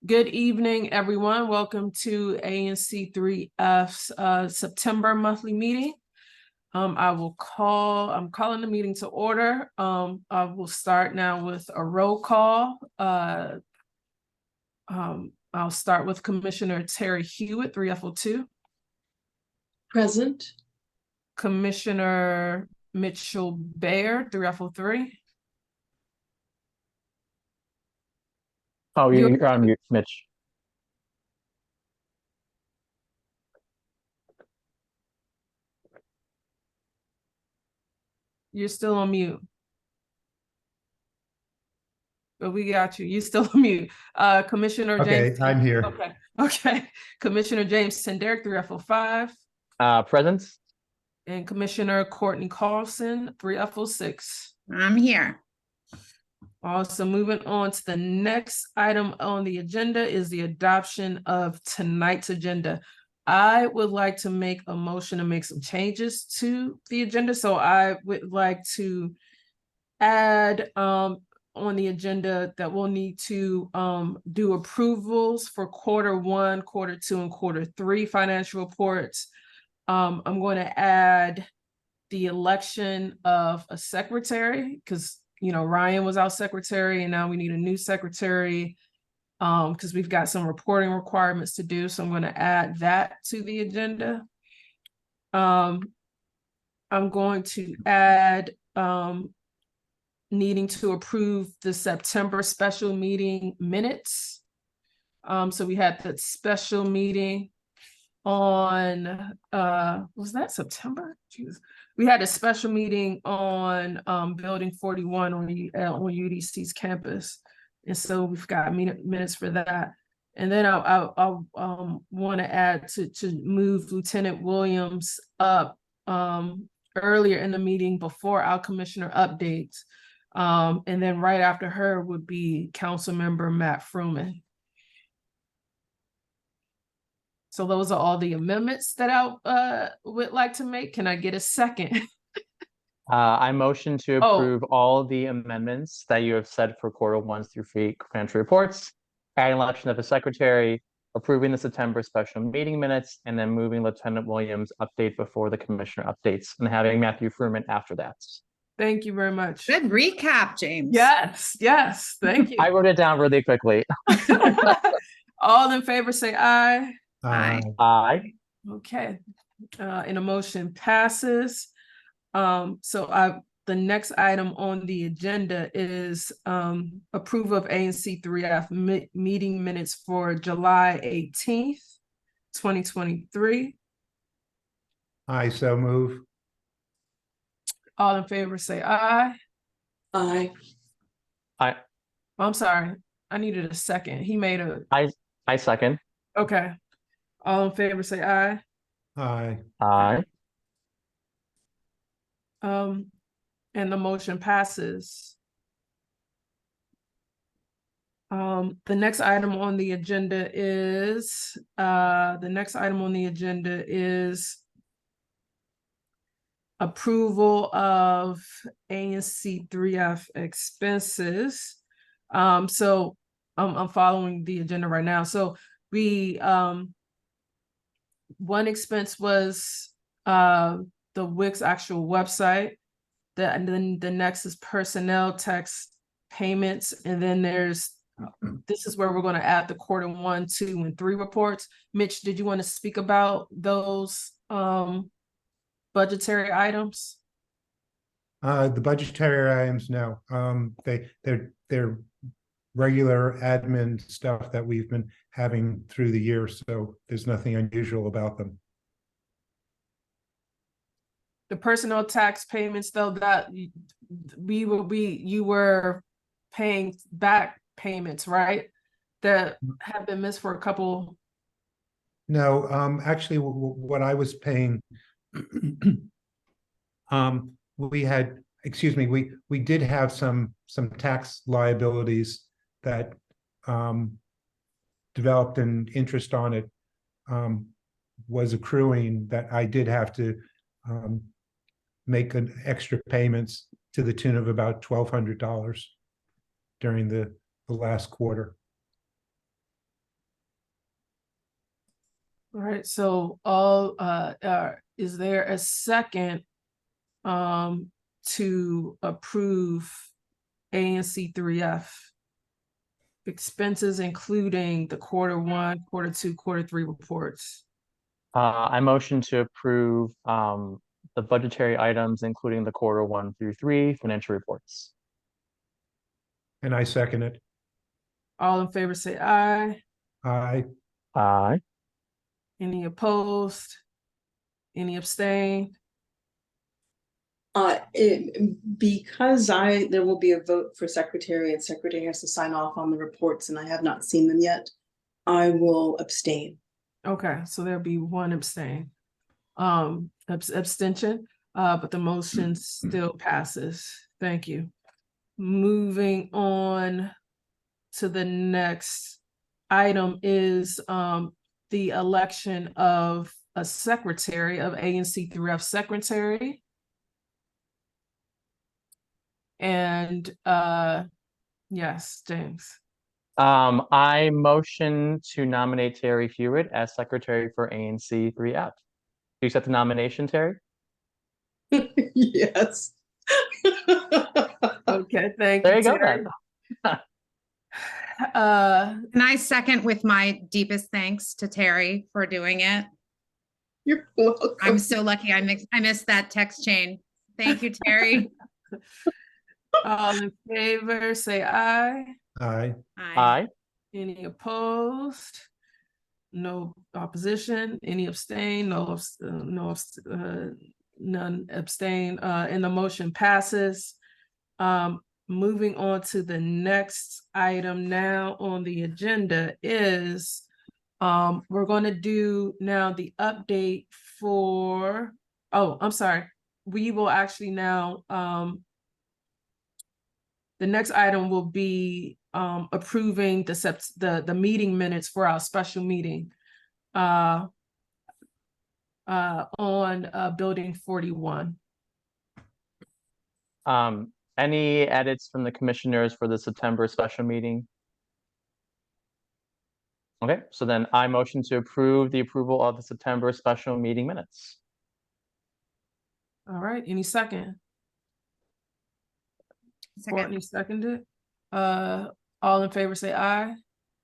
Good evening, everyone. Welcome to ANC3F's September monthly meeting. I'm calling the meeting to order. I will start now with a roll call. I'll start with Commissioner Terry Hewitt, 3F02. Present. Commissioner Mitchell Baird, 3F03. Oh, you're on mute, Mitch. You're still on mute. But we got you. You still on mute. Commissioner James. Okay, I'm here. Okay. Commissioner James Tenderick, 3F05. Present. And Commissioner Courtney Carlson, 3F06. I'm here. Also, moving on to the next item on the agenda is the adoption of tonight's agenda. I would like to make a motion to make some changes to the agenda. So I would like to add on the agenda that we'll need to do approvals for Q1, Q2, and Q3 financial reports. I'm going to add the election of a secretary because Ryan was our secretary and now we need a new secretary because we've got some reporting requirements to do. So I'm going to add that to the agenda. I'm going to add needing to approve the September special meeting minutes. So we had that special meeting on was that September? Jeez. We had a special meeting on building 41 on UDC's campus, and so we've got minutes for that. And then I'll want to add to move Lieutenant Williams up earlier in the meeting before our commissioner updates, and then right after her would be Councilmember Matt Fruman. So those are all the amendments that I would like to make. Can I get a second? I motion to approve all the amendments that you have said for Q1 through 3 financial reports, adding election of a secretary, approving the September special meeting minutes, and then moving Lieutenant Williams update before the commissioner updates, and having Matthew Fruman after that. Thank you very much. Good recap, James. Yes, thank you. I wrote it down really quickly. All in favor say aye. Aye. Aye. Okay, and a motion passes. So the next item on the agenda is approval of ANC3F meeting minutes for July 18th, 2023. I so move. All in favor say aye. Aye. Aye. I'm sorry, I needed a second. He made a. I second. Okay. All in favor say aye. Aye. Aye. And the motion passes. The next item on the agenda is approval of ANC3F expenses. So I'm following the agenda right now. So we one expense was the WIC's actual website. And then the next is personnel tax payments. And then this is where we're going to add the Q1, 2, and 3 reports. Mitch, did you want to speak about those budgetary items? The budgetary items, no. They're regular admin stuff that we've been having through the year, so there's nothing unusual about them. The personnel tax payments, though, that you were paying back payments, right? That have been missed for a couple. No, actually, what I was paying, we did have some tax liabilities that developed, and interest on it was accruing, that I did have to make an extra payments to the tune of about $1,200 during the last quarter. All right, so is there a second to approve ANC3F expenses, including the Q1, Q2, Q3 reports? I motion to approve the budgetary items, including the Q1 through 3 financial reports. And I second it. All in favor say aye. Aye. Aye. Any opposed? Any abstain? Because there will be a vote for secretary and secretary has to sign off on the reports and I have not seen them yet, I will abstain. Okay, so there'll be one abstain. Abstention, but the motion still passes. Thank you. Moving on to the next item is the election of a secretary of ANC3F secretary. And yes, James. I motion to nominate Terry Hewitt as secretary for ANC3F. Do you accept the nomination, Terry? Yes. Okay, thank There you, you go Terry. then. And I second with my deepest thanks to Terry for doing it. You're welcome. I'm so lucky I missed that text chain. Thank you, Terry. All in favor, say aye. Aye. Aye. Any opposed? No opposition? Any abstain? None abstain, and the motion passes. Moving on to the next item now on the agenda is, we're going to do now the update for, oh, I'm sorry. We will actually now, the next item will be approving the meeting minutes for our special meeting on building 41. Any edits from the commissioners for the September special meeting? Okay, so then I motion to approve the approval of the September special meeting minutes. All right, any second? Second. Courtney seconded. All in favor say aye.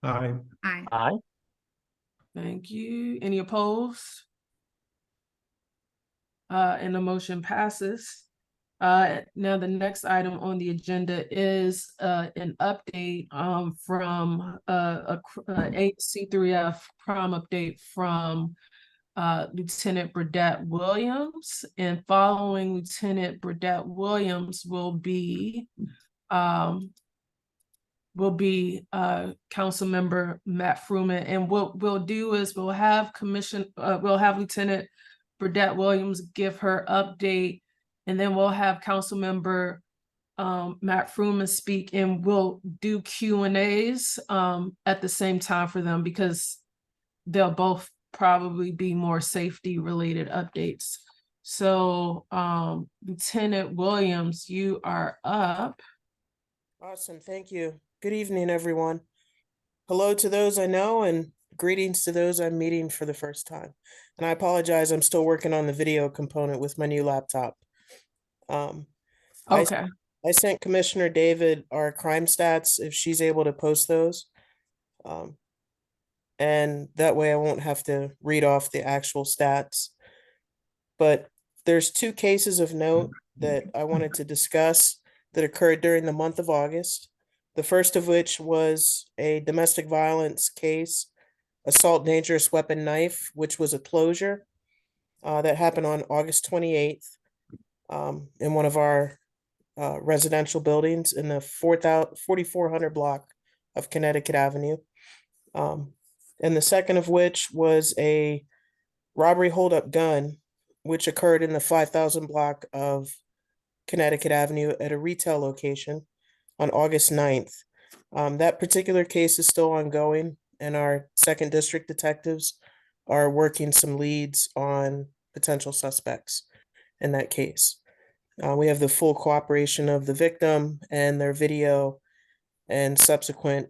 Aye. Aye. Aye. Thank you. Any opposed? And the motion passes. Now the next item on the agenda is an update from AC3F prom update from Lieutenant Burdett Williams, and following Lieutenant Burdett Williams will be Council Member Matt Fruman. And what we'll do is we'll have Lieutenant Burdett Williams give her update, and then we'll have Council Member Matt Fruman speak, and we'll do Q&As at the same time for them, because they'll both probably be more safety related updates. So Lieutenant Williams, you are up. Awesome, thank you. Good evening, everyone. Hello to those I know and greetings to those I'm meeting for the first time. And I apologize, I'm still working on the video component with my new laptop. Okay. I sent Commissioner David our crime stats if she's able to post those. And that way I won't have to read off the actual stats. But there's 2 cases of note that I wanted to discuss that occurred during the month of August. The first of which was a domestic violence case, assault dangerous weapon knife, which was a closure that happened on August 28th in one of our residential buildings in the 4400 block of Connecticut Avenue. And the second of which was a robbery holdup gun, which occurred in the 5000 block of Connecticut Avenue at a retail location on August 9th. That particular case is still ongoing, and our 2nd District detectives are working some leads on potential suspects in that case. We have the full cooperation of the victim and their video and subsequent,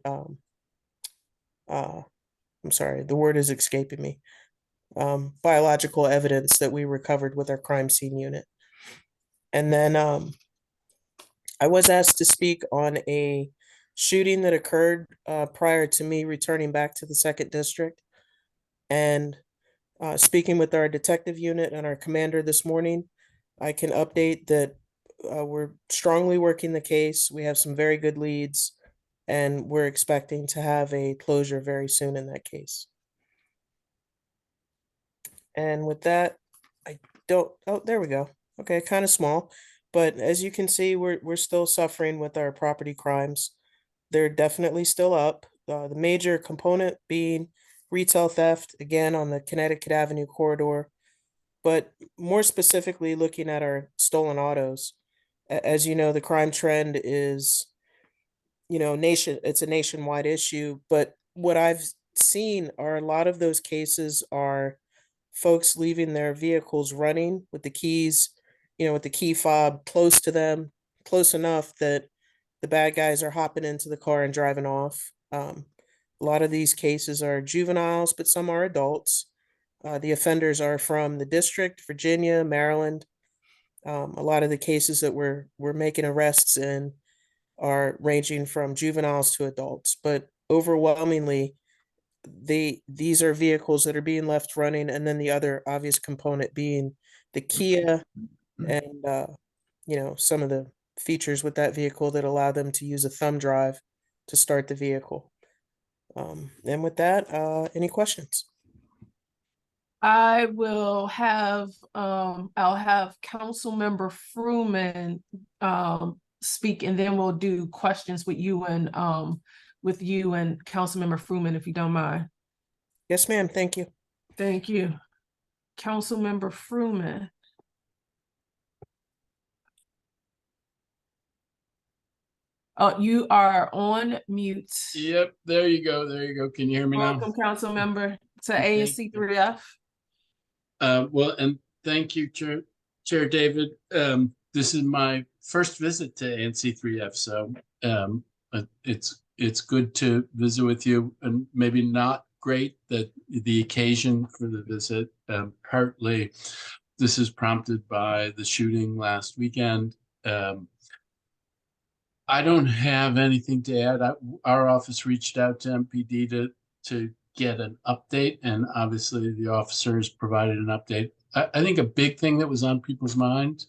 I'm sorry, the word is escaping me. biological evidence that we recovered with our crime scene unit. And then I was asked to speak on a shooting that occurred prior to me returning back to the 2nd District. And speaking with our detective unit and our commander this morning, I can update that we're strongly working the case. We have some very good leads, and we're expecting to have a closure very soon in that case. And with that, oh, there we go. Okay, kind of small, but as you can see, we're still suffering with our property crimes. They're definitely still up. The major component being retail theft, again, on the Connecticut Avenue corridor, but more specifically looking at our stolen autos. As you know, the crime trend is, it's a nationwide issue, but what I've seen are a lot of those cases are folks leaving their vehicles running with the keys, with the key fob close to them, close enough that the bad guys are hopping into the car and driving off. A lot of these cases are juveniles, but some are adults. The offenders are from the district, Virginia, Maryland. A lot of the cases that we're making arrests in are ranging from juveniles to adults, but overwhelmingly, these are vehicles that are being left running, and then the other obvious component being the Kia and some of the features with that vehicle that allow them to use a thumb drive to start the vehicle. And with that, any questions? I will have, I'll have Councilmember Fruman speak, and then we'll do questions with you and Councilmember Fruman, if you don't mind. Yes, ma'am. Thank you. Thank you. Councilmember Fruman. Oh, you are on mute. Yep, there you go. There you go. Can you hear me now? Welcome, Councilmember, to ANC3F. Well, and thank you, Chair David. This is my first visit to ANC3F, so it's good to visit with you, and maybe not great that the occasion for the visit. Partly, this is prompted by the shooting last weekend. I don't have anything to add. Our office reached out to MPD to get an update, and obviously the officers provided an update. I think a big thing that was on people's minds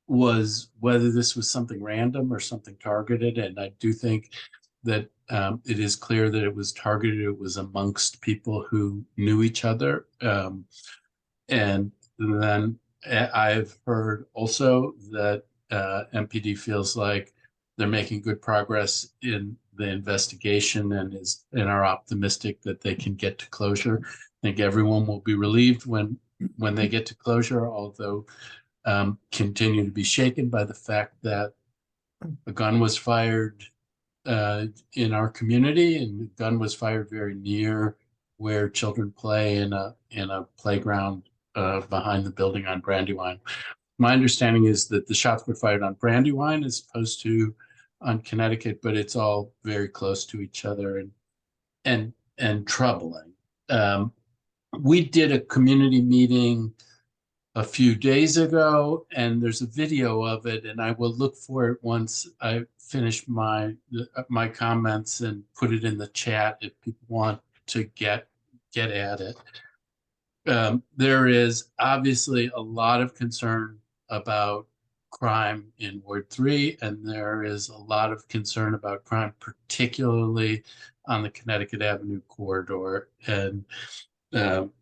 was whether this was something random or something targeted, and I do think that it is clear that it was targeted. It was amongst people who knew each other, and then I've heard also that MPD feels like they're making good progress in the investigation and are optimistic that they can get to closure. I think everyone will be relieved when they get to closure, although continue to be shaken by the fact that a gun was fired in our community, and the gun was fired very near where children play in a playground behind the building on Brandywine. My understanding is that the shots were fired on Brandywine as opposed to on Connecticut, but it's all very close to each other and troubling. We did a community meeting a few days ago, and there's a video of it, and I will look for it once I finish my comments and put it in the chat if people want to get at it. There is obviously a lot of concern about crime in Ward 3, and there is a lot of concern about crime, particularly on the Connecticut Avenue corridor. And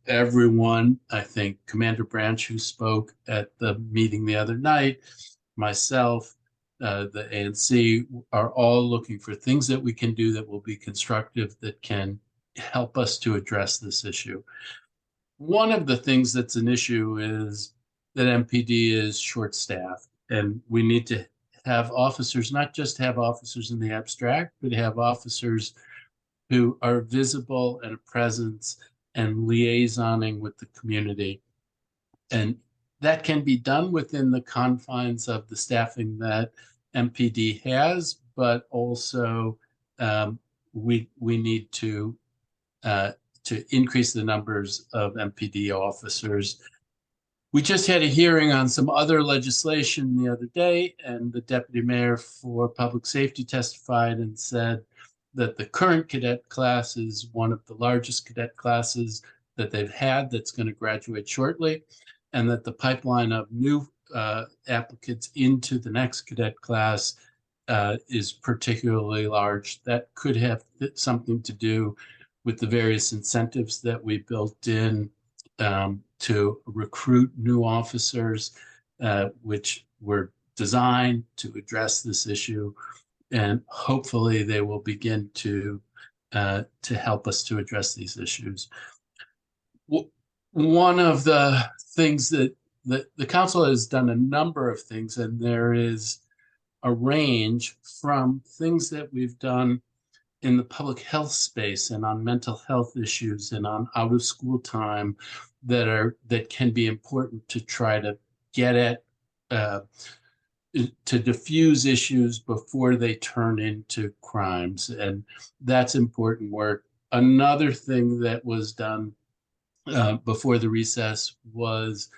everyone, I think Commander Branch, who spoke at the meeting the other night, myself, the ANC, are all looking for things that we can do that will be constructive, that can help us to address this issue. One of the things that's an issue is that MPD is short-staffed, and we need to have officers, not just have officers in the abstract, but have officers who are visible and a presence and liaisoning with the community. And that can be done within the confines of the staffing that MPD has, but also we need to to increase the numbers of MPD officers. We just had a hearing on some other legislation the other day, and the deputy mayor for public safety testified and said that the current cadet class is one of the largest cadet classes that they've had that's going to graduate shortly, and that the pipeline of new applicants into the next cadet class is particularly large. That could have something to do with the various incentives that we built in to recruit new officers, which were designed to address this issue. And hopefully they will begin to help us to address these issues. One of the things that the council has done a number of things, and there is a range from things that we've done in the public health space and on mental health issues and on out of school time that can be important to try to get at to diffuse issues before they turn into crimes. And that's important work. Another thing that was done before the recess was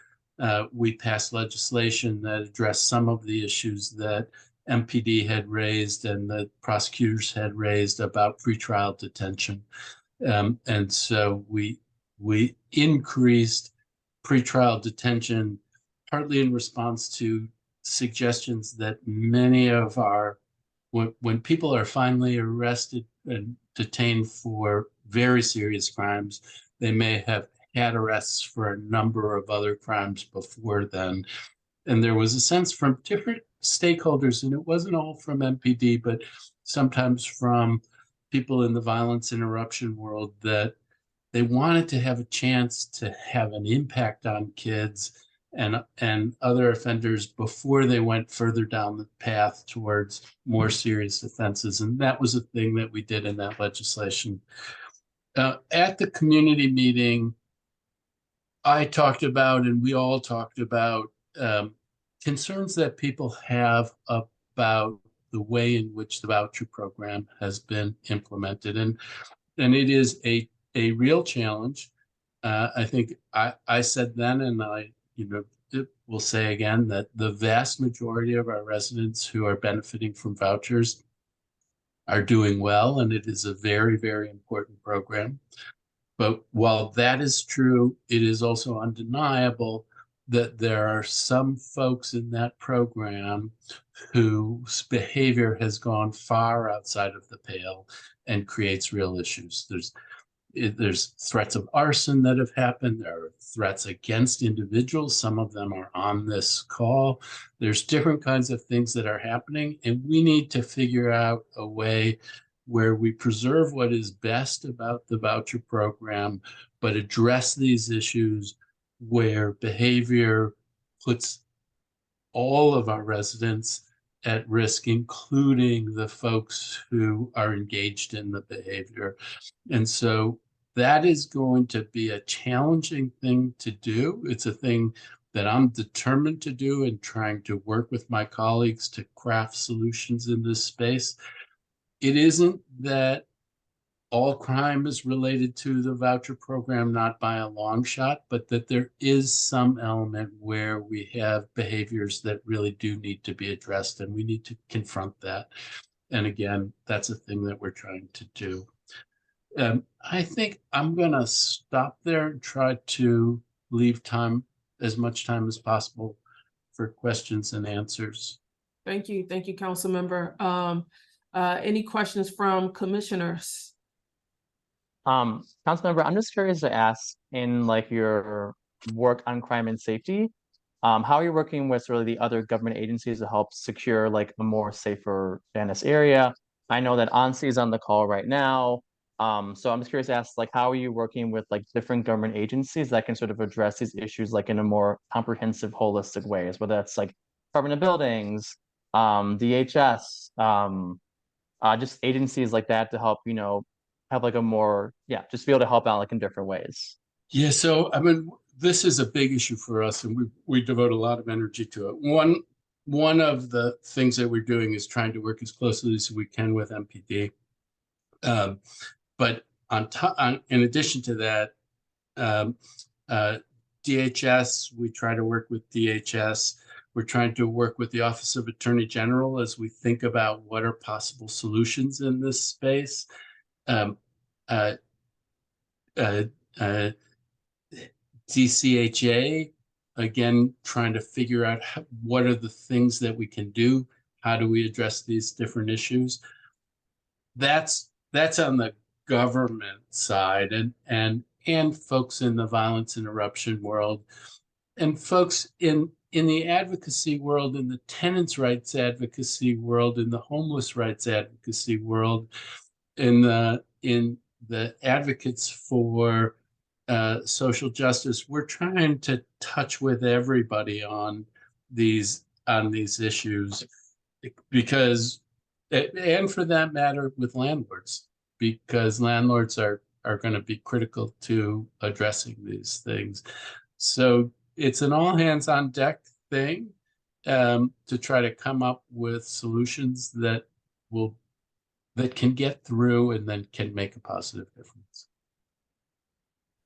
we passed legislation that addressed some of the issues that MPD had raised and the prosecutors had raised about pretrial detention. And so we increased pretrial detention partly in response to suggestions that many of when people are finally arrested and detained for very serious crimes, they may have had arrests for a number of other crimes before then. And there was a sense from different stakeholders, and it wasn't all from MPD, but sometimes from people in the violence interruption world, that they wanted to have a chance to have an impact on kids and other offenders before they went further down the path towards more serious offenses. And that was a thing that we did in that legislation. At the community meeting, I talked about, and we all talked about, concerns that people have about the way in which the voucher program has been implemented. And it is a real challenge. I think I said then, and I will say again, that the vast majority of our residents who are benefiting from vouchers are doing well, and it is a very, very important program. But while that is true, it is also undeniable that there are some folks in that program whose behavior has gone far outside of the pale and creates real issues. There's threats of arson that have happened. There are threats against individuals. Some of them are on this call. There's different kinds of things that are happening, and we need to figure out a way where we preserve what is best about the voucher program, but address these issues where behavior puts all of our residents at risk, including the folks who are engaged in the behavior. And so that is going to be a challenging thing to do. It's a thing that I'm determined to do and trying to work with my colleagues to craft solutions in this space. It isn't that all crime is related to the voucher program, not by a long shot, but that there is some element where we have behaviors that really do need to be addressed, and we need to confront that. And again, that's a thing that we're trying to do. I think I'm going to stop there and try to leave time, as much time as possible, for questions and answers. Thank you, Council Member. Any questions from commissioners? Councilmember, I'm just curious to ask, in like your work on crime and safety, how are you working with sort of the other government agencies to help secure like a more safer Venice area? I know that ANC is on the call right now. So I'm just curious to ask, like, how are you working with like different government agencies that can sort of address these issues like in a more comprehensive, holistic ways, whether that's like Department of Buildings, DHS, just agencies like that to help, have like a more, just be able to help out like in different ways. Yeah, so I mean, this is a big issue for us, and we devote a lot of energy to it. One of the things that we're doing is trying to work as closely as we can with MPD. But in addition to that, DHS, we try to work with DHS. We're trying to work with the Office of Attorney General as we think about what are possible solutions in this space. DCHA, again, trying to figure out what are the things that we can do. How do we address these different issues? That's on the government side, and folks in the violence interruption world, and folks in the advocacy world, in the tenants' rights advocacy world, in the homeless rights advocacy world, in the advocates for social justice. We're trying to touch with everybody on these issues, because, and for that matter, with landlords, because landlords are going to be critical to addressing these things. So it's an all hands on deck thing, to try to come up with solutions that can get through and then can make a positive difference.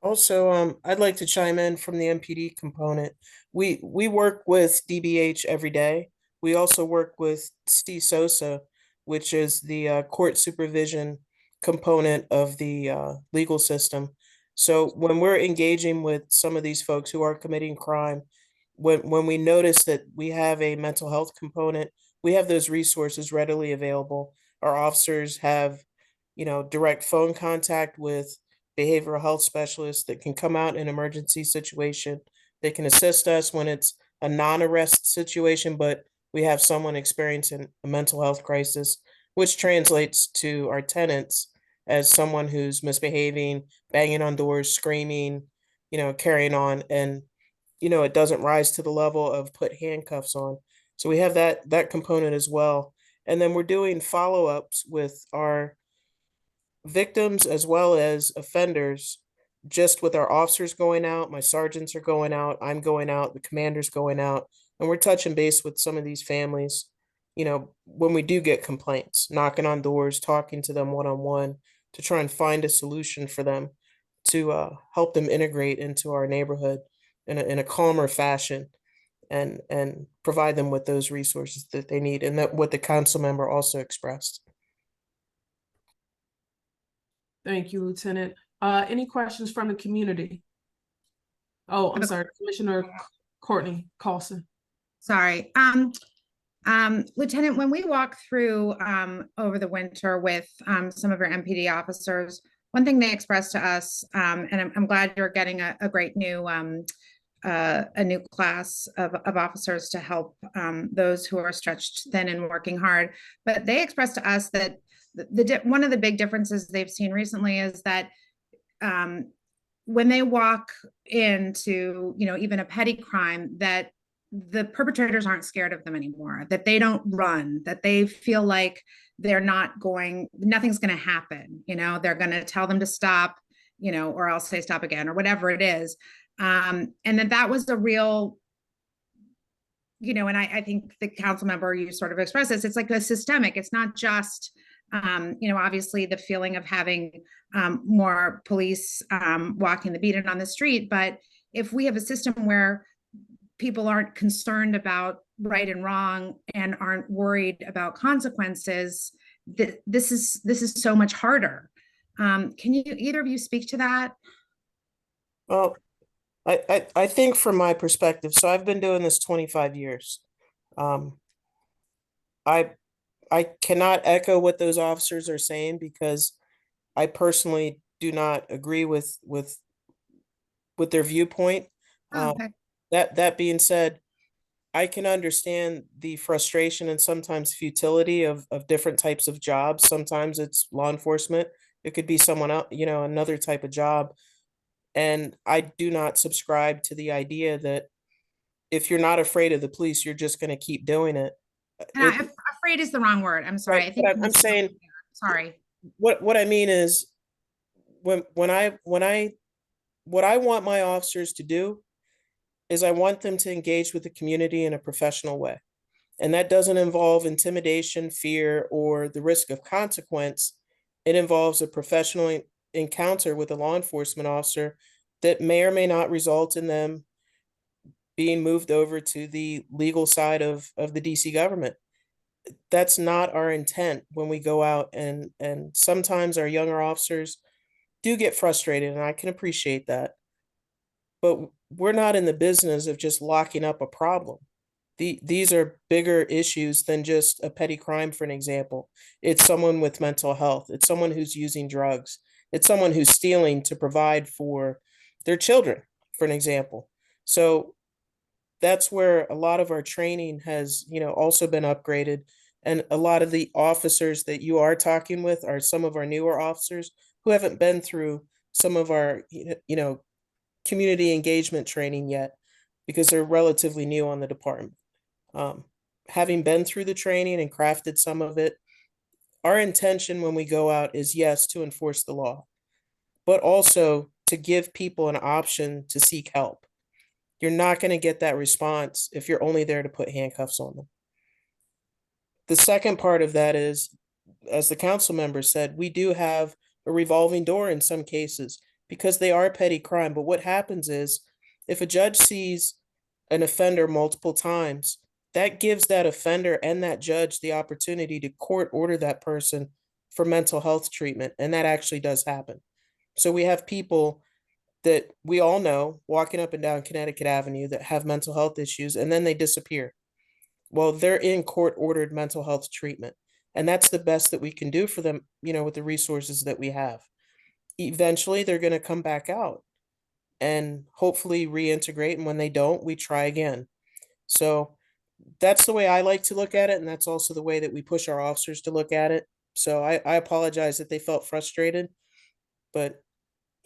Also, I'd like to chime in from the MPD component. We work with DBH every day. We also work with CSOSA, which is the court supervision component of the legal system. So when we're engaging with some of these folks who are committing crime, when we notice that we have a mental health component, we have those resources readily available. Our officers have, direct phone contact with behavioral health specialists that can come out in an emergency situation. They can assist us when it's a non-arrest situation, but we have someone experiencing a mental health crisis, which translates to our tenants as someone who's misbehaving, banging on doors, screaming, carrying on. And, it doesn't rise to the level of put handcuffs on. So we have that component as well. And then we're doing follow-ups with our victims as well as offenders, just with our officers going out. My sergeants are going out, I'm going out, the commander's going out, and we're touching base with some of these families, when we do get complaints, knocking on doors, talking to them one-on-one to try and find a solution for them to help them integrate into our neighborhood in a calmer fashion, and provide them with those resources that they need, and that what the council member also expressed. Thank you, Lieutenant. Any questions from the community? Oh, I'm sorry, Commissioner Courtney Carlson. Sorry. Lieutenant, when we walk through over the winter with some of our MPD officers, one thing they expressed to us, and I'm glad you're getting a great new class of officers to help those who are stretched thin and working hard. But they expressed to us that one of the big differences they've seen recently is that when they walk into, even a petty crime, that the perpetrators aren't scared of them anymore, that they don't run, that they feel like nothing's going to happen. They're going to tell them to stop, or else say stop again, or whatever it is. And that was a real, and I think the council member, you sort of expressed this, it's like a systemic, it's not just, obviously the feeling of having more police walking the beat and on the street. But if we have a system where people aren't concerned about right and wrong and aren't worried about consequences, this is so much harder. Can either of you speak to that? Well, I think from my perspective, so I've been doing this 25 years. I cannot echo what those officers are saying, because I personally do not agree with their viewpoint. Okay. That being said, I can understand the frustration and sometimes futility of different types of jobs. Sometimes it's law enforcement. It could be someone else, another type of job. And I do not subscribe to the idea that if you're not afraid of the police, you're just going to keep doing it. Afraid is the wrong word. I'm sorry. Right, I think I'm saying, sorry. What I mean is, what I want my officers to do is I want them to engage with the community in a professional way. And that doesn't involve intimidation, fear, or the risk of consequence. It involves a professional encounter with a law enforcement officer that may or may not result in them being moved over to the legal side of the DC government. That's not our intent when we go out, and sometimes our younger officers do get frustrated, and I can appreciate that. But we're not in the business of just locking up a problem. These are bigger issues than just a petty crime, for an example. It's someone with mental health. It's someone who's using drugs. It's someone who's stealing to provide for their children, for an example. So that's where a lot of our training has, also been upgraded. And a lot of the officers that you are talking with are some of our newer officers who haven't been through some of our, community engagement training yet, because they're relatively new on the department. Having been through the training and crafted some of it, our intention when we go out is, yes, to enforce the law, but also to give people an option to seek help. You're not going to get that response if you're only there to put handcuffs on them. The second part of that is, as the council member said, we do have a revolving door in some cases because they are petty crime. But what happens is, if a judge sees an offender multiple times, that gives that offender and that judge the opportunity to court order that person for mental health treatment. And that actually does happen. So we have people that we all know walking up and down Connecticut Avenue that have mental health issues, and then they disappear. Well, they're in court-ordered mental health treatment, and that's the best that we can do for them, with the resources that we have. Eventually, they're going to come back out and hopefully reintegrate, and when they don't, we try again. So that's the way I like to look at it, and that's also the way that we push our officers to look at it. So I apologize that they felt frustrated, but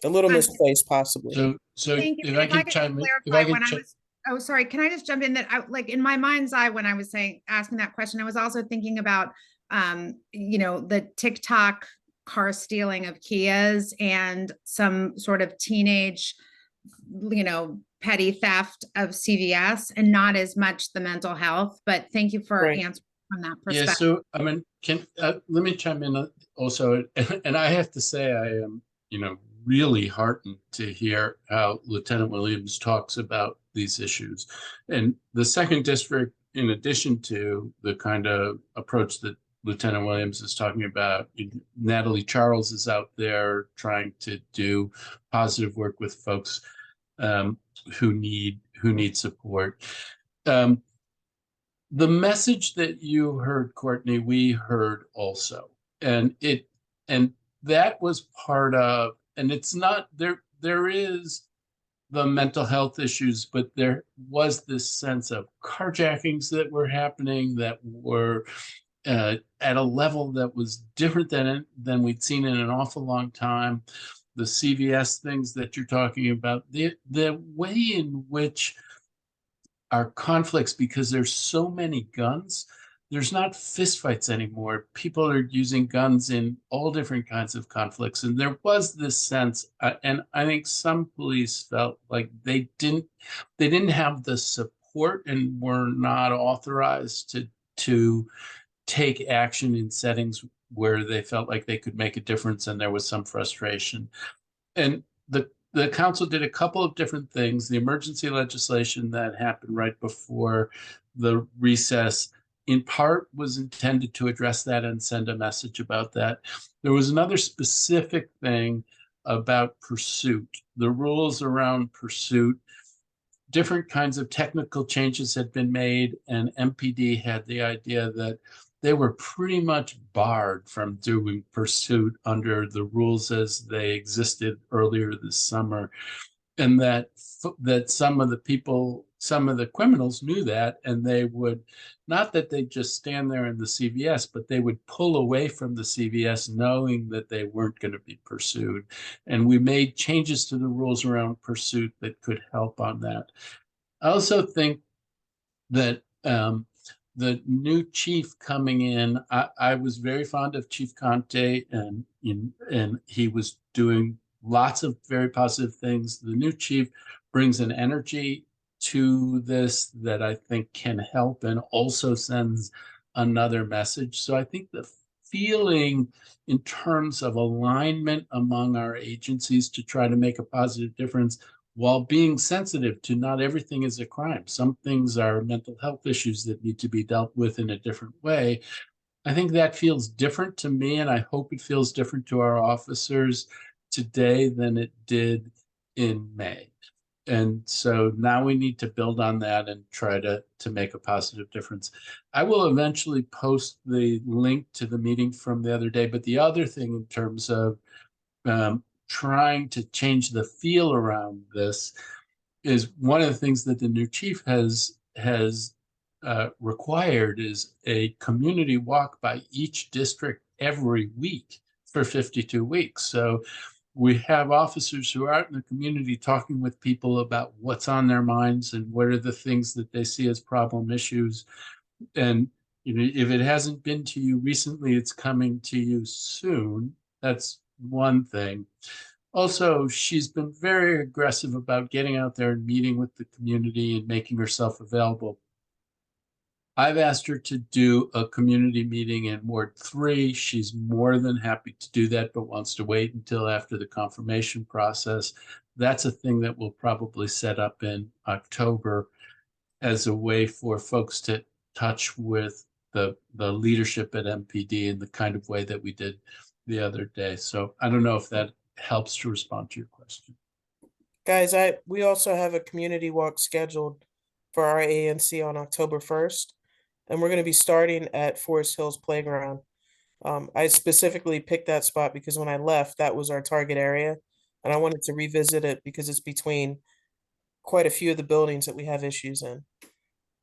a little misplaced possibly. So Thank you. if I could chime in, if I could oh, sorry, can I just jump in that in my mind's eye, when I was asking that question, I was also thinking about, the TikTok car stealing of Kias and some sort of teenage, petty theft of CVS, and not as much the mental health, but thank you for answering from that perspective. Yeah, so I mean, let me chime in also, and I have to say I am, really heartened to hear how Lieutenant Williams talks about these issues. And the second district, in addition to the kind of approach that Lieutenant Williams is talking about, Natalie Charles is out there trying to do positive work with folks who need support. The message that you heard, Courtney, we heard also, and that was part of, and it's not there is the mental health issues, but there was this sense of carjackings that were happening that were at a level that was different than we'd seen in an awful long time. The CVS things that you're talking about, the way in which our conflicts, because there's so many guns, there's not fistfights anymore. People are using guns in all different kinds of conflicts. And there was this sense, and I think some police felt like they didn't have the support and were not authorized to take action in settings where they felt like they could make a difference, and there was some frustration. And the council did a couple of different things. The emergency legislation that happened right before the recess, in part, was intended to address that and send a message about that. There was another specific thing about pursuit. The rules around pursuit, different kinds of technical changes had been made, and MPD had the idea that they were pretty much barred from doing pursuit under the rules as they existed earlier this summer. And that some of the criminals knew that, and they would, not that they'd just stand there in the CVS, but they would pull away from the CVS knowing that they weren't going to be pursued. And we made changes to the rules around pursuit that could help on that. I also think that the new chief coming in, I was very fond of Chief Conte, and he was doing lots of very positive things. The new chief brings an energy to this that I think can help, and also sends another message. So I think the feeling in terms of alignment among our agencies to try to make a positive difference while being sensitive to not everything is a crime. Some things are mental health issues that need to be dealt with in a different way. I think that feels different to me, and I hope it feels different to our officers today than it did in May. And so now we need to build on that and try to make a positive difference. I will eventually post the link to the meeting from the other day, but the other thing in terms of trying to change the feel around this is one of the things that the new chief has required is a community walk by each district every week for 52 weeks. So we have officers who are out in the community talking with people about what's on their minds and what are the things that they see as problem issues. And if it hasn't been to you recently, it's coming to you soon. That's one thing. Also, she's been very aggressive about getting out there and meeting with the community and making herself available. I've asked her to do a community meeting in Ward 3. She's more than happy to do that, but wants to wait until after the confirmation process. That's a thing that we'll probably set up in October as a way for folks to touch with the leadership at MPD in the kind of way that we did the other day. So I don't know if that helps to respond to your question. Guys, we also have a community walk scheduled for our ANC on October 1st, and we're going to be starting at Forest Hills Playground. I specifically picked that spot because when I left, that was our target area, and I wanted to revisit it because it's between quite a few of the buildings that we have issues in.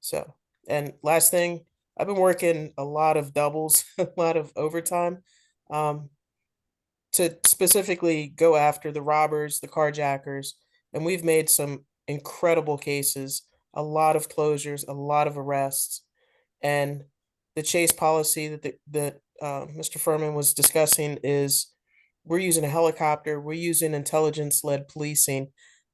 So, and last thing, I've been working a lot of doubles, a lot of overtime, to specifically go after the robbers, the carjackers, and we've made some incredible cases, a lot of closures, a lot of arrests, and the chase policy that Mr. Furman was discussing is we're using a helicopter, we're using intelligence-led policing,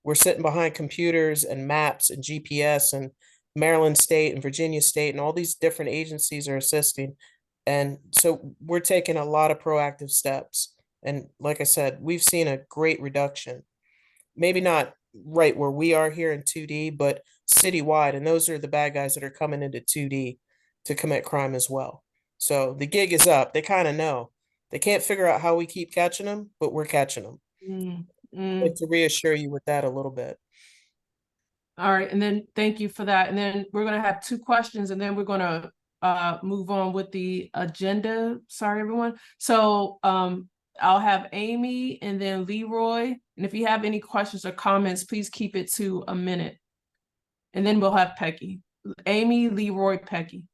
we're sitting behind computers and maps and GPS, and Maryland State and Virginia State and all these different agencies are assisting. And so we're taking a lot of proactive steps. And like I said, we've seen a great reduction, maybe not right where we are here in 2D, but citywide. And those are the bad guys that are coming into 2D to commit crime as well. So the gig is up. They kind of know. They can't figure out how we keep catching them, but we're catching them. I'd like to reassure you with that a little bit. All right, and then thank you for that. And then we're gonna have 2 questions, and then we're gonna move on with the agenda. Sorry, everyone. So I'll have Amy and then Leroy. And if you have any questions or comments, please keep it to a minute. And then we'll have Pecky. Amy, Leroy, Pecky.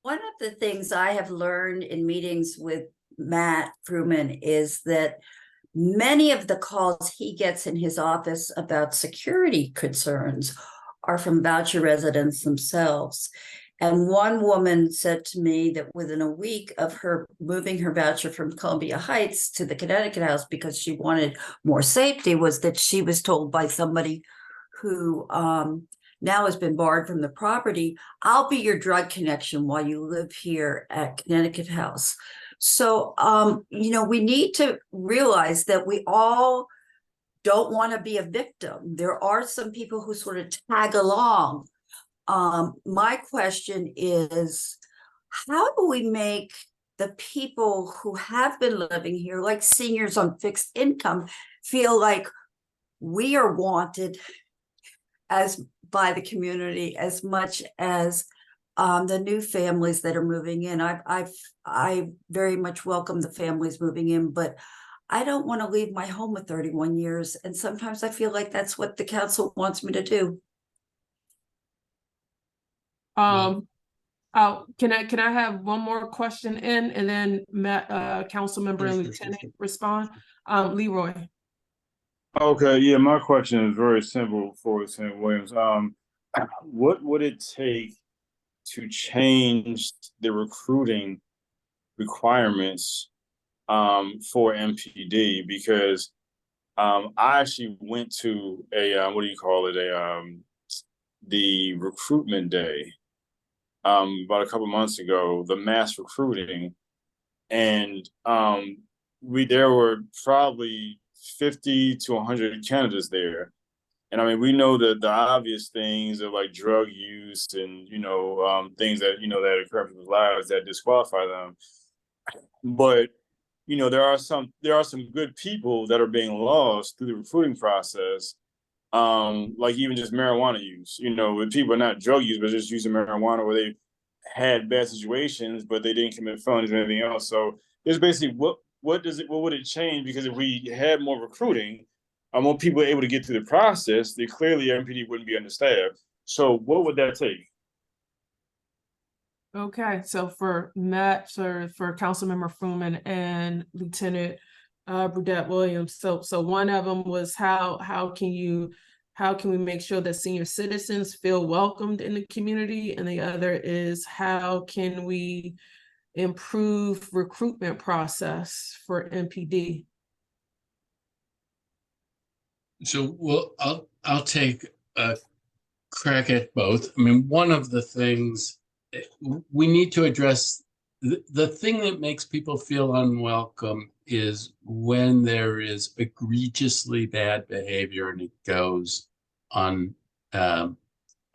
One of the things I have learned in meetings with Matt Fruman is that many of the calls he gets in his office about security concerns are from voucher residents themselves. And one woman said to me that within a week of her moving her voucher from Columbia Heights to the Connecticut House because she wanted more safety, was that she was told by somebody who now has been barred from the property, I'll be your drug connection while you live here at Connecticut House. So, we need to realize that we all don't want to be a victim. There are some people who sort of tag along. My question is, how do we make the people who have been living here, like seniors on fixed income, feel like we are wanted as by the community as much as the new families that are moving in? I very much welcome the families moving in, but I don't want to leave my home of 31 years. And sometimes I feel like that's what the council wants me to do. Can I have one more question in, and then council member and lieutenant respond? Leroy. Okay, yeah, my question is very simple for Lieutenant Williams. What would it take to change the recruiting requirements for MPD? Because I actually went to the recruitment day about a couple months ago, the mass recruiting, and there were probably 50 to 100 candidates there. And I mean, we know that the obvious things of like drug use and, things that, that occur in people's lives that disqualify them. But, there are some good people that are being lost through the recruiting process. Like even just marijuana use, with people not drug use, but just using marijuana where they had bad situations, but they didn't commit felonies or anything else. So it's basically what would it change? Because if we had more recruiting, more people able to get through the process, then clearly MPD wouldn't be understaffed. So what would that take? Okay, so for Matt, for Councilmember Fruman and Lieutenant Burdette Williams, so one of them was how can we make sure that senior citizens feel welcomed in the community, and the other is how can we improve recruitment process for MPD? So, well, I'll take a crack at both. I mean, one of the things we need to address, the thing that makes people feel unwelcome is when there is egregiously bad behavior and it goes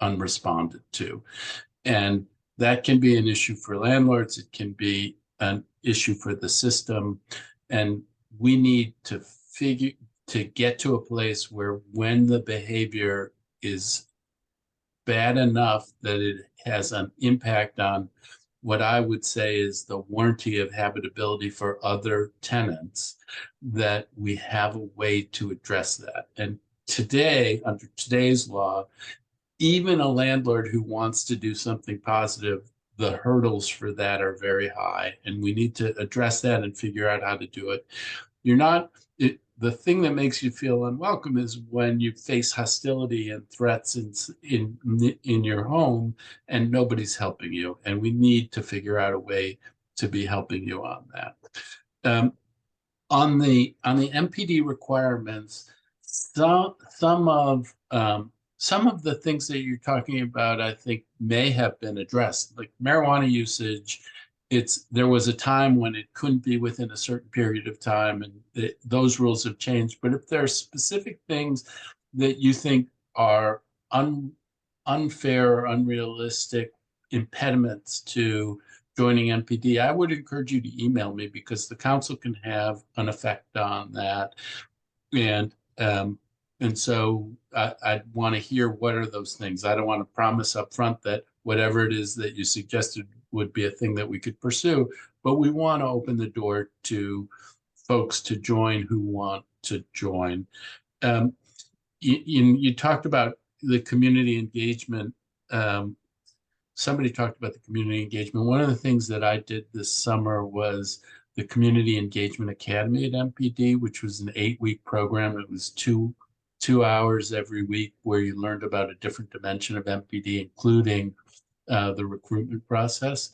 unresponded to. And that can be an issue for landlords. It can be an issue for the system. And we need to get to a place where when the behavior is bad enough that it has an impact on what I would say is the warranty of habitability for other tenants, that we have a way to address that. And today, under today's law, even a landlord who wants to do something positive, the hurdles for that are very high, and we need to address that and figure out how to do it. The thing that makes you feel unwelcome is when you face hostility and threats in your home and nobody's helping you. And we need to figure out a way to be helping you on that. On the MPD requirements, some of the things that you're talking about, I think, may have been addressed, like marijuana usage. There was a time when it couldn't be within a certain period of time, and those rules have changed. But if there are specific things that you think are unfair or unrealistic impediments to joining MPD, I would encourage you to email me, because the council can have an effect on that. And so I want to hear what are those things. I don't want to promise up front that whatever it is that you suggested would be a thing that we could pursue, but we want to open the door to folks to join who want to join. You talked about the community engagement. Somebody talked about the community engagement. One of the things that I did this summer was the Community Engagement Academy at MPD, which was an 8-week program. It was two hours every week where you learned about a different dimension of MPD, including the recruitment process.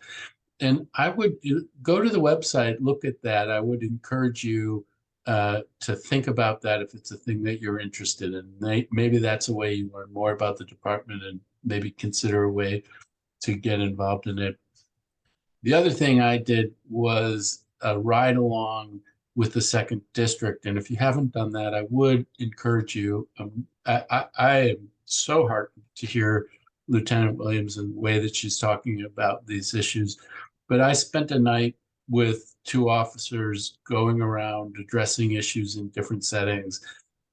And I would go to the website, look at that. I would encourage you to think about that if it's a thing that you're interested in. Maybe that's a way you learn more about the department and maybe consider a way to get involved in it. The other thing I did was a ride along with the second district. And if you haven't done that, I would encourage you. I am so heartened to hear Lieutenant Williams and the way that she's talking about these issues. But I spent a night with 2 officers going around addressing issues in different settings.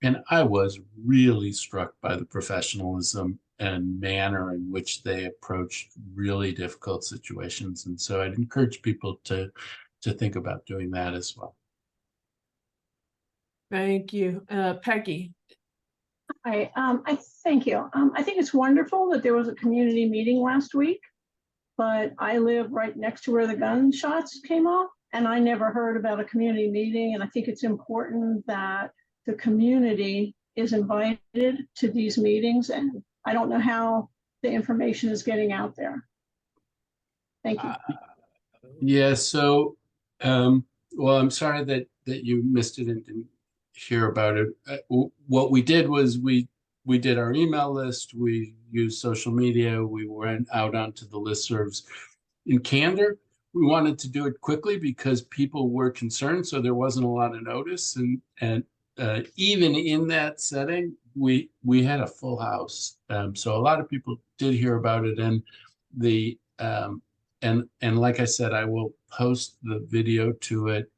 And I was really struck by the professionalism and manner in which they approached really difficult situations. And so I'd encourage people to think about doing that as well. Thank you. Peggy. I thank you. I think it's wonderful that there was a community meeting last week, but I live right next to where the gunshots came off, and I never heard about a community meeting. And I think it's important that the community is invited to these meetings, and I don't know how the information is getting out there. Thank you. Yeah, so well, I'm sorry that you missed it and didn't hear about it. What we did was we did our email list, we used social media, we went out onto the listservs. In candor, we wanted to do it quickly because people were concerned, so there wasn't a lot of notice. And even in that setting, we had a full house. So a lot of people did hear about it, and the and like I said, I will post the video to it.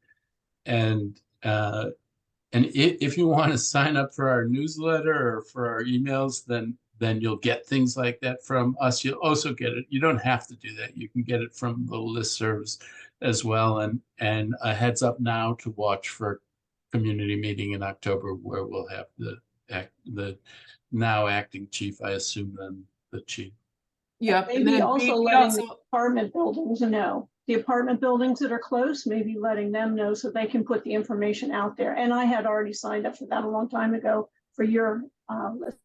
And if you want to sign up for our newsletter or for our emails, then you'll get things like that from us. You'll also get it. You don't have to do that. You can get it from the listservs as well. And a heads up now to watch for community meeting in October, where we'll have the now acting chief, I assume then the chief. Yeah. Maybe also letting the apartment buildings know. The apartment buildings that are close, maybe letting them know so they can put the information out there. And I had already signed up for that a long time ago for your list.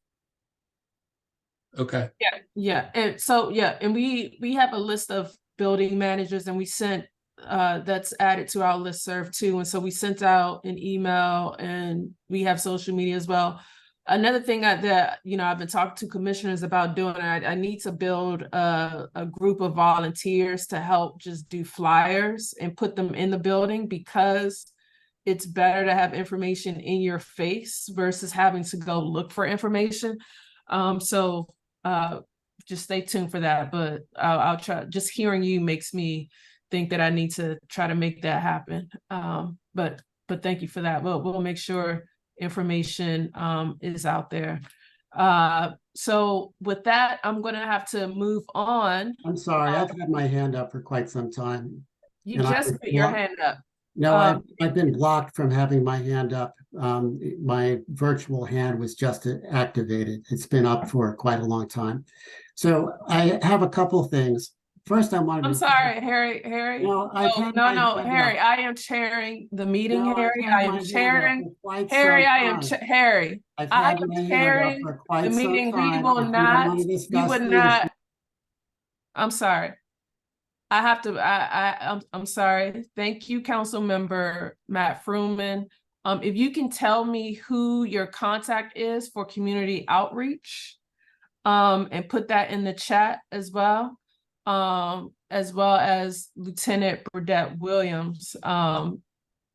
Okay. Yeah. And so, and we have a list of building managers, and we sent that's added to our listserv too. And so we sent out an email, and we have social media as well. Another thing that I've been talking to commissioners about doing, I need to build a group of volunteers to help just do flyers and put them in the building, because it's better to have information in your face versus having to go look for information. So just stay tuned for that. But I'll try. Just hearing you makes me think that I need to try to make that happen. But thank you for that. We'll make sure information is out there. So with that, I'm gonna have to move on. I'm sorry, I've had my hand up for quite some time. You just put your hand up. No, I've been blocked from having my hand up. My virtual hand was just activated. It's been up for quite a long time. So I have a couple things. First, I wanted I'm to. sorry, Harry. No, Harry, I am chairing the meeting, Harry. I am chairing. Harry, I am Harry. I am chairing the meeting. We would not. I'm sorry. I have to, I'm sorry. Thank you, Council Member Matt Fruman. If you can tell me who your contact is for community outreach, and put that in the chat as well as Lieutenant Burdett Williams.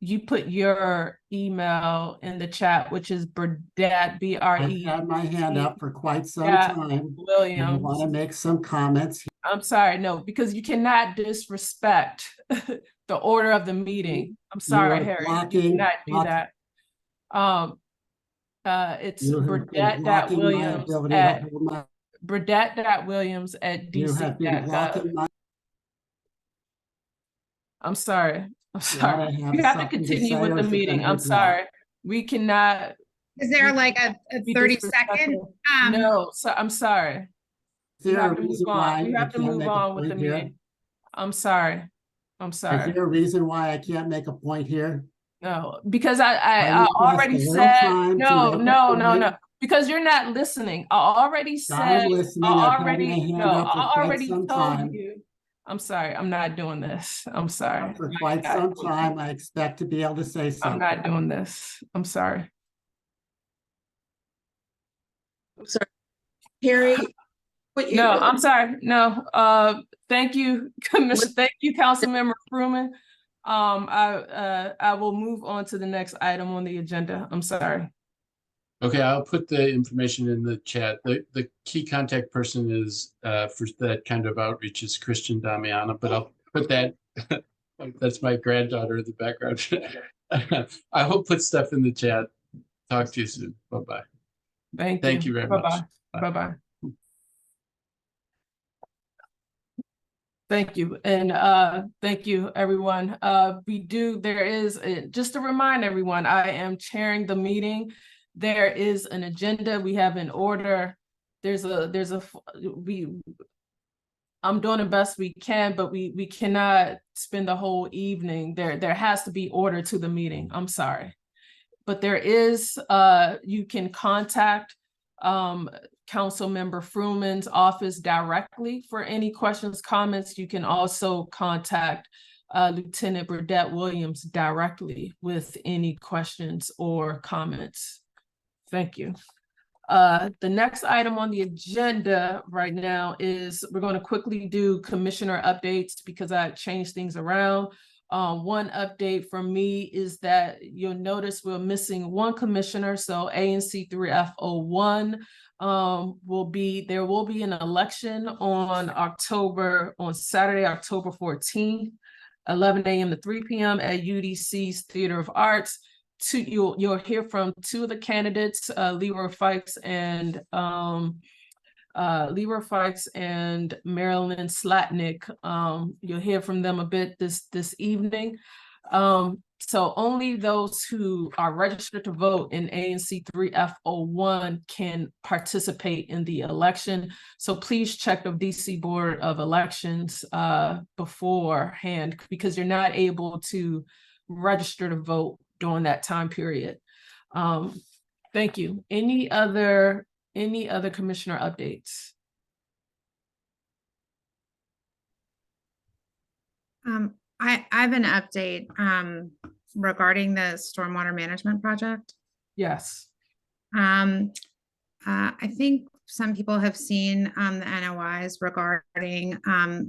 You put your email in the chat, which is Burdett, B-R-E. I've had my hand up for quite some time. Williams. I want to make some comments. I'm sorry, no, because you cannot disrespect the order of the meeting. I'm sorry, Harry. You cannot do that. It's Burdett.Williams at Burdett.Williams at DC.gov. I'm sorry. You have to continue with the meeting. I'm sorry. We cannot. Is there like a 30-second? No, so I'm sorry. You have to move on. You have to move on with the meeting. I'm sorry. Is there a reason why I can't make a point here? No, because I already said no. Because you're not listening. I already said. I'm listening. I already told you. I'm sorry. I'm not doing this. I'm sorry. For quite some time, I expect to be able to say something. I'm not doing this. I'm sorry. I'm sorry, Harry. No, I'm sorry. No. Thank you, Commissioner. Thank you, Councilmember Fruman. I will move on to the next item on the agenda. I'm sorry. Okay, I'll put the information in the chat. The key contact person is for that kind of outreach is Christian Damiana, but I'll put that. That's my granddaughter in the background. I will put stuff in the chat. Talk to you soon. Bye-bye. Thank you very much. Bye-bye. Thank you. And thank you, everyone. Just to remind everyone, I am chairing the meeting. There is an agenda. We have an order. I'm doing the best we can, but we cannot spend the whole evening. There has to be order to the meeting. I'm sorry. But there is, you can contact Councilmember Fruman's office directly for any questions, comments. You can also contact Lieutenant Burdett Williams directly with any questions or comments. Thank you. The next item on the agenda right now is we're going to quickly do commissioner updates because I changed things around. One update from me is that you'll notice we're missing one commissioner. So ANC3F 01 there will be an election on Saturday, October 14th, 11 a.m. to 3 p.m. at UDC's Theater of Arts. You'll hear from two of the candidates, Leroy Fikes and Marilyn Slatnick. You'll hear from them a bit this evening. So only those who are registered to vote in ANC3F 01 can participate in the election. So please check the DC Board of Elections beforehand, because you're not able to register to vote during that time period. Thank you. Any other commissioner updates? I have an update regarding the stormwater management project. Yes. I think some people have seen the NOIs regarding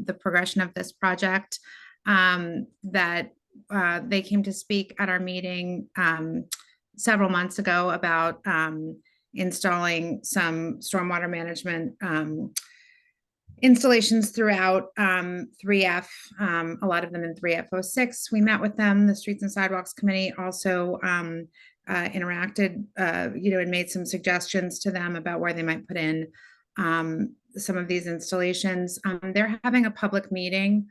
the progression of this project, that they came to speak at our meeting several months ago about installing some stormwater management installations throughout 3F, a lot of them in 3F06. We met with them. The Streets and Sidewalks Committee also interacted, and made some suggestions to them about where they might put in some of these installations. They're having a public meeting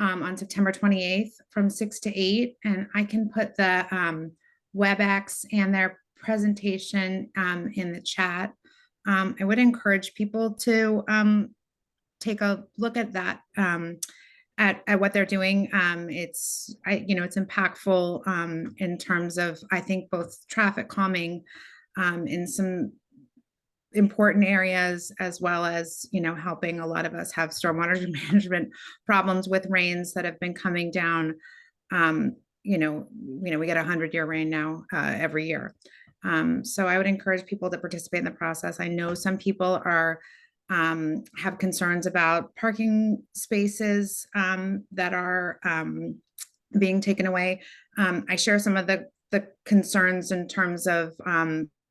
on September 28th from 6 to 8, and I can put the WebEx and their presentation in the chat. I would encourage people to take a look at that, at what they're doing. It's impactful in terms of, I think, both traffic calming in some important areas, as well as, helping a lot of us have stormwater management problems with rains that have been coming down. We get 100-year rain now every year. So I would encourage people to participate in the process. I know some people have concerns about parking spaces that are being taken away. I share some of the concerns in terms of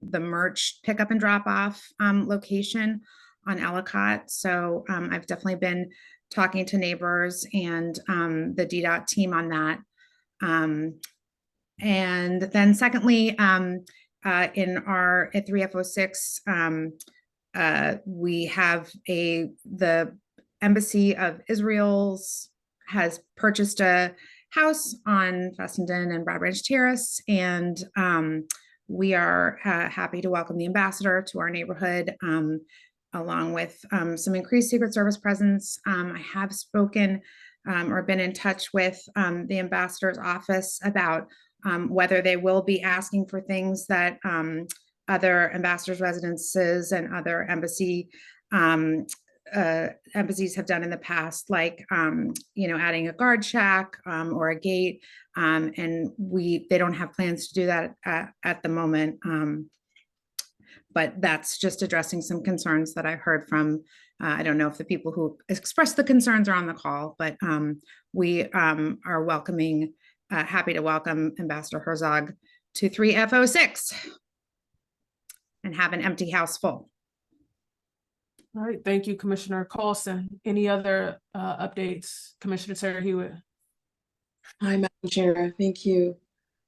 the merch pickup and drop off location on Ellicott. So I've definitely been talking to neighbors and the DDOT team on that. And then secondly, at 3F06, we have the Embassy of Israel's has purchased a house on Fessenden and Broad Branch Terrace, and we are happy to welcome the ambassador to our neighborhood, along with some increased Secret Service presence. I have spoken or been in touch with the ambassador's office about whether they will be asking for things that other ambassadors' residences and other embassies have done in the past, like adding a guard shack or a gate, and they don't have plans to do that at the moment. But that's just addressing some concerns that I've heard from. I don't know if the people who expressed the concerns are on the call, but we are welcoming, happy to welcome Ambassador Herzog to 3F06 and have an empty house full. All right, thank you, Commissioner Carlson. Any other updates? Commissioner Sarah Hewitt. Hi, Madam Chair. Thank you.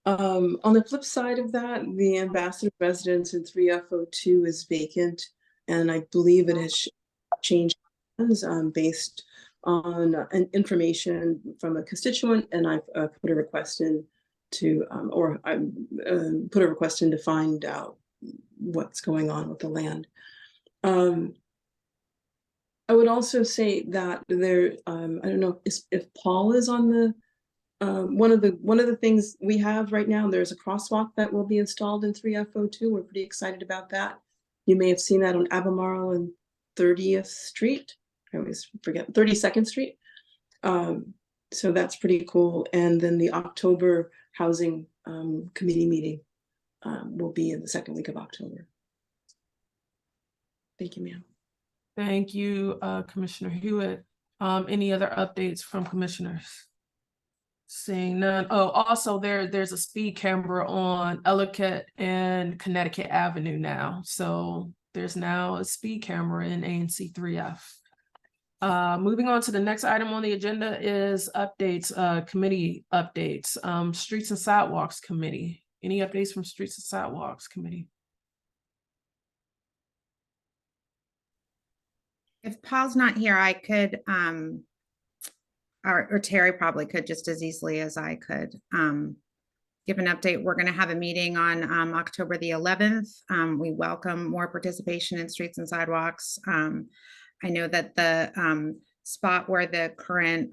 On the flip side of that, the ambassador residence in 3F02 is vacant, and I believe it has changed hands based on information from a constituent, and I've put a request in to, put a request in to find out what's going on with the land. I would also say that there, I don't know if Paul is on the. One of the things we have right now, there's a crosswalk that will be installed in 3F02. We're pretty excited about that. You may have seen that on Albemarle and 30th Street. I always forget, 32nd Street. So that's pretty cool. And then the October Housing Committee meeting will be in the second week of October. Thank you, ma'am. Thank you, Commissioner Hewitt. Any other updates from commissioners? Seeing none. Oh, also there's a speed camera on Ellicott and Connecticut Avenue now. So there's now a speed camera in ANC3F. Moving on to the next item on the agenda is updates, committee updates. Streets and Sidewalks Committee. Any updates from Streets and Sidewalks Committee? If Paul's not here, I could, or Terry probably could just as easily as I could, give an update. We're going to have a meeting on October the 11th. We welcome more participation in Streets and Sidewalks. I know that the spot where the current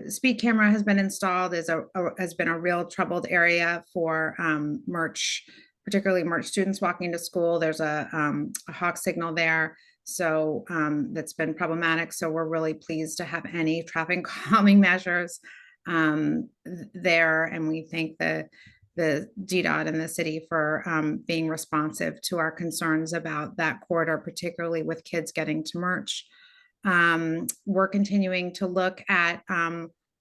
speed camera has been installed has been a real troubled area for particularly merch students walking to school. There's a hawk signal there. So that's been problematic. So we're really pleased to have any traffic calming measures there. And we thank the DDOT and the city for being responsive to our concerns about that corridor, particularly with kids getting to merch. We're continuing to look at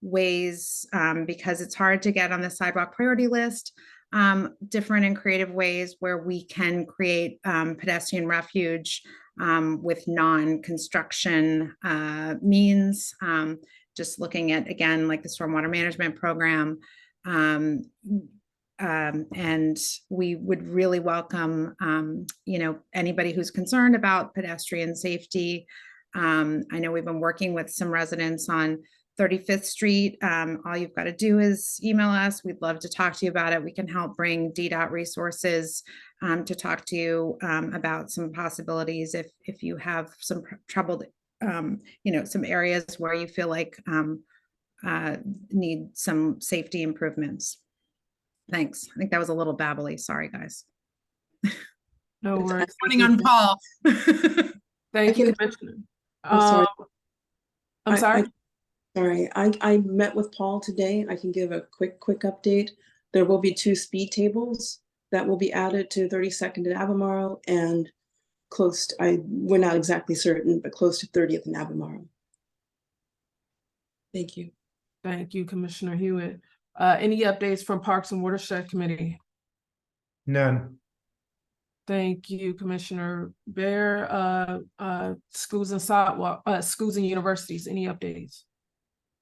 ways, because it's hard to get on the sidewalk priority list, different and creative ways where we can create pedestrian refuge with non-construction means. Just looking at, again, like the stormwater management program. And we would really welcome, anybody who's concerned about pedestrian safety. I know we've been working with some residents on 35th Street. All you've got to do is email us. We'd love to talk to you about it. We can help bring DDOT resources to talk to you about some possibilities if you have some troubled, some areas where you feel like need some safety improvements. Thanks. I think that was a little babbly. Sorry, guys. No worries. Running on Paul. Thank you, Commissioner. I'm sorry. I'm sorry. Sorry, I met with Paul today. I can give a quick update. There will be 2 speed tables that will be added to 32nd and Albemarle and close to, we're not exactly certain, but close to 30th and Albemarle. Thank you. Thank you, Commissioner Hewitt. Any updates from Parks and Watershed Committee? None. Thank you, Commissioner Bear. Schools and sidewalk, schools and universities, any updates?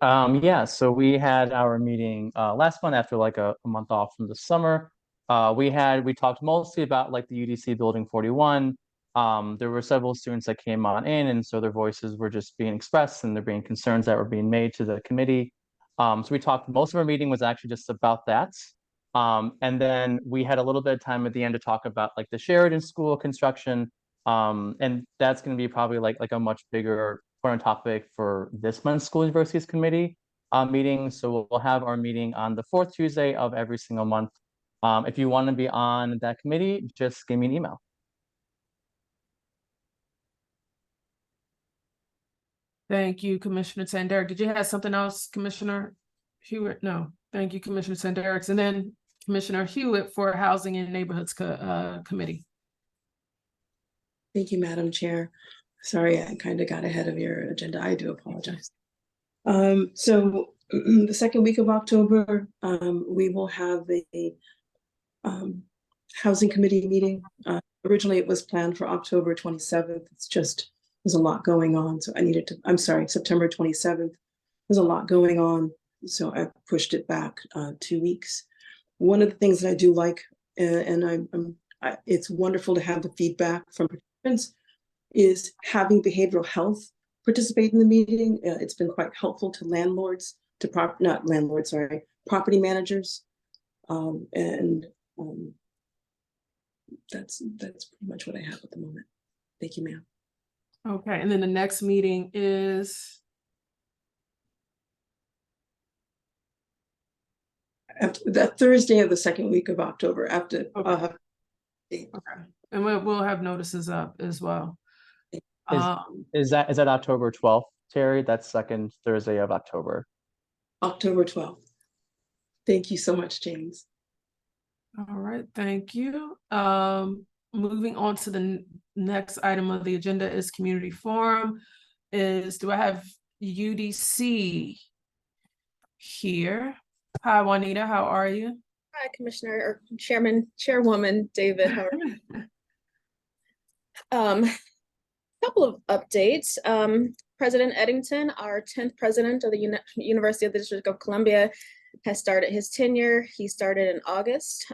Yeah, so we had our meeting last month after like a month off from the summer. We talked mostly about like the UDC Building 41. There were several students that came on in, and so their voices were just being expressed and there being concerns that were being made to the committee. So we talked, most of our meeting was actually just about that. And then we had a little bit of time at the end to talk about like the Sheridan School construction. And that's going to be probably like a much bigger important topic for this month's School Universities Committee meeting. So we'll have our meeting on the 4th Tuesday of every single month. If you want to be on that committee, just give me an email. Thank you, Commissioner Sanderick. Did you have something else, Commissioner Hewitt? No. Thank you, Commissioner Sanderick. And then Commissioner Hewitt for Housing and Neighborhoods Committee. Thank you, Madam Chair. Sorry, I kind of got ahead of your agenda. I do apologize. So the second week of October, we will have a Housing Committee meeting. Originally, it was planned for October 27th. It's just, there's a lot going on. So I needed to, I'm sorry, September 27th. There's a lot going on. So I pushed it back 2 weeks. One of the things that I do like, and it's wonderful to have the feedback from participants, is having behavioral health participate in the meeting. It's been quite helpful to landlords, to property managers. That's pretty much what I have at the moment. Thank you, ma'am. Okay, and then the next meeting is? After that Thursday of the second week of October, after. Okay. And we'll have notices up as well. Is that October 12th, Terry? That's second Thursday of October. October 12th. Thank you so much, James. All right, thank you. Moving on to the next item of the agenda is community forum. Do I have UDC here? Hi, Juanita, how are you? Hi, Commissioner or Chairwoman David. How are you? Couple of updates. President Eddington, our 10th president of the University of the District of Columbia, has started his tenure. He started in August.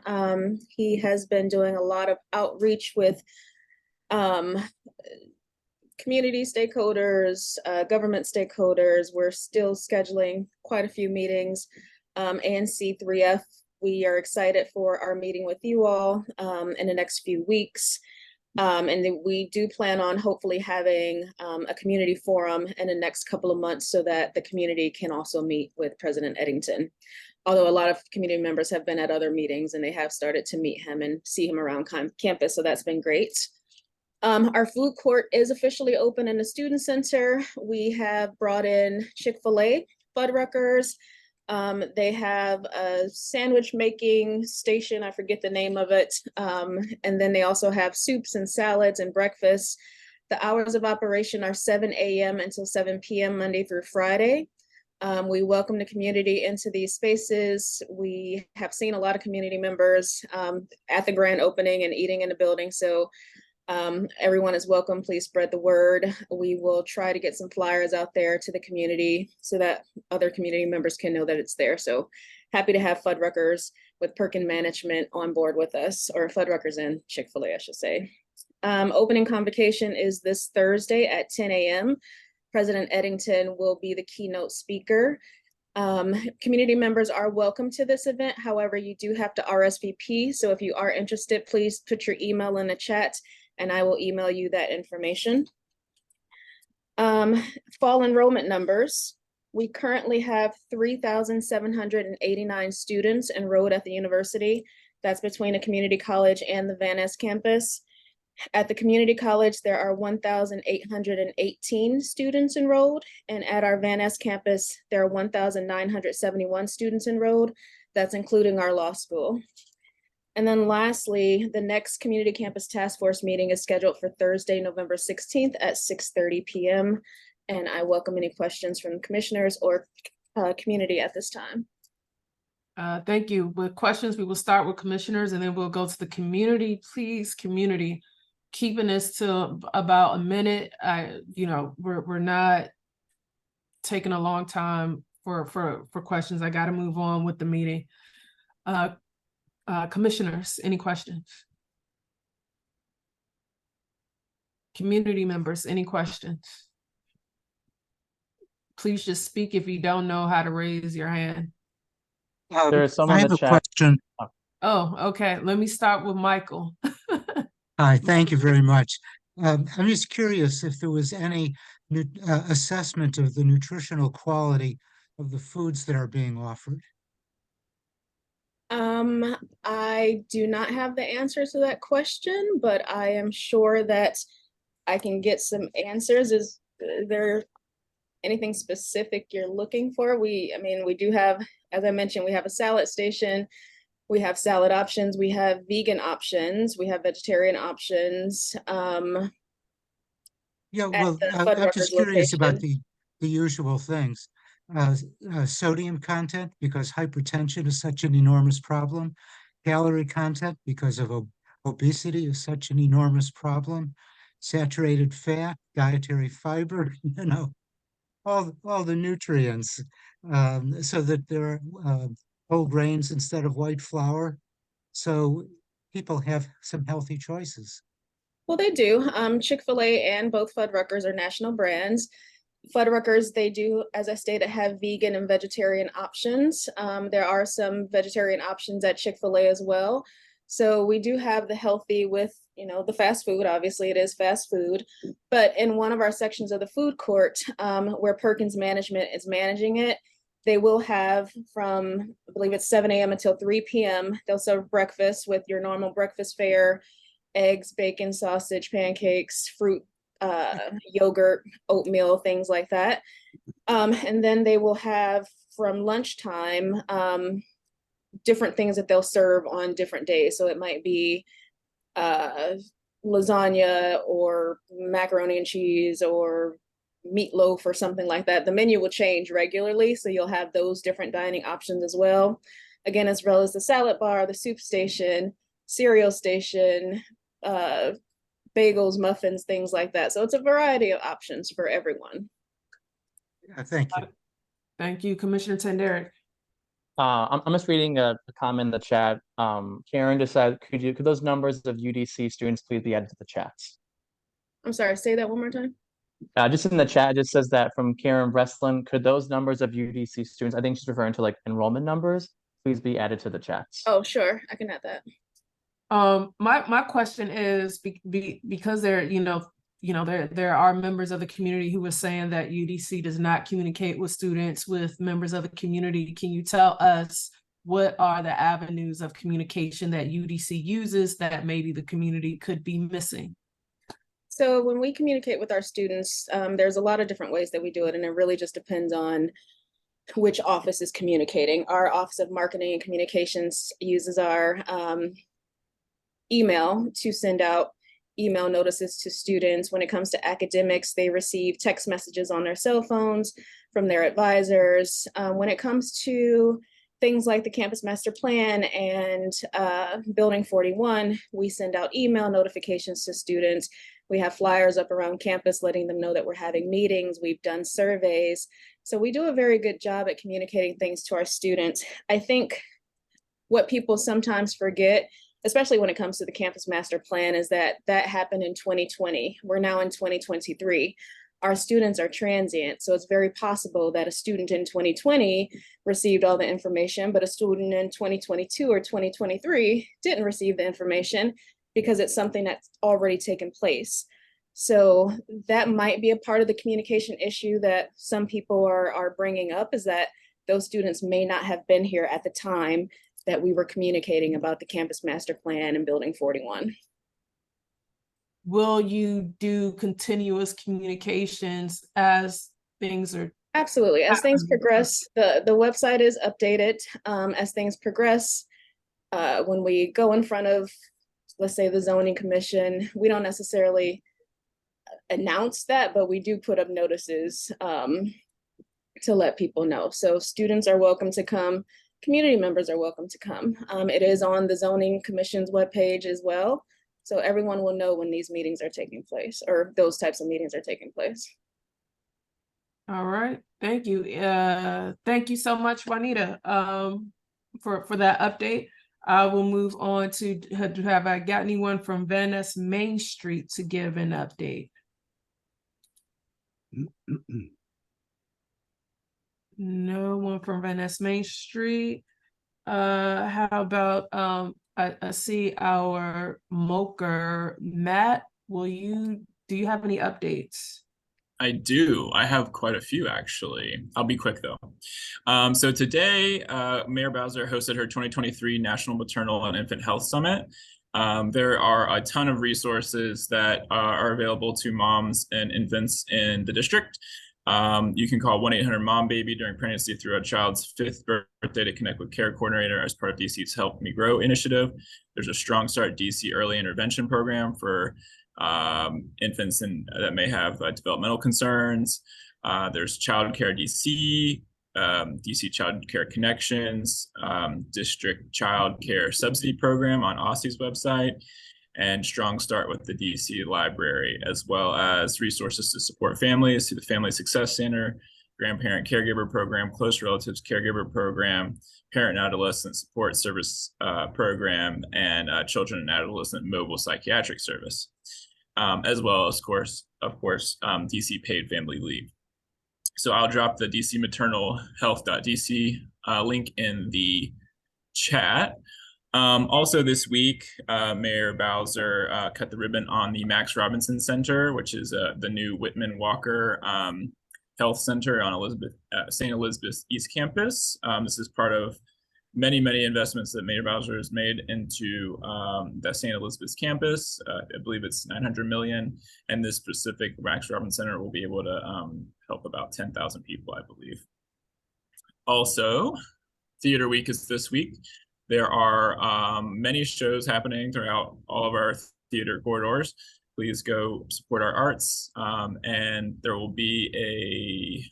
He has been doing a lot of outreach with community stakeholders, government stakeholders. We're still scheduling quite a few meetings. ANC3F, we are excited for our meeting with you all in the next few weeks. And then we do plan on hopefully having a community forum in the next couple of months so that the community can also meet with President Eddington. Although a lot of community members have been at other meetings and they have started to meet him and see him around campus, so that's been great. Our food court is officially open in the student center. We have brought in Chick-fil-A, Fuddruckers. They have a sandwich making station, I forget the name of it. And then they also have soups and salads and breakfast. The hours of operation are 7 a.m. until 7 p.m. Monday through Friday. We welcome the community into these spaces. We have seen a lot of community members at the grand opening and eating in the building. So everyone is welcome. Please spread the word. We will try to get some flyers out there to the community so that other community members can know that it's there. So happy to have Fuddruckers with Perkin Management on board with us, or Fuddruckers and Chick-fil-A, I should say. Opening convocation is this Thursday at 10 a.m. President Eddington will be the keynote speaker. Community members are welcome to this event. However, you do have to RSVP. So if you are interested, please put your email in the chat and I will email you that information. Fall enrollment numbers. We currently have 3,789 students enrolled at the university. That's between a community college and the Van Ness campus. At the community college, there are 1,818 students enrolled, and at our Van Ness campus, there are 1,971 students enrolled. That's including our law school. And then lastly, the next Community Campus Task Force meeting is scheduled for Thursday, November 16th at 6:30 p.m. And I welcome any questions from commissioners or community at this time. Thank you. With questions, we will start with commissioners and then we'll go to the community. Please, community, keeping this to about a minute. We're not taking a long time for questions. I got to move on with the meeting. Commissioners, any questions? Community members, any questions? Please just speak if you don't know how to raise your hand. There's some I in have the a chat. question. Oh, okay. Let me start with Michael. Hi, thank you very much. I'm just curious if there was any assessment of the nutritional quality of the foods that are being offered. I do not have the answer to that question, but I am sure that I can get some answers. Is there anything specific you're looking for? We do have, as I mentioned, we have a salad station. We have salad options. We have vegan options. We have vegetarian options. Yeah, well, I'm just curious about the usual things. Sodium content, because hypertension is such an enormous problem. Calorie content, because of obesity, is such an enormous problem. Saturated fat, dietary fiber, all the nutrients, so that there are whole grains instead of white flour. So people have some healthy choices. Well, they do. Chick-fil-A and both Fuddruckers are national brands. Fuddruckers, they do, as I stated, have vegan and vegetarian options. There are some vegetarian options at Chick-fil-A as well. So we do have the healthy with, the fast food. Obviously, it is fast food. But in one of our sections of the food court, where Perkins Management is managing it, they will have from, I believe it's 7 a.m. until 3 p.m. They'll serve breakfast with your normal breakfast fare, eggs, bacon, sausage, pancakes, fruit, yogurt, oatmeal, things like that. And then they will have from lunchtime different things that they'll serve on different days. So it might be lasagna or macaroni and cheese or meatloaf or something like that. The menu will change regularly, so you'll have those different dining options as well. Again, as well as the salad bar, the soup station, cereal station, bagels, muffins, things like that. So it's a variety of options for everyone. Yeah, thank you. Thank you, Commissioner Tenderick. I'm just reading a comment in the chat. Karen just said, could those numbers of UDC students please be added to the chats? I'm sorry, say that one more time. Just in the chat, it just says that from Karen Breslin, could those numbers of UDC students, I think she's referring to like enrollment numbers, please be added to the chats? Oh, sure, I can add that. My question is because there, there are members of the community who are saying that UDC does not communicate with students, with members of the community. Can you tell us what are the avenues of communication that UDC uses that maybe the community could be missing? So when we communicate with our students, there's a lot of different ways that we do it, and it really just depends on which office is communicating. Our Office of Marketing and Communications uses our email to send out email notices to students. When it comes to academics, they receive text messages on their cell phones from their advisors. When it comes to things like the Campus Master Plan and Building 41, we send out email notifications to students. We have flyers up around campus letting them know that we're having meetings. We've done surveys. So we do a very good job at communicating things to our students. I think what people sometimes forget, especially when it comes to the Campus Master Plan, is that happened in 2020. We're now in 2023. Our students are transient, so it's very possible that a student in 2020 received all the information, but a student in 2022 or 2023 didn't receive the information because it's something that's already taken place. So that might be a part of the communication issue that some people are bringing up, is that those students may not have been here at the time that we were communicating about the Campus Master Plan and Building 41. Will you do continuous communications as things are? Absolutely. As things progress, the website is updated. As things progress, when we go in front of, let's say, the zoning commission, we don't necessarily announce that, but we do put up notices to let people know. So students are welcome to come. Community members are welcome to come. It is on the zoning commission's webpage as well. So everyone will know when these meetings are taking place, or those types of meetings are taking place. All right, thank you. Thank you so much, Juanita, for that update. I will move on to have I got anyone from Van Ness Main Street to give an update? No one from Van Ness Main Street. How about I see our Moker Matt. Do you have any updates? I do. I have quite a few, actually. I'll be quick, though. So today, Mayor Bowser hosted her 2023 National Maternal and Infant Health Summit. There are a ton of resources that are available to moms and infants in the district. You can call 1-800-MOM-BABY during pregnancy through a child's 5th birthday to connect with Care Coordinator as part of DC's Help Me Grow initiative. There's a Strong Start DC early intervention program for infants that may have developmental concerns. There's Child Care DC, DC Child Care Connections, District Child Care Subsidy Program on OSSI's website, and Strong Start with the DC Library, as well as resources to support families through the Family Success Center, Grandparent Caregiver Program, Close Relatives Caregiver Program, Parent and Adolescent Support Service Program, and Children and Adolescent Mobile Psychiatric Service, as well as, of course, DC Paid Family Leave. So I'll drop the DC Maternal Health.dc link in the chat. Also this week, Mayor Bowser cut the ribbon on the Max Robinson Center, which is the new Whitman Walker Health Center on St. Elizabeth's East Campus. This is part of many, many investments that Mayor Bowser has made into the St. Elizabeth's campus. I believe it's $900 million, and this specific Max Robinson Center will be able to help about 10,000 people, I believe. Also, Theater Week is this week. There are many shows happening throughout all of our theater corridors. Please go support our arts. And there will be a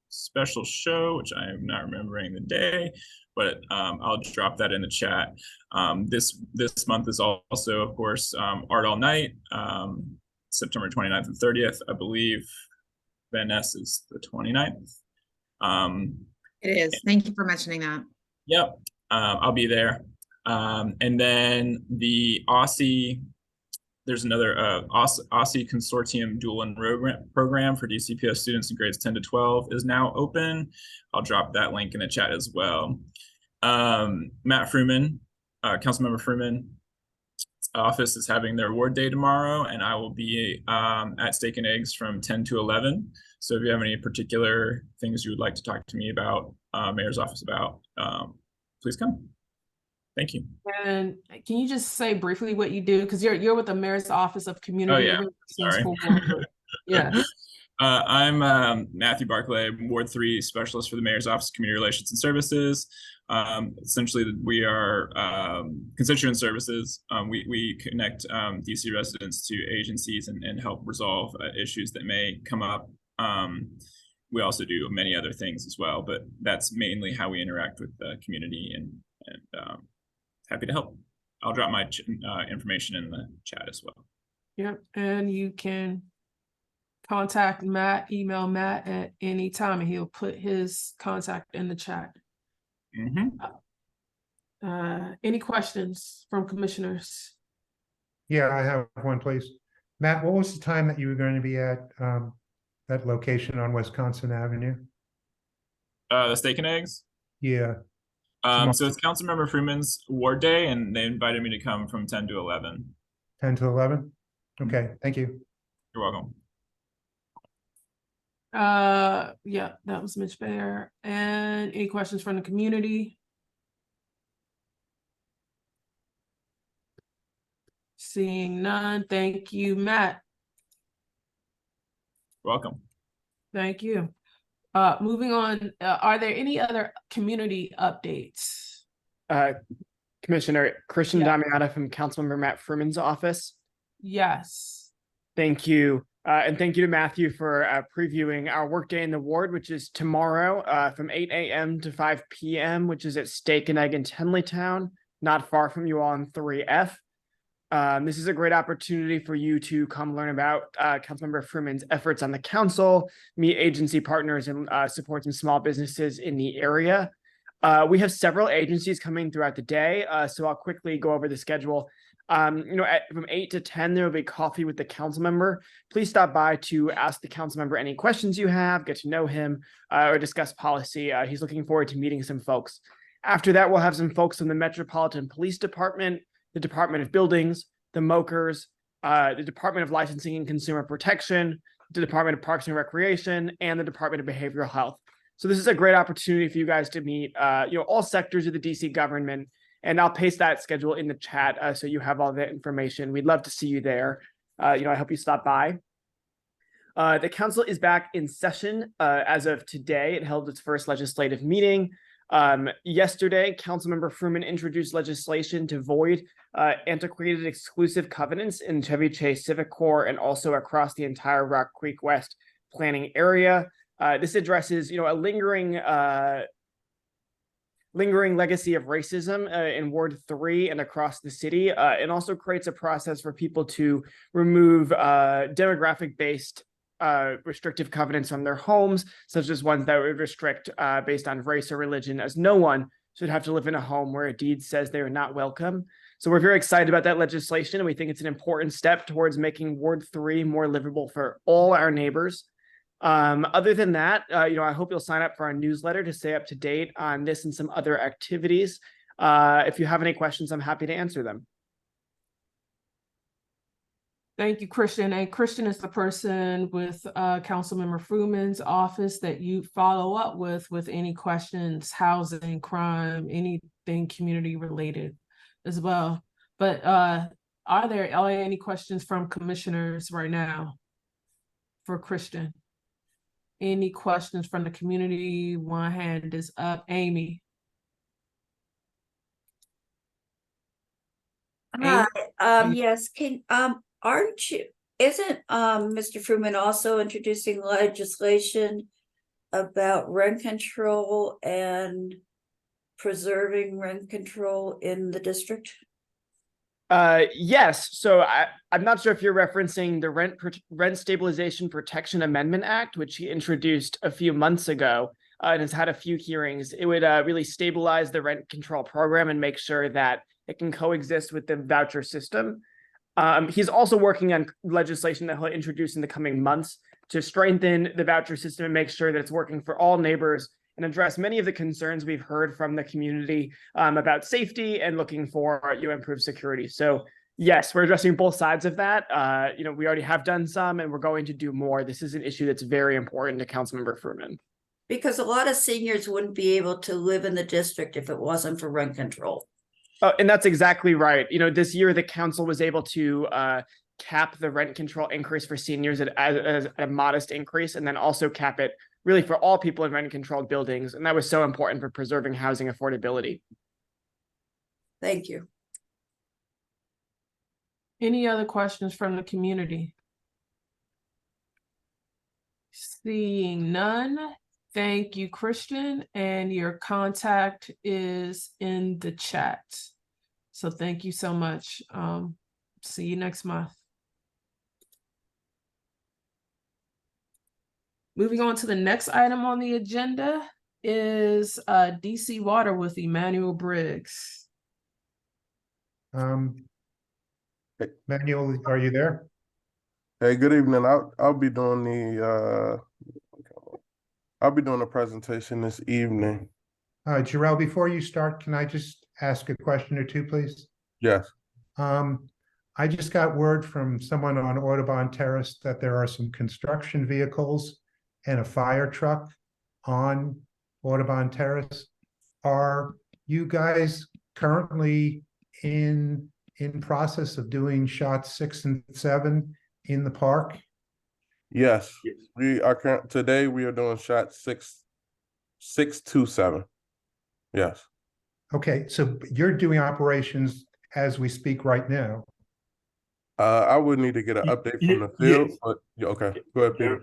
special show, which I am not remembering the day, but I'll drop that in the chat. This month is also, of course, Art All Night, September 29th and 30th. I believe Van Ness is the 29th. It is. Thank you for mentioning that. Yep, I'll be there. And then the Aussie, there's another Aussie Consortium Dual Enrollment Program for DCPS students in grades 10 to 12 is now open. I'll drop that link in the chat as well. Matt Fruman, Councilmember Fruman's office is having their award day tomorrow, and I will be at Steak and Eggs from 10 to 11. So if you have any particular things you would like to talk to me about, Mayor's office about, please come. Thank you. And can you just say briefly what you do? Because you're with the Mayor's Office of Community. Oh, yeah. Sorry. Yeah. I'm Matthew Barclay, Ward 3 Specialist for the Mayor's Office of Community Relations and Services. Essentially, we are constituent services. We connect DC residents to agencies and help resolve issues that may come up. We also do many other things as well, but that's mainly how we interact with the community, and happy to help. I'll drop my information in the chat as well. Yep, and you can contact Matt, email Matt at any time, and he'll put his contact in the chat. Any questions from commissioners? Yeah, I have one, please. Matt, what was the time that you were going to be at that location on Wisconsin Avenue? The Steak and Eggs? Yeah. So it's Councilmember Freeman's award day, and they invited me to come from 10 to 11. 10 to 11? Okay, thank you. You're welcome. Yeah, that was Mitch Baer. And any questions from the community? Seeing none, thank you, Matt. Welcome. Thank you. Moving on, are there any other community updates? Commissioner Christian Yeah. Damiano from Councilmember Matt Furman's office. Yes. Thank you. And thank you to Matthew for previewing our workday in the ward, which is tomorrow from 8 a.m. to 5 p.m., which is at Steak and Egg in Tenleytown, not far from you all on 3F. This is a great opportunity for you to come learn about Councilmember Freeman's efforts on the council, meet agency partners, and support some small businesses in the area. We have several agencies coming throughout the day, so I'll quickly go over the schedule. From 8 to 10, there will be coffee with the council member. Please stop by to ask the council member any questions you have, get to know him, or discuss policy. He's looking forward to meeting some folks. After that, we'll have some folks from the Metropolitan Police Department, the Department of Buildings, the MOKers, the Department of Licensing and Consumer Protection, the Department of Parks and Recreation, and the Department of Behavioral Health. So this is a great opportunity for you guys to meet, all sectors of the DC government. And I'll paste that schedule in the chat so you have all that information. We'd love to see you there. I hope you stop by. The council is back in session as of today. It held its first legislative meeting. Yesterday, Councilmember Fruman introduced legislation to void antiquated exclusive covenants in Chevy Chase Civic Corps and also across the entire Rock Creek West planning area. This addresses, a lingering legacy of racism in Ward 3 and across the city, and also creates a process for people to remove demographic-based restrictive covenants from their homes, such as ones that would restrict based on race or religion, as no one should have to live in a home where a deed says they are not welcome. So we're very excited about that legislation, and we think it's an important step towards making Ward 3 more livable for all our neighbors. Other than that, I hope you'll sign up for our newsletter to stay up to date on this and some other activities. If you have any questions, I'm happy to answer them. Thank you, Christian. And Christian is the person with Councilmember Fruman's office that you follow up with any questions, housing, crime, anything community related as well. But are there any questions from commissioners right now for Christian? Any questions from the community? One hand is up. Amy. Hi, yes, aren't you, isn't, Mr. Fruman also introducing legislation about rent control and preserving rent control in the district? Yes. So I'm not sure if you're referencing the Rent Stabilization Protection Amendment Act, which he introduced a few months ago and has had a few hearings. It would really stabilize the rent control program and make sure that it can coexist with the voucher system. He's also working on legislation that he'll introduce in the coming months to strengthen the voucher system and make sure that it's working for all neighbors and address many of the concerns we've heard from the community about safety and looking for improved security. So yes, we're addressing both sides of that. We already have done some and we're going to do more. This is an issue that's very important to Councilmember Fruman. Because a lot of seniors wouldn't be able to live in the district if it wasn't for rent control. And that's exactly right. This year the council was able to cap the rent control increase for seniors at a modest increase, and then also cap it really for all people in rent controlled buildings. And that was so important for preserving housing affordability. Thank you. Any other questions from the community? Seeing none, thank you, Christian, and your contact is in the chat. So thank you so much. See you next month. Moving on to the next item on the agenda is DC Water with Emmanuel Briggs. Manuel, are you there? Hey, good evening. I'll be doing the presentation this evening. Jarrell, before you start, can I just ask a question or two, please? Yes. I just got word from someone on Audubon Terrace that there are some construction vehicles and a fire truck on Audubon Terrace. Are you guys currently in process of doing shots 6 and 7 in the park? Yes. We are today we are doing shot 6 to 7. Yes. Okay, so you're doing operations as we speak right now. I would need to get an update from the field, yes. but okay, go ahead, Peter.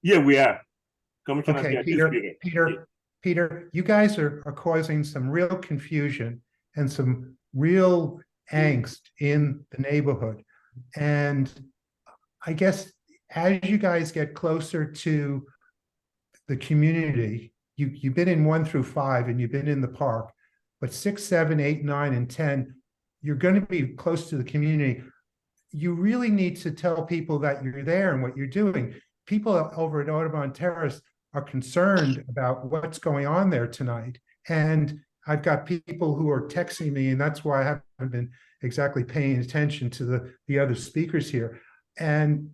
Yeah, we are. Commissioner, Okay, Peter, you guys are causing some real confusion and some real angst in the neighborhood. And I guess as you guys get closer to the community, you've been in 1 through 5 and you've been in the park, but 6, 7, 8, 9, and 10, you're going to be close to the community. You really need to tell people that you're there and what you're doing. People over at Audubon Terrace are concerned about what's going on there tonight. And I've got people who are texting me, and that's why I haven't been exactly paying attention to the other speakers here. And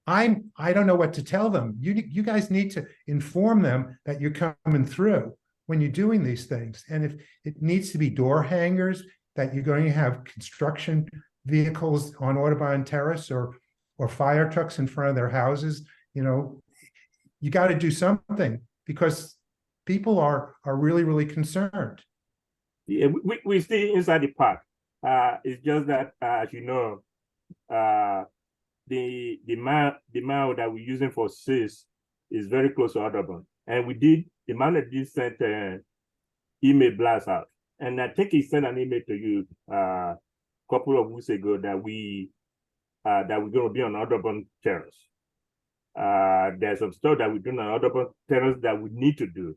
I don't know what to tell them. You guys need to inform them that you're coming through when you're doing these things. And if it needs to be door hangers, that you're going to have construction vehicles on Audubon Terrace or fire trucks in front of their houses, you got to do something because people are really, really concerned. Yeah, we stay inside the park. It's just that, as you know, the mile that we're using for SIS is very close to Audubon, and the manager did send an email blast out, and I think he sent an email to you a couple of weeks ago that we're going to be on Audubon Terrace. There's some stuff that we're doing on Audubon Terrace that we need to do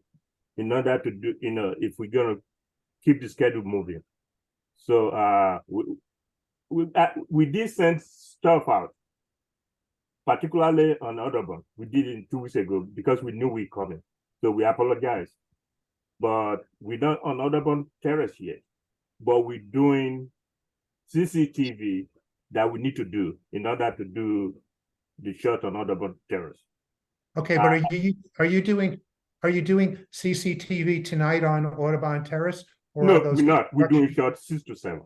in order to do, if we're going to keep the schedule moving. So we did send stuff out, particularly on Audubon. We did it 2 weeks ago because we knew we were coming. So we apologize. But we're not on Audubon Terrace yet. But we're doing CCTV that we need to do in order to do the shot on Audubon Terrace. Okay, but are you doing CCTV tonight on Audubon Terrace? Or No, are those we're not. We're doing shots 6 to 7.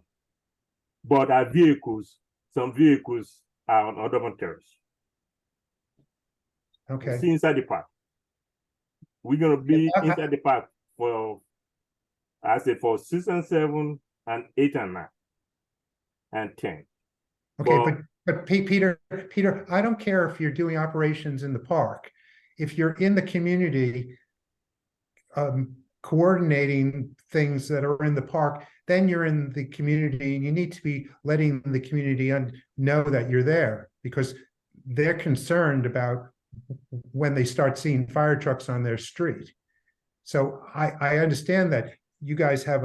But our some vehicles are on Audubon Terrace. Okay. See inside the park. We're gonna be inside the park for 6 and 7 and 8 and 9 and 10. Okay, but Peter, I don't care if you're doing operations in the park. If you're in the community, coordinating things that are in the park, then you're in the community and you need to be letting the community know that you're there, because they're concerned about when they start seeing fire trucks on their street. So I understand that you guys have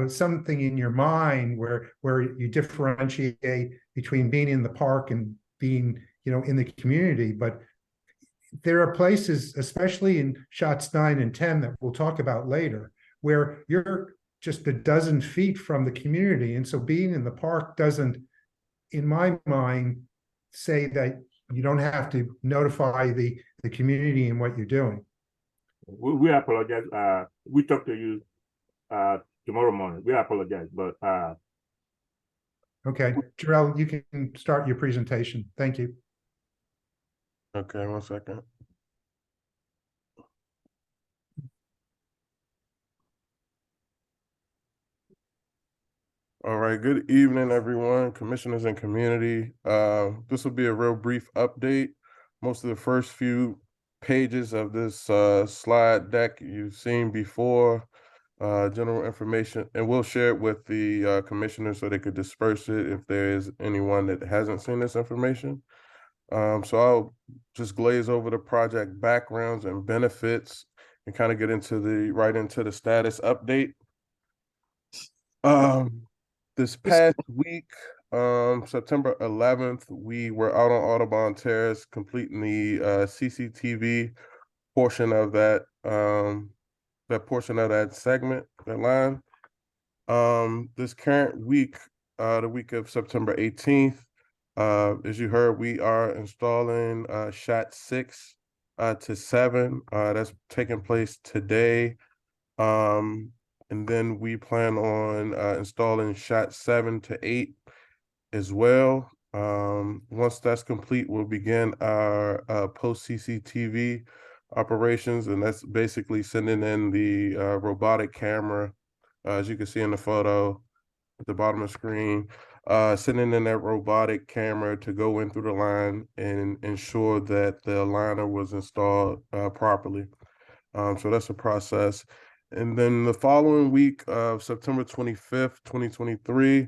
something in your mind where you differentiate between being in the park and being, in the community, but there are places, especially in shots 9 and 10 that we'll talk about later, where you're just a dozen feet from the community. And so being in the park doesn't, in my mind, say that you don't have to notify the community and what you're doing. We apologize. We talk to you tomorrow morning. We apologize, but okay, Jarrell, you can start your presentation. Thank you. Okay, 1 second. All right, good evening, everyone, commissioners and community. This will be a real brief update. Most of the first few pages of this slide deck you've seen before, general information, and we'll share it with the commissioners so they could disperse it if there is anyone that hasn't seen this information. So I'll just glaze over the project backgrounds and benefits and kind of get into right into the status update. This past week, September 11th, we were out on Audubon Terrace completing the CCTV portion of that segment, that line. This current week, the week of September 18th, as you heard, we are installing shot 6 to 7. That's taking place today. And then we plan on installing shot 7 to 8 as well. Once that's complete, we'll begin our post CCTV operations, and that's basically sending in the robotic camera, as you can see in the photo at the bottom of the screen, sending in that robotic camera to go in through the line and ensure that the liner was installed properly. So that's a process. And then the following week of September 25th, 2023,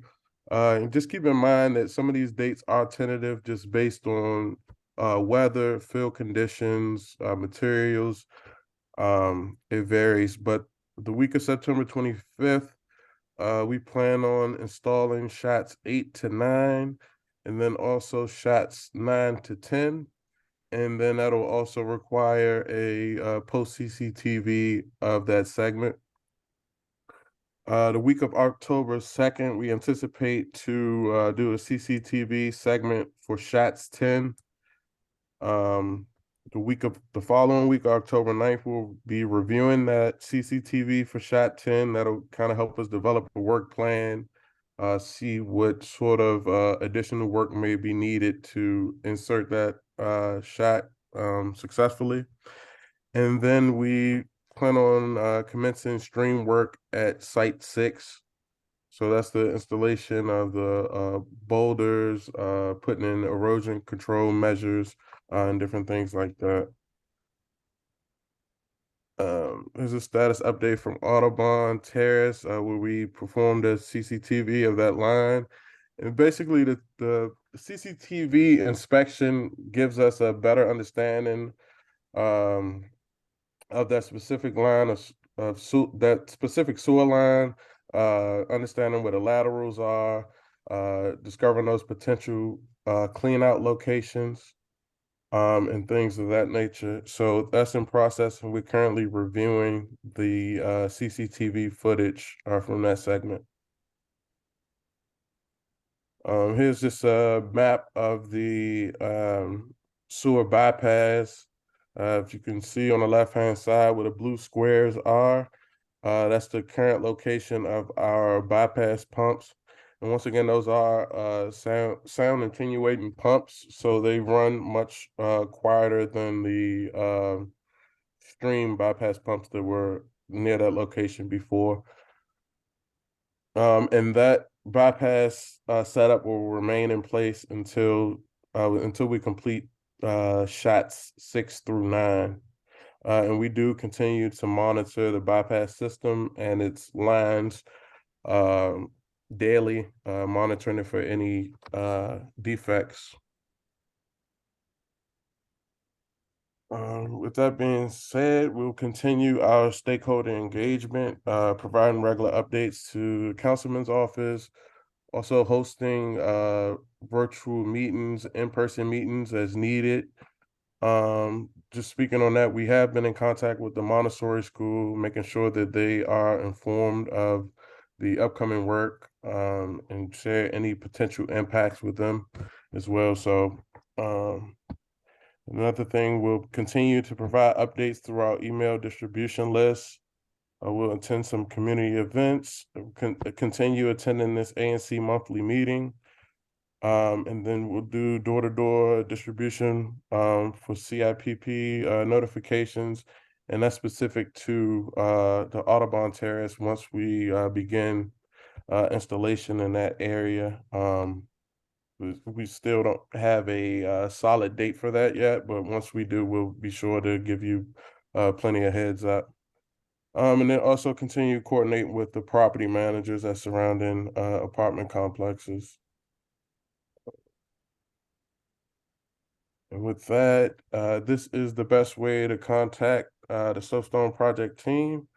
and just keep in mind that some of these dates are tentative just based on weather, field conditions, materials. It varies, but the week of September 25th, we plan on installing shots 8 to 9, and then also shots 9 to 10. And then that'll also require a post CCTV of that segment. The week of October 2nd, we anticipate to do a CCTV segment for shots 10. The following week, October 9th, we'll be reviewing that CCTV for shot 10. That'll kind of help us develop a work plan, see what sort of additional work may be needed to insert that shot successfully. And then we plan on commencing stream work at Site 6. So that's the installation of the boulders, putting in erosion control measures, and different things like that. Here's a status update from Audubon Terrace, where we performed a CCTV of that line. And basically the CCTV inspection gives us a better understanding of that specific line of that specific sewer line, understanding where the laterals are, discovering those potential clean out locations, and things of that nature. So that's in process, and we're currently reviewing the CCTV footage from that segment. Here's just a map of the sewer bypass. If you can see on the left-hand side where the blue squares are, that's the current location of our bypass pumps. And once again, those are sound attenuating pumps, so they run much quieter than the stream bypass pumps that were near that location before. And that bypass setup will remain in place until we complete shots 6 through 9. And we do continue to monitor the bypass system and its lines daily, monitoring it for any defects. With that being said, we'll continue our stakeholder engagement, providing regular updates to the councilman's office, also hosting virtual meetings, in-person meetings as needed. Just speaking on that, we have been in contact with the Montessori school, making sure that they are informed of the upcoming work and share any potential impacts with them as well. So another thing, we'll continue to provide updates through our email distribution list. We'll attend some community events, continue attending this ANC monthly meeting. And then we'll do door-to-door distribution for CIPP notifications, and that's specific to the Audubon Terrace once we begin installation in that area. We still don't have a solid date for that yet, but once we do, we'll be sure to give you plenty of heads up. And then also continue coordinating with the property managers at surrounding apartment complexes. And with that, this is the best way to contact the Soapstone Project team.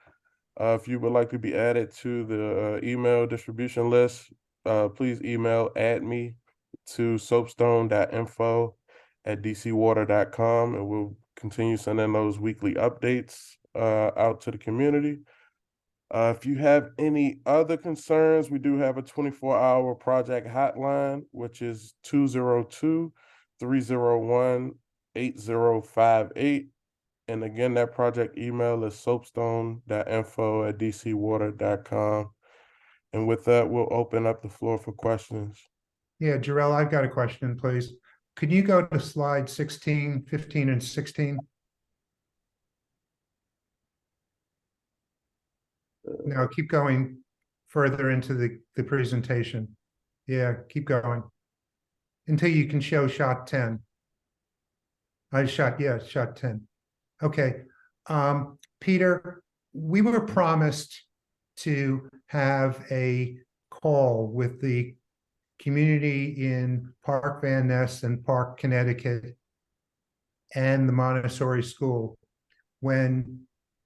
If you would like to be added to the email distribution list, please add me to soapstone.info@dcwater.com, and we'll continue sending those weekly updates out to the community. If you have any other concerns, we do have a 24-hour project hotline, which is 202-301-8058. And again, that project email is soapstone.info@dcwater.com. And with that, we'll open up the floor for questions. Yeah, Jarrell, I've got a question, please. Could you go to slide 16, 15, and 16? No, keep going further into the presentation. Yeah, keep going until you can show shot 10. Shot 10. Okay. Peter, we were promised to have a call with the community in Park Van Ness and Park, Connecticut, and the Montessori school when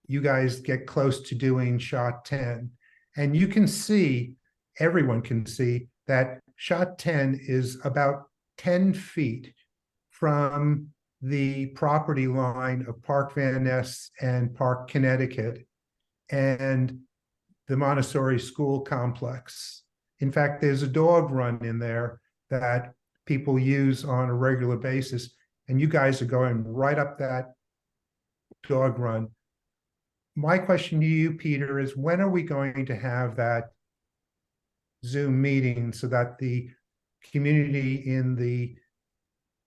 you guys get close to doing shot 10. And you can see, everyone can see, that shot 10 is about 10 feet from the property line of Park Van Ness and Park, Connecticut, and the Montessori school complex. In fact, there's a dog run in there that people use on a regular basis, and you guys are going right up that dog run. My question to you, Peter, is when are we going to have that Zoom meeting so that the community in the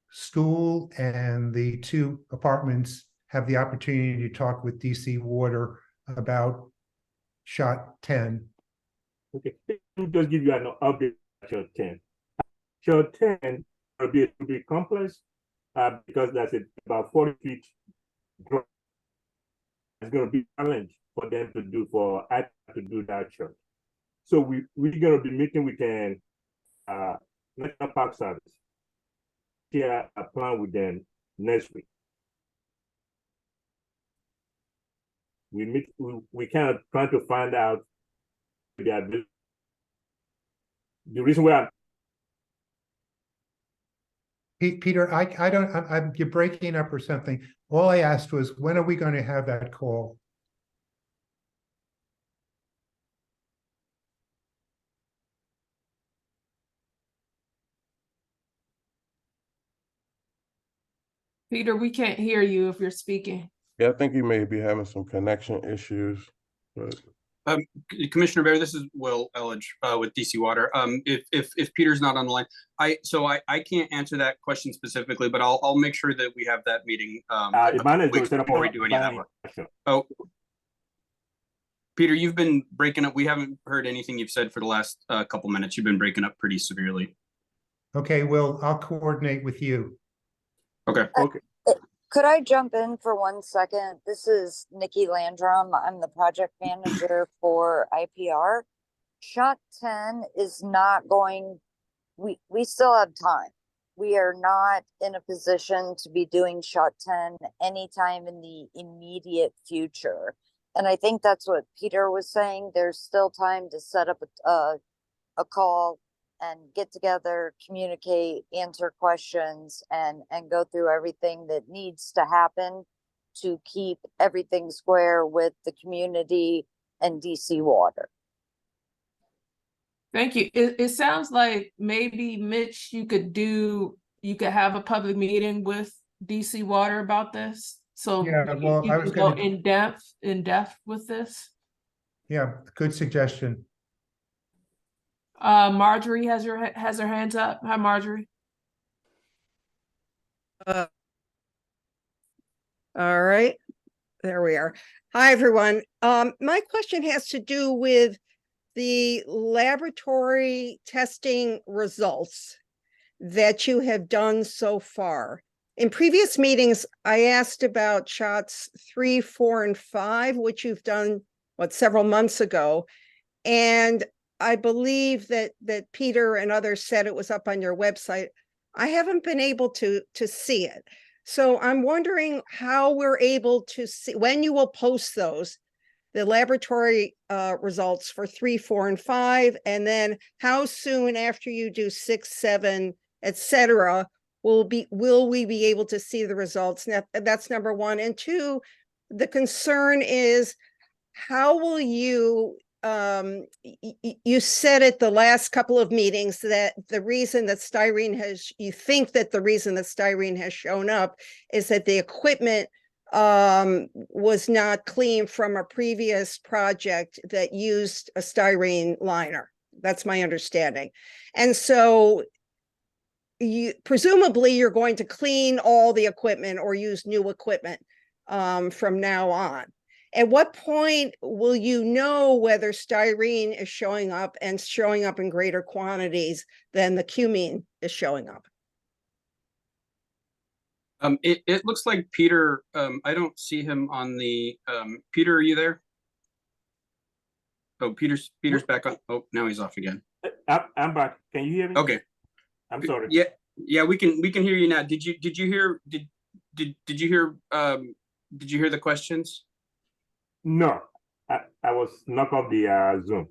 school and the 2 apartments have the opportunity to talk with DC Water about shot 10? Okay, let me just give you an update on shot 10. Shot 10 will be complex because that's about 40 feet drop. It's going to be a challenge for them to do, for us to do that shot. So we're going to be meeting with National Park Service, share a plan with them next week. We kind of trying to find out the reason why. Peter, I don't, you're breaking up or something. All I asked was, when are we going to have that call? Peter, we can't hear you if you're speaking. Yeah, I think you may be having some connection issues. But... Commissioner Bear, this is Will Elledge with DC Water. If Peter's not on the line, I can't answer that question specifically, but I'll make sure that we have that meeting before we do any of that work. Oh, Peter, you've been breaking up. We haven't heard anything you've said for the last couple minutes. You've been breaking up pretty severely. Okay, well, I'll coordinate with you. Okay. Okay. Could I jump in for 1 second? This is Nikki Landrum. I'm the project manager for IPR. Shot 10 is not going, we still have time. We are not in a position to be doing shot 10 anytime in the immediate future. And I think that's what Peter was saying. There's still time to set up a call and get together, communicate, answer questions, and go through everything that needs to happen to keep everything square with the community and DC Water. Thank you. It sounds like maybe Mitch, you could have a public meeting with DC Water about this. So Yeah, well, you I was can go gonna- in depth with this. Yeah, good suggestion. Marjorie has her hands up. Hi, Marjorie. All right, there we are. Hi, everyone. My question has to do with the laboratory testing results that you have done so far. In previous meetings, I asked about shots 3, 4, and 5, which you've done, several months ago. And I believe that Peter and others said it was up on your website. I haven't been able to see it. So I'm wondering how we're able to see, when you will post those, the laboratory results for 3, 4, and 5, and then how soon after you do 6, 7, etc., will we be able to see the results? Now, that's number one. And two, the concern is, how will you, you said at the last couple of meetings that the reason that styrene has shown up is that the equipment was not clean from a previous project that used a styrene liner. That's my understanding. And so presumably you're going to clean all the equipment or use new equipment from now on. At what point will you know whether styrene is showing up and showing up in greater quantities than the cumene is showing up? It looks like Peter, I don't see him on the, Peter, are you there? Oh, Peter's back on. Oh, now he's off again. I'm back. Can you hear me? Okay. I'm sorry. Yeah, we can hear you now. Did you hear the questions? No, I was knocked off the Zoom.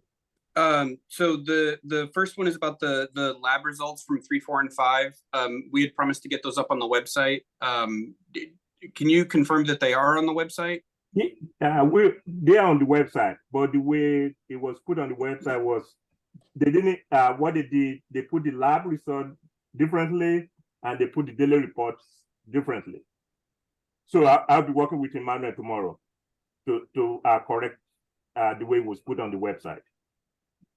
So the first one is about the lab results from 3, 4, and 5. We had promised to get those up on the website. Can you confirm that they are on the website? They're on the website, but the way it was put on the website was they didn't. What they did, they put the lab result differently, and they put the daily reports differently. So I'll be working with Emmanuel tomorrow to correct the way it was put on the website.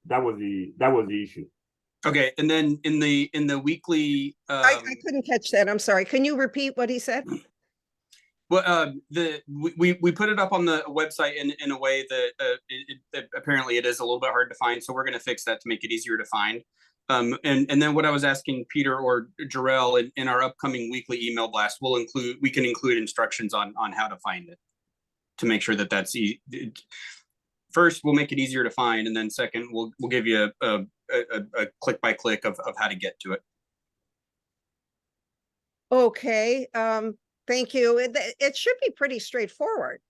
That was the issue. Okay, and then in the weekly, I couldn't catch that. I'm sorry. Can you repeat what he said? Well, we put it up on the website in a way that apparently it is a little bit hard to find. So we're going to fix that to make it easier to find. And then what I was asking Peter or Jarrell in our upcoming weekly email blast, we can include instructions on how to find it to make sure that that's easy. First, we'll make it easier to find, and then second, we'll give you a click by click of how to get to it. Okay. Thank you. It should be pretty straightforward.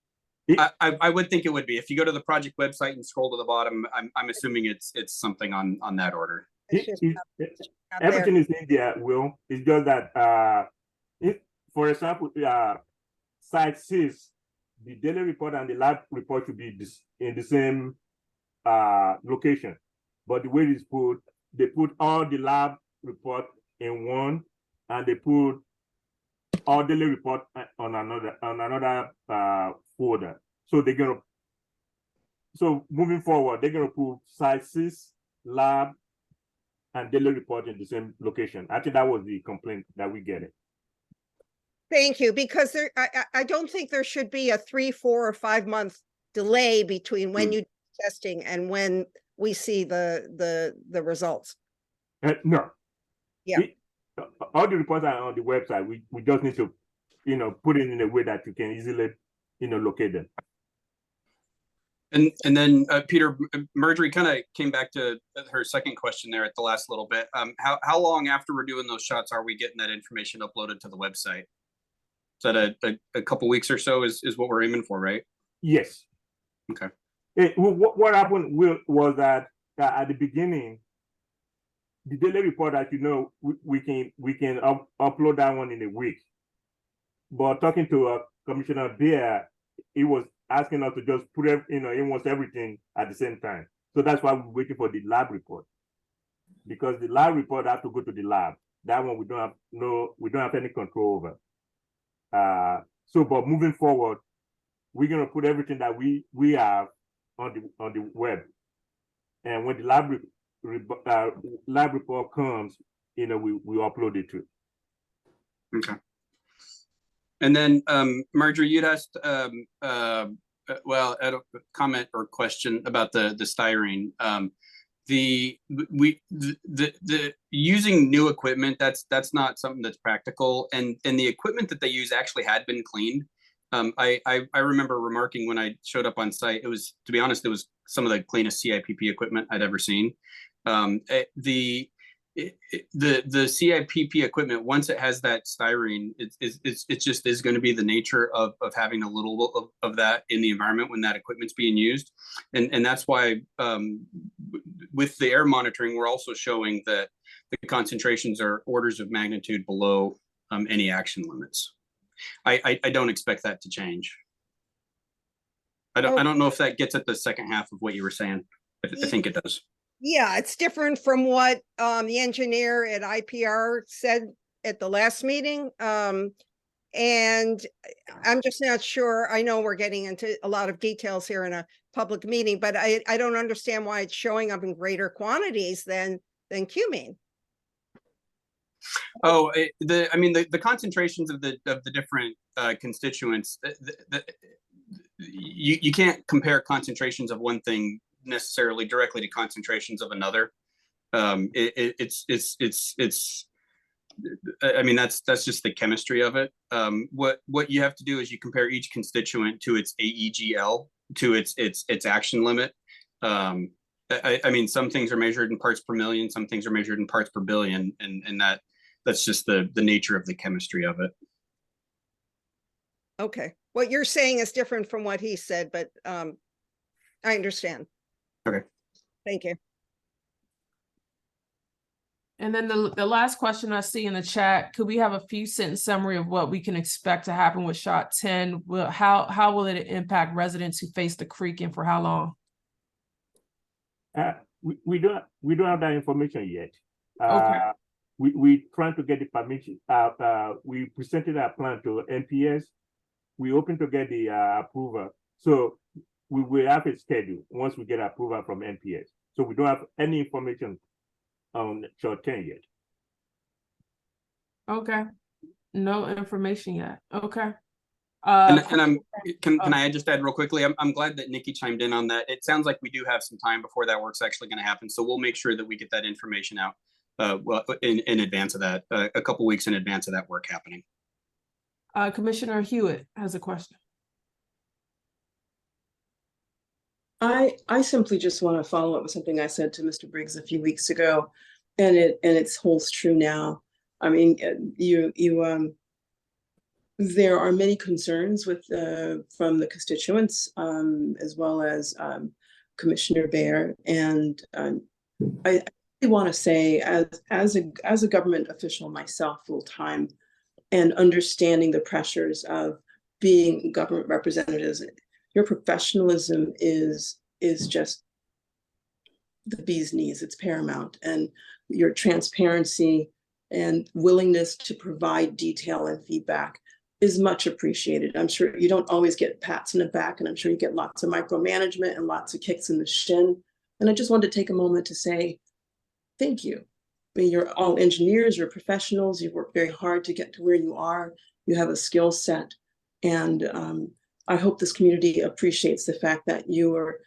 I would think it would be. If you go to the project website and scroll to the bottom, I'm assuming it's something on that order. Everything is in there, Will. It's just that, for example, site 6, the daily report and the lab report should be in the same location. But the way it's put, they put all the lab report in one, and they put all daily report on another folder. So moving forward, they're gonna put site 6, lab, and daily report in the same location. I think that was the complaint that we get it. Thank you, because I don't think there should be a 3, 4, or 5 month delay between when you do testing and when we see the results? No. Yeah. All the reports are on the website. We just need to, put it in a way that you can easily, locate them. And then Peter, Marjorie kind of came back to her second question there at the last little bit. How long after we're doing those shots are we getting that information uploaded to the website? Is that a couple weeks or so is what we're aiming for, right? Yes. Okay. What happened was that at the beginning, the daily report, as you know, we can upload that one in a week. But talking to Commissioner Beer, he was asking us to just put almost everything at the same time. So that's why we're waiting for the lab report, because the lab report has to go to the lab. That one we don't have any control over. But moving forward, we're gonna put everything that we have on the web, and when the lab report comes, we upload it too. Okay. And then Marjorie, you'd asked a comment or question about the styrene. The using new equipment, that's not something that's practical, and the equipment that they use actually had been cleaned. I remember remarking when I showed up on site, it was, to be honest, it was some of the cleanest CIPP equipment I'd ever seen. The CIPP equipment, once it has that styrene, it just is going to be the nature of having a little of that in the environment when that equipment's being used. And that's why with the air monitoring, we're also showing that the concentrations are orders of magnitude below any action limits. I don't expect that to change. I don't know if that gets at the second half of what you were saying. I think it does. Yeah, it's different from what the engineer at IPR said at the last meeting. And I'm just not sure. I know we're getting into a lot of details here in a public meeting, but I don't understand why it's showing up in greater quantities than cumene. Oh, the concentrations of the different constituents, you can't compare concentrations of one thing necessarily directly to concentrations of another. That's just the chemistry of it. What you have to do is you compare each constituent to its AEGL, to its action limit. Some things are measured in parts per million, some things are measured in parts per billion, and that's just the nature of the chemistry of it. Okay, what you're saying is different from what he said, but I understand. Okay. Thank you. And then the last question I see in the chat, could we have a few sentence summary of what we can expect to happen with shot 10? How will it impact residents who face the creek, and for how long? We don't have that information yet. Okay. We trying to get the permission. We presented our plan to NPS. We hoping to get the approval. So we will have a schedule once we get approval from NPS. So we don't have any information on short 10 yet. Okay. No information yet. Okay. Can I just add real quickly? I'm glad that Nikki chimed in on that. It sounds like we do have some time before that work's actually going to happen. So we'll make sure that we get that information out in advance of that, a couple weeks in advance of that work happening. Commissioner Hewitt has a question. I simply just want to follow up with something I said to Mr. Briggs a few weeks ago, and it holds true now. I mean, there are many concerns from the constituents, as well as Commissioner Bear, and I want to say, as a government official myself, full time, and understanding the pressures of being government representatives, your professionalism is just the bee's knees. It's paramount, and your transparency and willingness to provide detail and feedback is much appreciated. I'm sure you don't always get pats on the back, and I'm sure you get lots of micromanagement and lots of kicks in the shin. And I just wanted to take a moment to say thank you. I mean, you're all engineers, you're professionals, you've worked very hard to get to where you are. You have a skill set, and I hope this community appreciates the fact that you're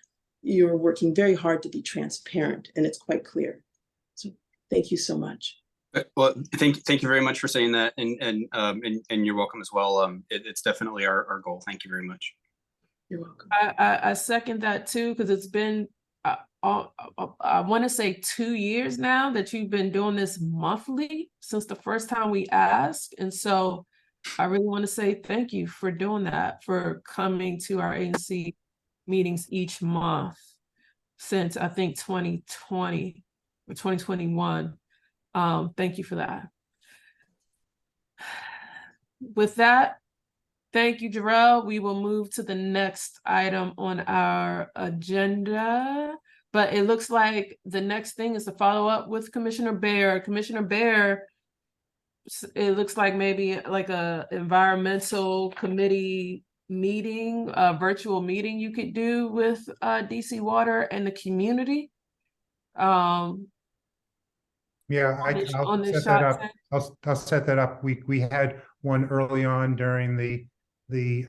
working very hard to be transparent, and it's quite clear. So thank you so much. Well, thank you very much for saying that, and you're welcome as well. It's definitely our goal. Thank you very much. You're welcome. I second that too, because it's been I want to say 2 years now that you've been doing this monthly since the first time we asked. And so I really want to say thank you for doing that, for coming to our ANC meetings each month since I think 2020 or 2021. Thank you for that. With that, thank you, Jarrell. We will move to the next item on our agenda. But it looks like the next thing is to follow up with Commissioner Bear. Commissioner Bear, it looks like maybe like a environmental committee meeting, a virtual meeting you could do with DC Water and the community. Yeah, on this set that up. I'll set that up. We had one early on during the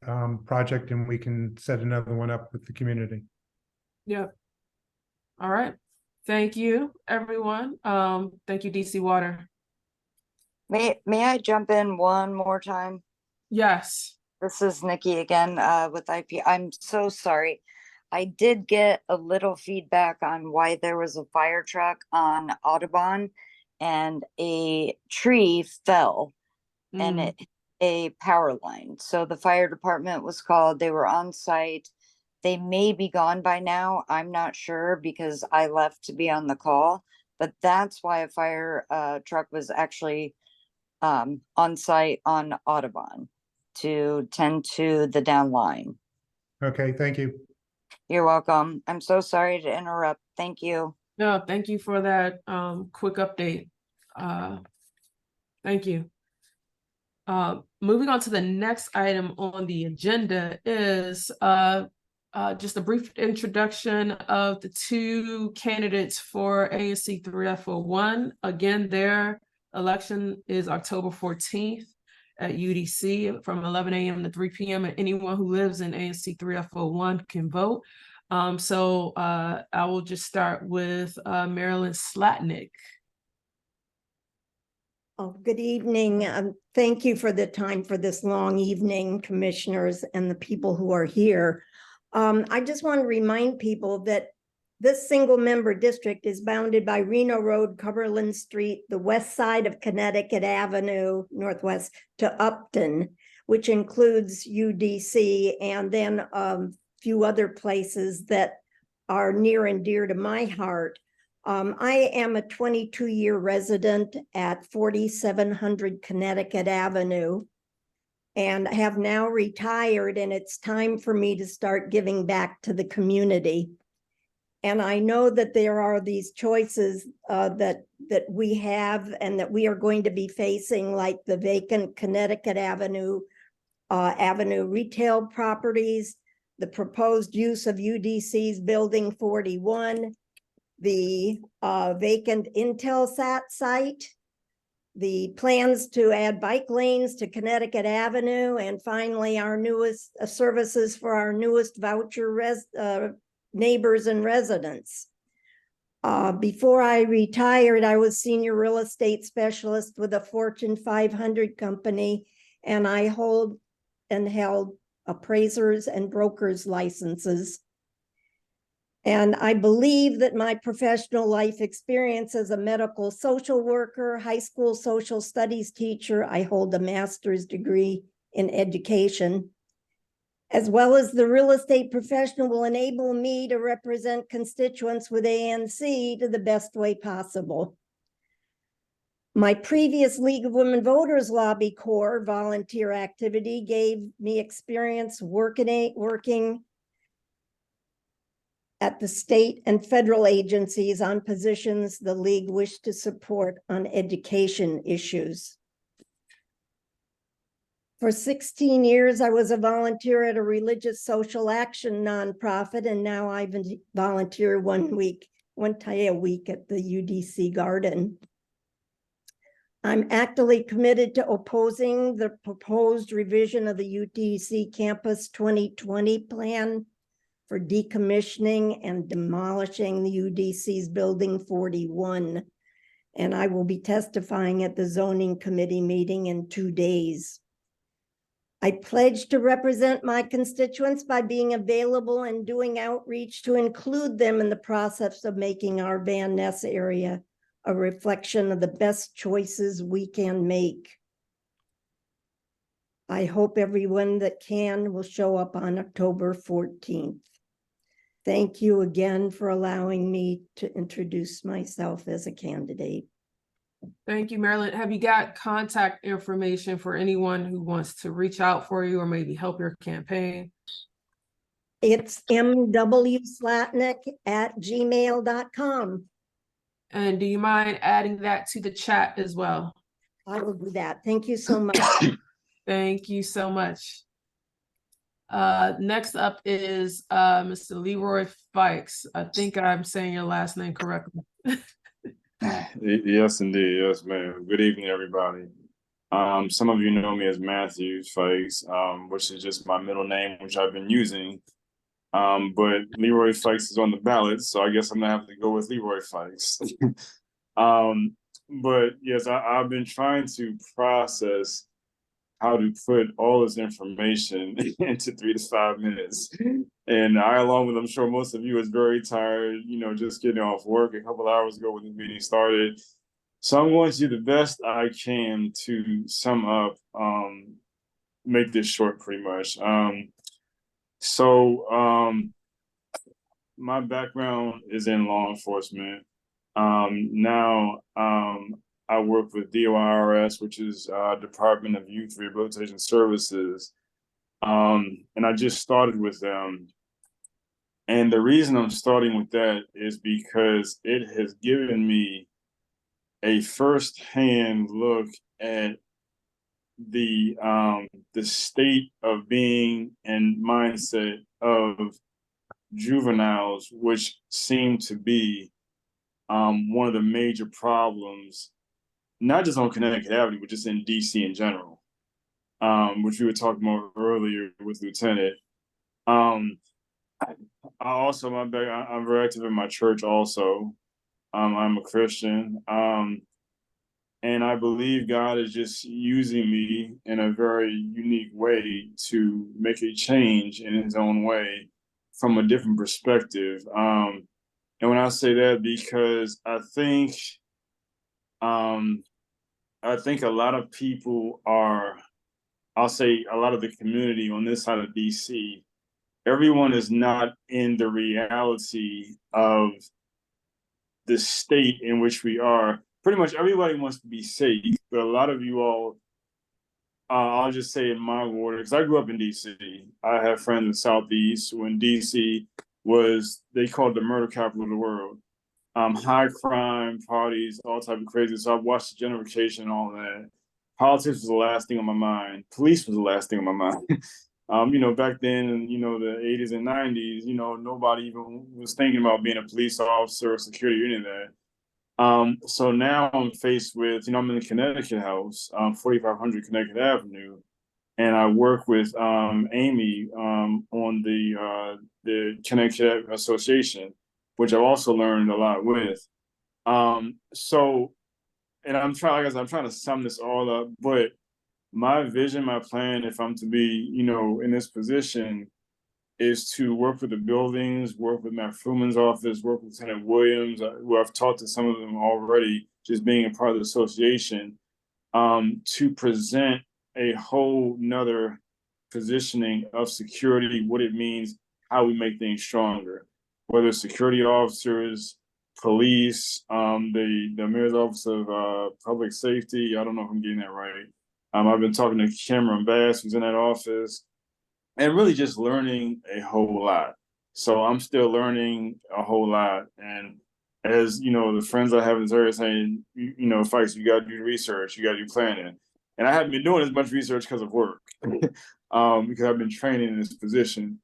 project, and we can set another one up with the community. Yep. All right. Thank you, everyone. Thank you, DC Water. May I jump in one more time? Yes. This is Nikki again with IP. I'm so sorry. I did get a little feedback on why there was a fire truck on Audubon and a tree fell and it hit a power line. So the fire department was called. They were on site. They may be gone by now. I'm not sure because I left to be on the call, but that's why a fire truck was actually on site on Audubon to tend to the down line. Okay, thank you. You're welcome. I'm so sorry to interrupt. Thank you. No, thank you for that quick update. Thank you. Moving on to the next item on the agenda is just a brief introduction of the two candidates for ANC3F 01. Again, their election is October 14th at UDC from 11 a.m. to 3 p.m. and anyone who lives in ANC3F 01 can vote. So I will just start with Marilyn Slatnick. Oh, good evening. Thank you for the time for this long evening, commissioners and the people who are here. I just want to remind people that this single member district is bounded by Reno Road, Cumberland Street, the west side of Connecticut Avenue, northwest to Upton, which includes UDC, and then a few other places that are near and dear to my heart. I am a 22-year resident at 4700 Connecticut Avenue and have now retired, and it's time for me to start giving back to the community. And I know that there are these choices that we have and that we are going to be facing, like the vacant Connecticut Avenue retail properties, the proposed use of UDC's Building 41, the vacant Intelsat site, the plans to add bike lanes to Connecticut Avenue, and finally our newest services for our newest voucher neighbors and residents. Before I retired, I was senior real estate specialist with a Fortune 500 company, and I hold and held appraisers and brokers licenses. And I believe that my professional life experience as a medical social worker, high school social studies teacher, I hold a master's degree in education, as well as the real estate professional will enable me to represent constituents with ANC to the best way possible. My previous League of Women Voters Lobby Corps volunteer activity gave me experience working at the state and federal agencies on positions the League wished to support on education issues. For 16 years, I was a volunteer at a religious social action nonprofit, and now I volunteer one day a week at the UDC Garden. I'm actively committed to opposing the proposed revision of the UTC Campus 2020 plan for decommissioning and demolishing the UDC's Building 41. And I will be testifying at the zoning committee meeting in 2 days. I pledge to represent my constituents by being available and doing outreach to include them in the process of making our Van Ness area a reflection of the best choices we can make. I hope everyone that can will show up on October 14th. Thank you again for allowing me to introduce myself as a candidate. Thank you, Marilyn. Have you got contact information for anyone who wants to reach out for you or maybe help your campaign? It's mwslatnick@gmail.com. And do you mind adding that to the chat as well? I will do that. Thank you so much. Thank you so much. Next up is Mr. Leroy Fikes. I think I'm saying your last name correctly. Yes, indeed. Yes, ma'am. Good evening, everybody. Some of you know me as Matthew Fikes, which is just my middle name, which I've been using. But Leroy Fikes is on the ballot, so I guess I'm gonna have to go with Leroy Fikes. But yes, I've been trying to process how to put all this information into 3 to 5 minutes. And I, along with, I'm sure most of you, is very tired, just getting off work a couple hours ago when the meeting started. So I'm going to do the best I can to sum up, make this short pretty much. My background is in law enforcement. Now I work with DOIRS, which is Department of Youth Rehabilitation Services. And I just started with them. And the reason I'm starting with that is because it has given me a firsthand look at the state of being and mindset of juveniles, which seem to be one of the major problems, not just on Connecticut Avenue, but just in DC in general, which we were talking about earlier with Lieutenant. I'm very active in my church also. I'm a Christian. And I believe God is just using me in a very unique way to make a change in his own way from a different perspective. And when I say that, because I think a lot of people I'll say a lot of the community on this side of DC, everyone is not in the reality of the state in which we are. Pretty much everybody wants to be safe, but a lot of you all, I'll just say in my ward, because I grew up in DC. I have friends in Southeast when DC was, they called the murder capital of the world. High crime, parties, all type of crazy. So I've watched the gentrification and all that. Politics was the last thing on my mind. Police was the last thing on my mind. Back then in, the 80s and 90s, nobody even was thinking about being a police officer or security or any of that. So now I'm faced with, I'm in the Connecticut House, 4500 Connecticut Avenue, and I work with Amy on the Connecticut Association, which I've also learned a lot with. And I'm trying to sum this all up, but my vision, my plan, if I'm to be, in this position, is to work with the buildings, work with Matt Fruman's office, work with Lieutenant Williams, who I've talked to some of them already, just being a part of the association, to present a whole nother positioning of security, what it means, how we make things stronger, whether security officers, police, the Mayor's Office of Public Safety. I don't know if I'm getting that right. I've been talking to Cameron Bass, who's in that office, and really just learning a whole lot. So I'm still learning a whole lot. And as the friends I have in this area saying, Fikes, you got to do research, you got to do planning. And I haven't been doing as much research because of work, because I've been training in this position.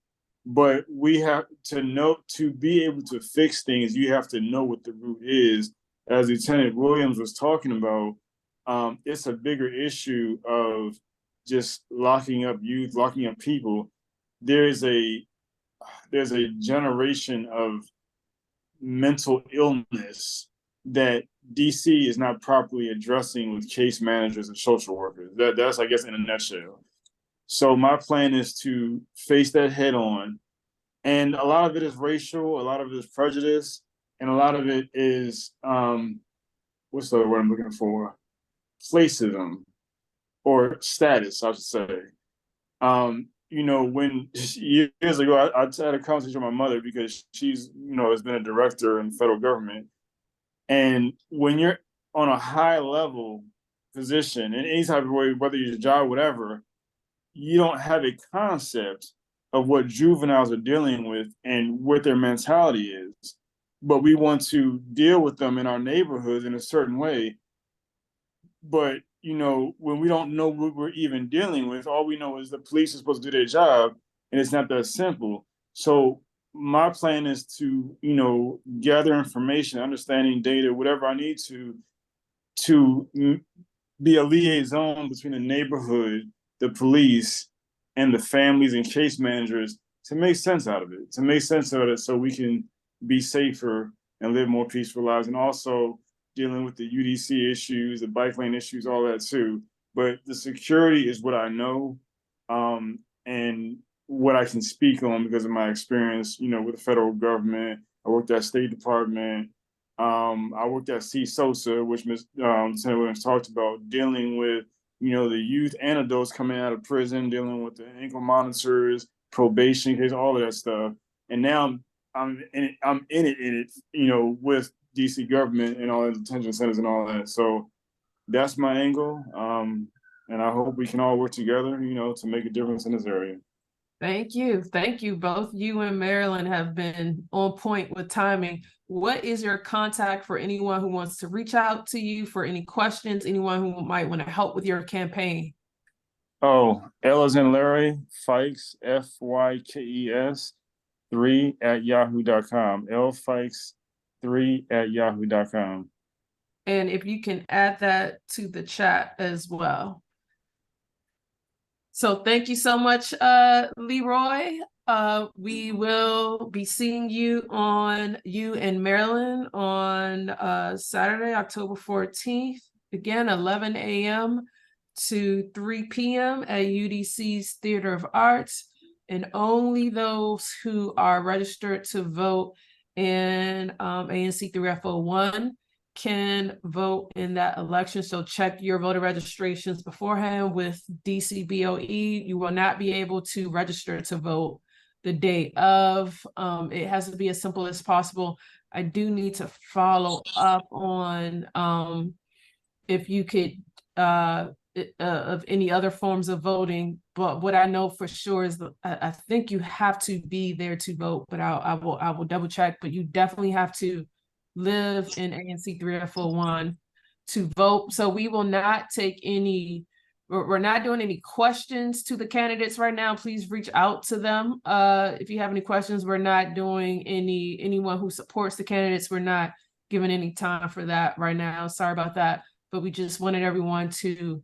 But we have to know, to be able to fix things, you have to know what the root is. As Lieutenant Williams was talking about, it's a bigger issue of just locking up youth, locking up people. There's a generation of mental illness that DC is not properly addressing with case managers and social workers. That's, I guess, in a nutshell. So my plan is to face that head on. And a lot of it is racial, a lot of it is prejudice, and a lot of it is, what's the word I'm looking for? Placism or status, I should say. When years ago, I had a conversation with my mother because she's, has been a director in federal government. And when you're on a high level position in any type of way, whether you're a job, whatever, you don't have a concept of what juveniles are dealing with and what their mentality is. But we want to deal with them in our neighborhoods in a certain way. But, when we don't know what we're even dealing with, all we know is the police are supposed to do their job, and it's not that simple. So my plan is to, gather information, understanding data, whatever I need to be a liaison between the neighborhood, the police, and the families and case managers to make sense out of it, so we can be safer and live more peaceful lives. And also dealing with the UDC issues, the bike lane issues, all that too. But the security is what I know, and what I can speak on because of my experience, with the federal government. I worked at State Department. I worked at CSOSA, which Senator Williams talked about, dealing with, the youth and adults coming out of prison, dealing with the ankle monitors, probation case, all of that stuff. And now I'm in it, with DC government and all the detention centers and all that. So that's my angle. And I hope we can all work together, to make a difference in this area. Thank you. Thank you. Both you and Marilyn have been on point with timing. What is your contact for anyone who wants to reach out to you for any questions, anyone who might want to help with your campaign? Oh, L as in Larry, Fikes, Fikes 3@yahoo.com. Lfikes3@yahoo.com. And if you can add that to the chat as well. So thank you so much, Leroy. We will be seeing you and Marilyn on Saturday, October 14th, again, 11 a.m. to 3 p.m. at UDC's Theater of Arts. And only those who are registered to vote in ANC3F 01 can vote in that election. So check your voter registrations beforehand with DCBOE. You will not be able to register to vote the day of. It has to be as simple as possible. I do need to follow up on if you could of any other forms of voting, but what I know for sure is that I think you have to be there to vote, but I will double check. But you definitely have to live in ANC3F 01 to vote. So we will not take any, we're not doing any questions to the candidates right now. Please reach out to them. If you have any questions, we're not doing anyone who supports the candidates. We're not giving any time for that right now. Sorry about that. But we just wanted everyone to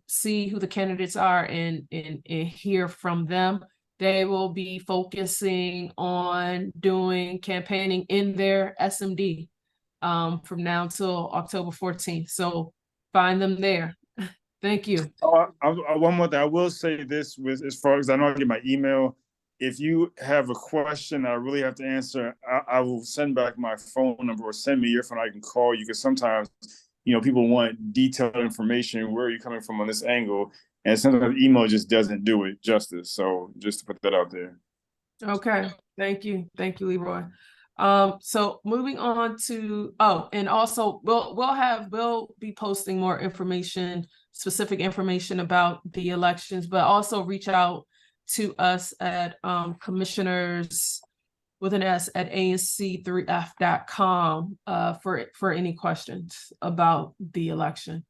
see who the candidates are and hear from them. They will be focusing on doing campaigning in their SMD from now till October 14th. So find them there. Thank you. One more thing. I will say this with, as far as I know, I get my email. If you have a question I really have to answer, I will send back my phone number or send me your phone. I can call you because sometimes, people want detailed information. Where are you coming from on this angle? And sometimes email just doesn't do it justice. So just to put that out there. Okay. Thank you. Thank you, Leroy. So moving on to, and also we'll be posting more information, specific information about the elections, but also reach out to us at commissioners with an S at ANC3F.com for any questions about the election.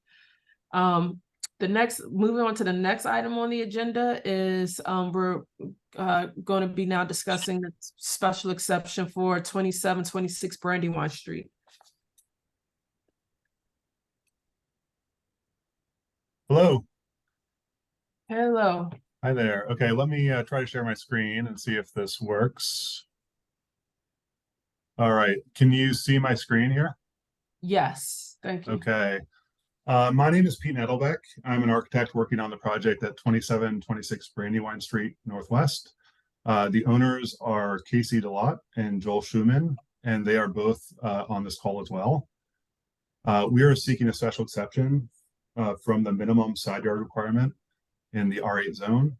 Moving on to the next item on the agenda is we're going to be now discussing the special exception for 2726 Brandywine Street. Hello. Hello. Hi there. Okay, let me try to share my screen and see if this works. All right. Can you see my screen here? Yes, thank you. Okay. My name is Pete Nettlebeck. I'm an architect working on the project at 2726 Brandywine Street Northwest. The owners are Casey DeLotte and Joel Schumann, and they are both on this call as well. We are seeking a special exception from the minimum side yard requirement in the R8 zone,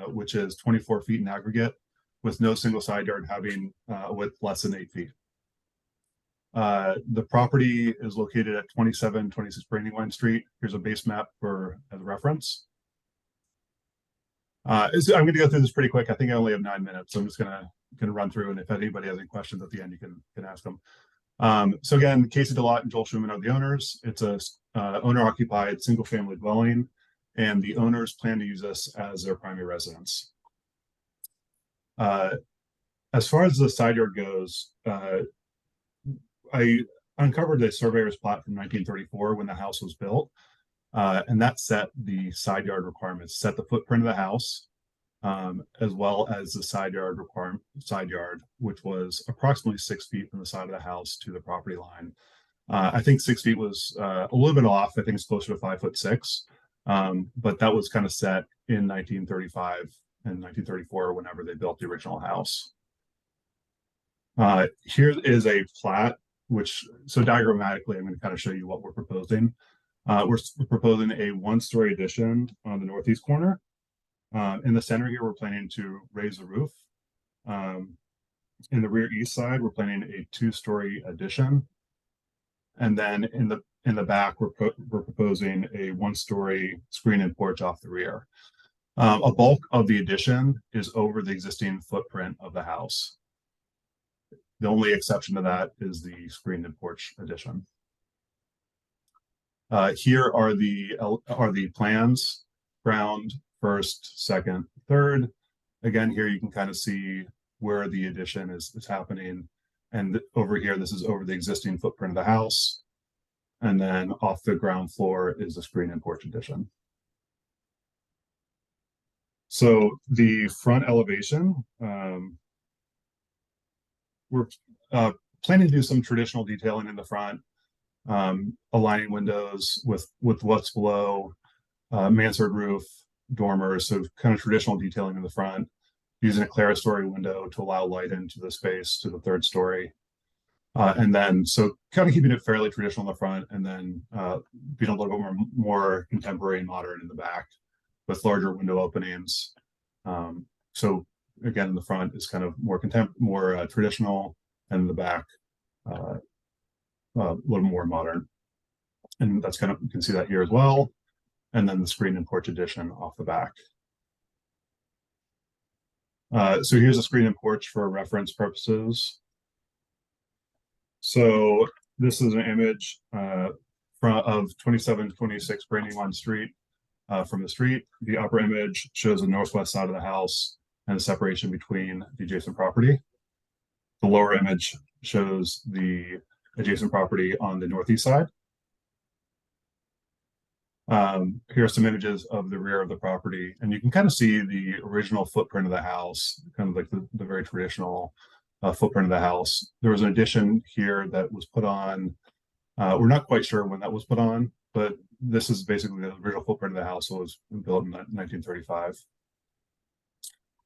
which is 24 feet in aggregate, with no single side yard having width less than 8 feet. The property is located at 2726 Brandywine Street. Here's a base map for as a reference. I'm going to go through this pretty quick. I think I only have 9 minutes, so I'm just going to run through, and if anybody has any questions at the end, you can ask them. So again, Casey DeLotte and Joel Schumann are the owners. It's a owner-occupied single-family dwelling, and the owners plan to use this as their primary residence. As far as the side yard goes, I uncovered a surveyor's plat from 1934 when the house was built, and that set the side yard requirements, set the footprint of the house, as well as the side yard which was approximately 6 feet from the side of the house to the property line. I think 6 feet was a little bit off. I think it's closer to 5'6", but that was kind of set in 1935 and 1934 whenever they built the original house. Here is a plat, so diagrammatically, I'm going to kind of show you what we're proposing. We're proposing a one-story addition on the northeast corner. In the center here, we're planning to raise the roof. In the rear east side, we're planning a two-story addition. And then in the back, we're proposing a one-story screen-in porch off the rear. A bulk of the addition is over the existing footprint of the house. The only exception to that is the screen-in porch addition. Here are the plans: ground, first, second, third. Again, here you can kind of see where the addition is happening. And over here, this is over the existing footprint of the house. And then off the ground floor is the screen and porch addition. So the front elevation, we're planning to do some traditional detailing in the front, aligning windows with what's below, mansard roof, dormers, so kind of traditional detailing in the front, using a clerestory window to allow light into the space to the third story. And then, so kind of keeping it fairly traditional in the front, and then being a little bit more contemporary and modern in the back with larger window openings. So again, in the front is kind of more traditional, and in the back, a little more modern. And that's kind of, you can see that here as well. And then the screen and porch addition off the back. So here's a screen and porch for reference purposes. So this is an image of 2726 Brandywine Street from the street. The upper image shows the northwest side of the house and the separation between the adjacent property. The lower image shows the adjacent property on the northeast side. Here are some images of the rear of the property, and you can kind of see the original footprint of the house, kind of like the very traditional footprint of the house. There was an addition here that was put on. We're not quite sure when that was put on, but this is basically the original footprint of the house. So it was built in 1935.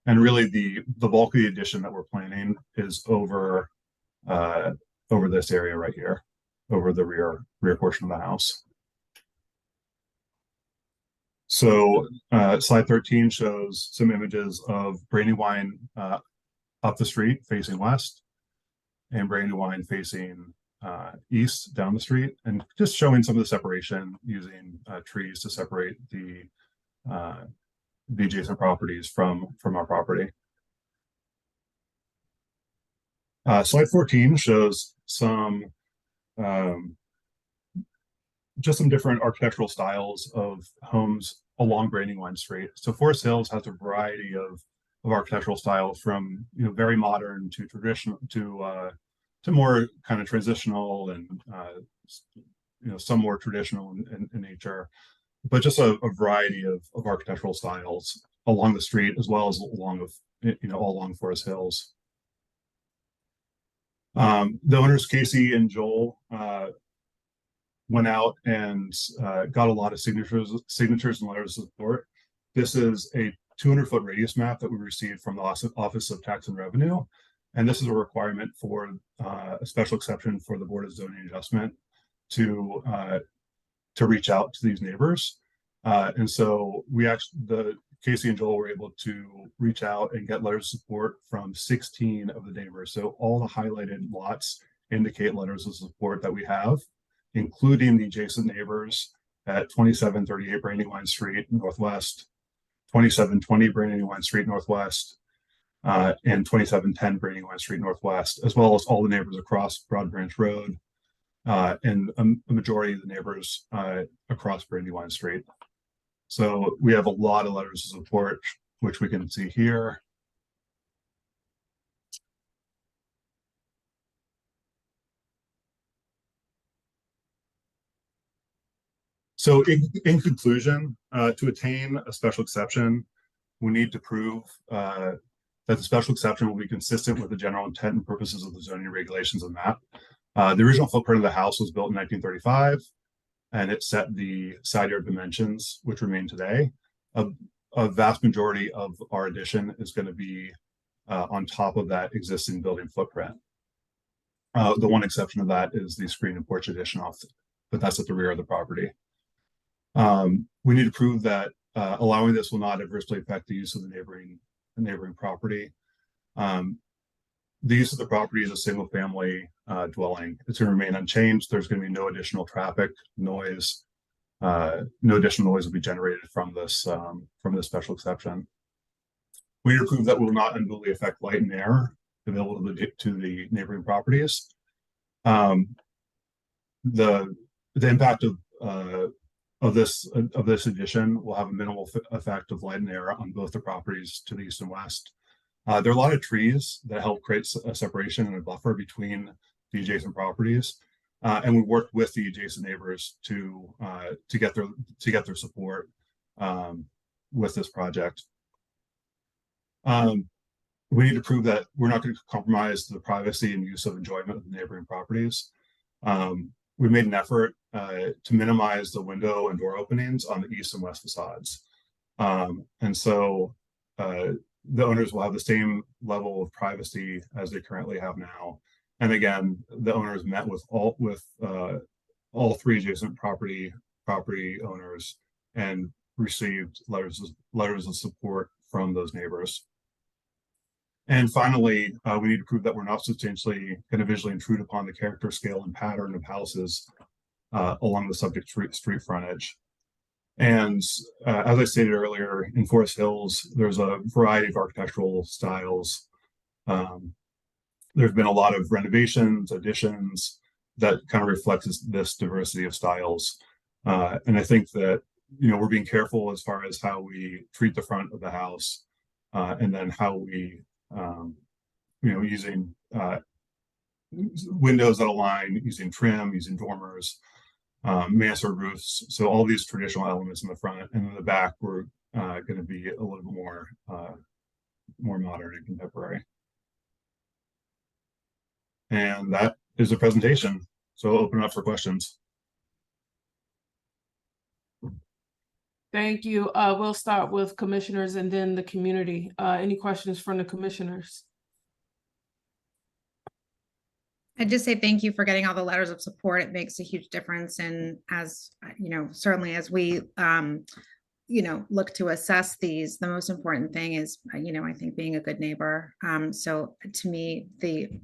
And really, the bulk of the addition that we're planning is over this area right here, over the rear portion of the house. So slide 13 shows some images of Brandywine up the street facing west, and Brandywine facing east down the street, and just showing some of the separation using trees to separate the adjacent properties from our property. Slide 14 shows some just some different architectural styles of homes along Brandywine Street. So Forest Hills has a variety of architectural styles, from very modern to traditional to more kind of transitional, and some more traditional in nature. but just a variety of architectural styles along the street as well as along with, all along Forest Hills. The owners, Casey and Joel, went out and got a lot of signatures and letters of support. This is a 200-foot radius map that we received from the Office of Tax and Revenue. And this is a requirement for a special exception for the Board of Zoning Adjustment to reach out to these neighbors. And so Casey and Joel were able to reach out and get letters of support from 16 of the neighbors. So all the highlighted lots indicate letters of support that we have, including the adjacent neighbors at 2738 Brandywine Street Northwest, 2720 Brandywine Street Northwest, and 2710 Brandywine Street Northwest, as well as all the neighbors across Broad Branch Road, and a majority of the neighbors across Brandywine Street. So we have a lot of letters of support, which we can see here. So in conclusion, to attain a special exception, we need to prove that the special exception will be consistent with the general intent and purposes of the zoning regulations of the map. The original footprint of the house was built in 1935, and it set the side yard dimensions, which remain today. A vast majority of our addition is going to be on top of that existing building footprint. The one exception of that is the screen and porch addition but that's at the rear of the property. We need to prove that allowing this will not adversely affect the use of the neighboring property. The use of the property is a single family dwelling. It's going to remain unchanged. There's going to be no additional traffic, noise. No additional noise will be generated from this special exception. We need to prove that will not unduly affect light and air available to the neighboring properties. The impact of this addition will have a minimal effect of light and air on both the properties to the east and west. There are a lot of trees that help create a separation and a buffer between the adjacent properties, and we worked with the adjacent neighbors to get their support with this project. We need to prove that we're not going to compromise the privacy and use of enjoyment of the neighboring properties. We made an effort to minimize the window and door openings on the east and west facades. And so the owners will have the same level of privacy as they currently have now. And again, the owners met with all three adjacent property owners and received letters of support from those neighbors. And finally, we need to prove that we're not substantially going to visually intrude upon the character, scale, and pattern of houses along the subject street frontage. And as I stated earlier, in Forest Hills, there's a variety of architectural styles. There's been a lot of renovations, additions that kind of reflects this diversity of styles. And I think that, we're being careful as far as how we treat the front of the house, and then how we, using windows that align, using trim, using dormers, mansard roofs. So all these traditional elements in the front, and in the back, we're going to be a little bit more modern and contemporary. And that is a presentation. So I'll open it up for questions. Thank you. We'll start with commissioners and then the community. Any questions from the commissioners? I'd just say thank you for getting all the letters of support. It makes a huge difference. And as certainly as we, look to assess these, the most important thing is, I think being a good neighbor. So to me, it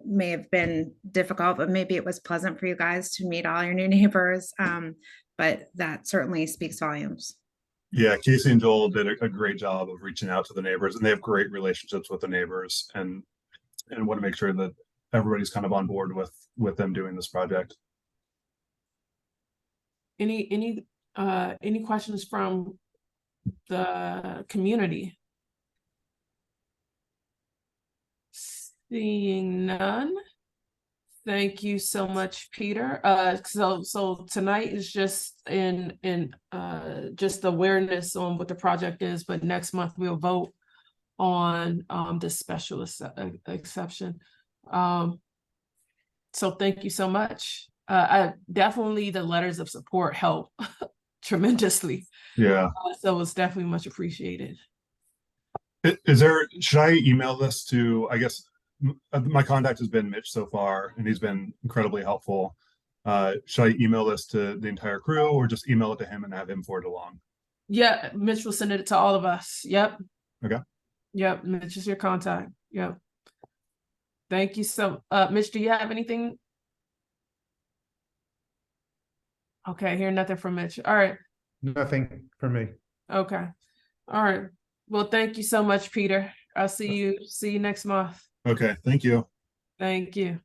may have been difficult, but maybe it was pleasant for you guys to meet all your new neighbors. But that certainly speaks volumes. Yeah, Casey and Joel did a great job of reaching out to the neighbors, and they have great relationships with the neighbors, and want to make sure that everybody's kind of on board with them doing this project. Any questions from the community? Seeing none, Thank you so much, Peter. So tonight is just in just awareness on what the project is, but next month we'll vote on the special exception. So thank you so much. I definitely, the letters of support help tremendously. Yeah. So it's definitely much appreciated. Should I email this to, I guess, my contact has been Mitch so far, and he's been incredibly helpful. Should I email this to the entire crew or just email it to him and have him forward along? Yeah, Mitch will send it to all of us. Yep. Okay. Yep, Mitch is your contact. Yep. Thank you so, Mitch, do you have anything? Okay, hear nothing from Mitch. All right. Nothing for me. Okay. All right. Well, thank you so much, Peter. I'll see you next month. Okay, thank you. Thank you.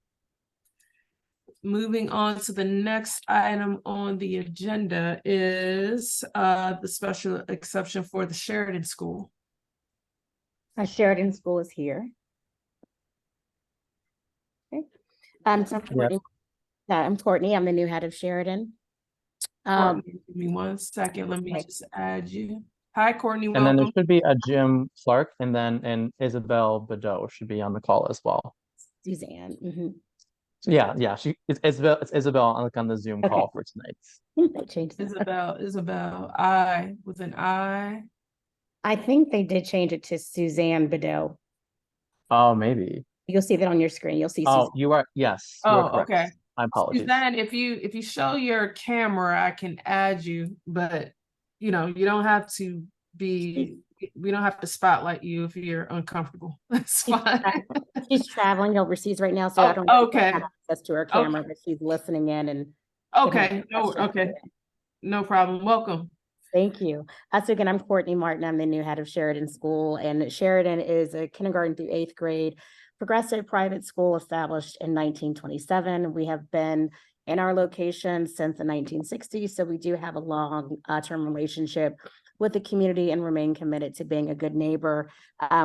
Moving on to the next item on the agenda is the special exception for the Sheridan School. Sheridan School is here. Okay. So I'm Courtney. I'm the new head of Sheridan. Courtney, give me 1 second. Let me just add you. Hi, Courtney. And then there Welcome. should be a Jim Clark, and Isabel Badeau should be on the call as well. Suzanne. So yeah, it's Isabel on the Zoom call for tonight. They changed Isabel. I with an I. I think they did change it to Suzanne Badeau. Oh, maybe. You'll see that on your screen. You'll see. Oh, Suzanne. you are. Yes. You are correct. Okay. My apologies. Suzanne, if you show your camera, I can add you, but you don't have to be. We don't have to spotlight you if you're uncomfortable. That's fine. She's traveling overseas right now, so I don't have access to her camera, but she's listening in and. Okay. No problem. Welcome. Thank you. So again, I'm Courtney Martin. I'm the new head of Sheridan School, and Sheridan is a kindergarten through 8th grade progressive private school established in 1927. We have been in our location since the 1960s, so we do have a long-term relationship with the community and remain committed to being a good neighbor.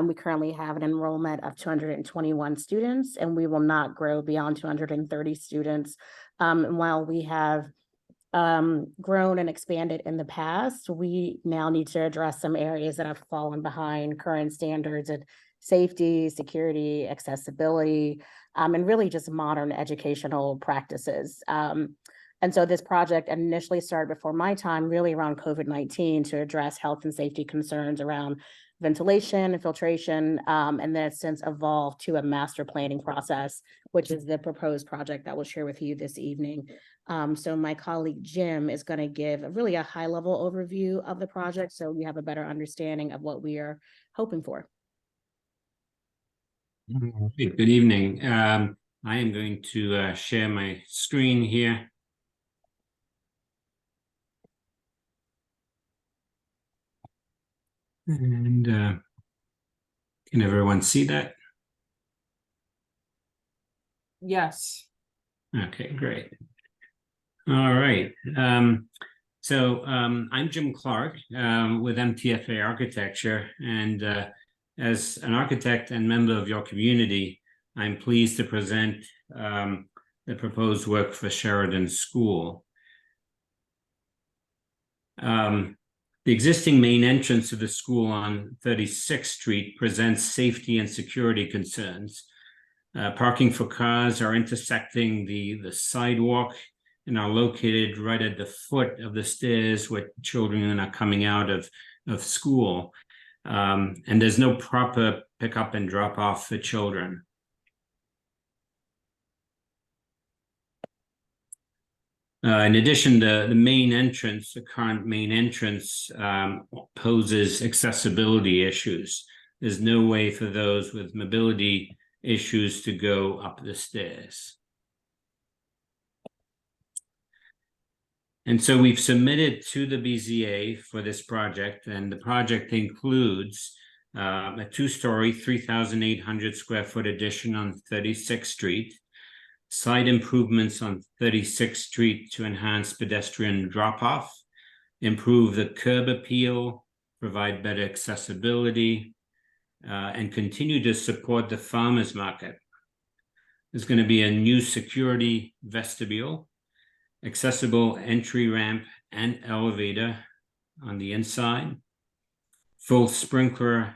We currently have an enrollment of 221 students, and we will not grow beyond 230 students. And while we have grown and expanded in the past, we now need to address some areas that have fallen behind current standards of safety, security, accessibility, and really just modern educational practices. And so this project initially started before my time, really around COVID-19, to address health and safety concerns around ventilation and filtration, and then it's since evolved to a master planning process, which is the proposed project that we'll share with you this evening. So my colleague Jim is going to give really a high-level overview of the project, so you have a better understanding of what we are hoping for. Good evening. I am going to share my screen here. And can everyone see that? Yes. Okay, great. All right. I'm Jim Clark with MTFA Architecture, and as an architect and member of your community, I'm pleased to present the proposed work for Sheridan School. The existing main entrance to the school on 36th Street presents safety and security concerns. Parking for cars are intersecting the sidewalk and are located right at the foot of the stairs where children are coming out of school. And there's no proper pickup and drop off for children. In addition, the main entrance, the current main entrance, poses accessibility issues. There's no way for those with mobility issues to go up the stairs. And so we've submitted to the BZA for this project, and the project includes a 2-story, 3,800 square foot addition on 36th Street, site improvements on 36th Street to enhance pedestrian drop-off, improve the curb appeal, provide better accessibility, and continue to support the farmers market. There's going to be a new security vestibule, accessible entry ramp and elevator on the inside, full sprinkler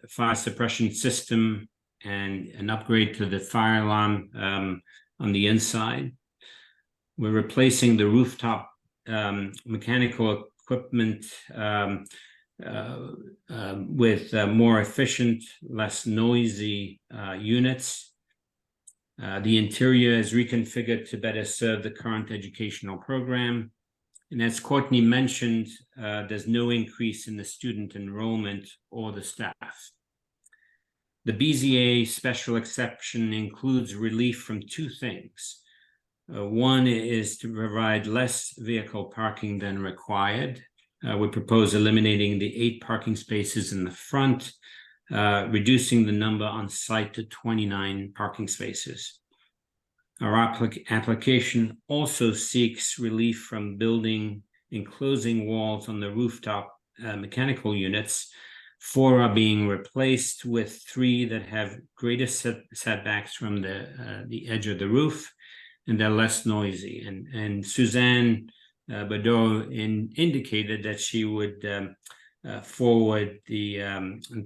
fire suppression system, and an upgrade to the fire alarm on the inside. We're replacing the rooftop mechanical equipment with more efficient, less noisy units. The interior is reconfigured to better serve the current educational program. And as Courtney mentioned, there's no increase in the student enrollment or the staff. The BZA special exception includes relief from two things. One is to provide less vehicle parking than required. We propose eliminating the 8 parking spaces in the front, reducing the number on site to 29 parking spaces. Our application also seeks relief from building enclosing walls on the rooftop mechanical units. 4 are being replaced with 3 that have greater setbacks from the edge of the roof, and they're less noisy. And Suzanne Badeau indicated that she would forward the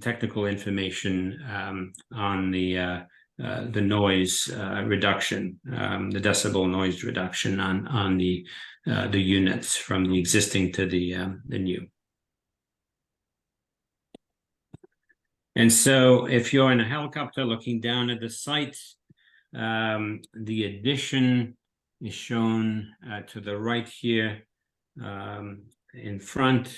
technical information on the noise reduction, the decibel noise reduction on the units from the existing to the new. And so if you're in a helicopter looking down at the site, the addition is shown to the right here in front.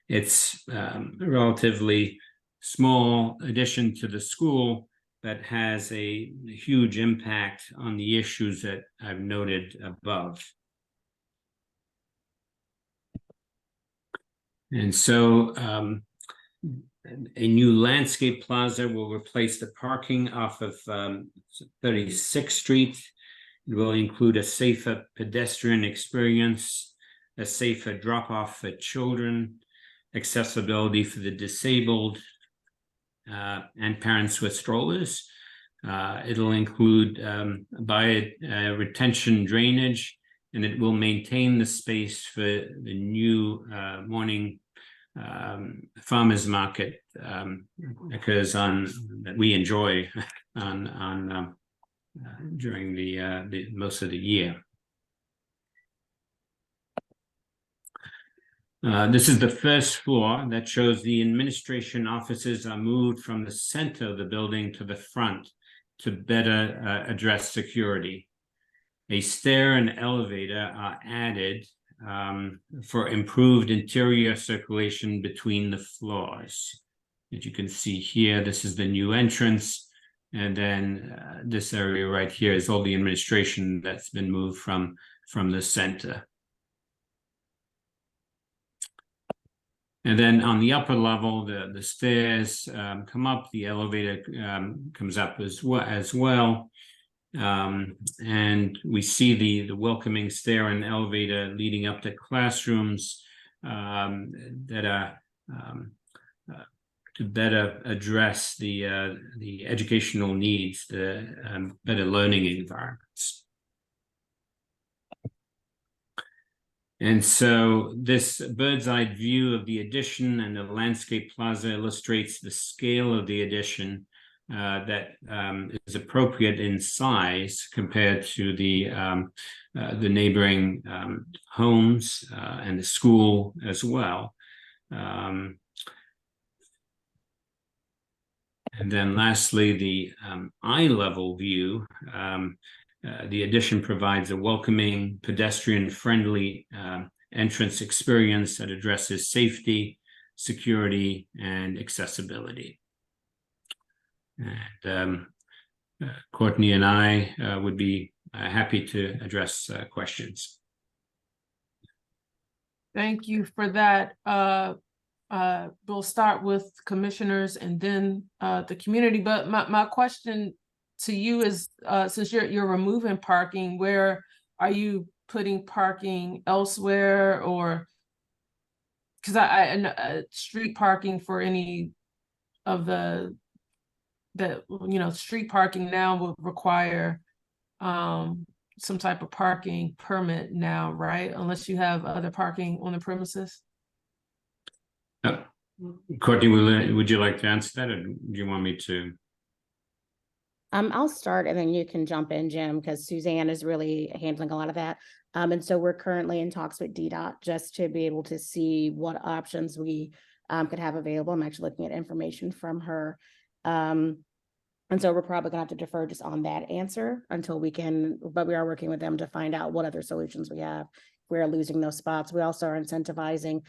It's a relatively small addition to the school that has a huge impact on the issues that I've noted above. And so a new landscape plaza will replace the parking off of 36th Street. It will include a safer pedestrian experience, a safer drop-off for children, accessibility for the disabled, and parents with strollers. It'll include retention drainage, and it will maintain the space for the new morning farmers market occurs that we enjoy during the most of the year. This is the first floor that shows the administration offices are moved from the center of the building to the front to better address security. A stair and elevator are added for improved interior circulation between the floors. As you can see here, this is the new entrance. And then this area right here is all the administration that's been moved from the center. And then on the upper level, the stairs come up, the elevator comes up as well. And we see the welcoming stair and elevator leading up to classrooms that are to better address the educational needs, the better learning environments. And so this bird's eye view of the addition and the landscape plaza illustrates the scale of the addition that is appropriate in size compared to the neighboring homes and the school as well. And then lastly, the eye level view. The addition provides a welcoming, pedestrian-friendly entrance experience that addresses safety, security, and accessibility. And Courtney and I would be happy to address questions. Thank you for that. We'll start with commissioners and then the community. But my question to you is, since you're removing parking, where are you putting parking elsewhere, or because I street parking for any of the that, street parking now will require some type of parking permit now, right? Unless you have other parking on the premises. Courtney, would you like to answer that, or do you want me to? I'll start and then you can jump in, Jim, because Suzanne is really handling a lot of that. And so we're currently in talks with DDOT just to be able to see what options we could have available. I'm actually looking at information from her. And so we're probably gonna have to defer just on that answer until we can, but we are working with them to find out what other solutions we have. We're losing those spots. We also are incentivizing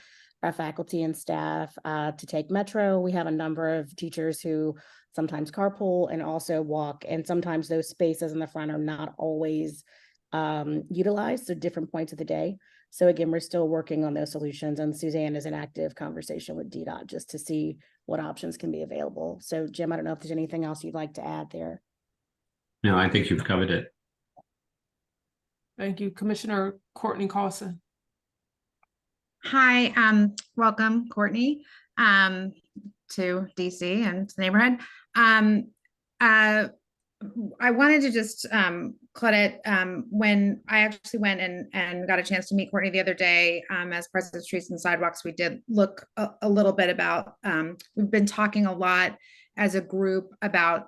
our faculty and staff to take Metro. We have a number of teachers who sometimes carpool and also walk, and sometimes those spaces in the front are not always utilized at different points of the day. So again, we're still working on those solutions, and Suzanne is in active conversation with DDOT just to see what options can be available. So Jim, I don't know if there's anything else you'd like to add there. No, I think you've covered it. Thank you. Commissioner Courtney Carlson. Hi, welcome, Courtney, to DC and to the neighborhood. I wanted to just, Claudette, when I actually went and got a chance to meet Courtney the other day, as president of Streets and Sidewalks, we did look a little bit about, we've been talking a lot as a group about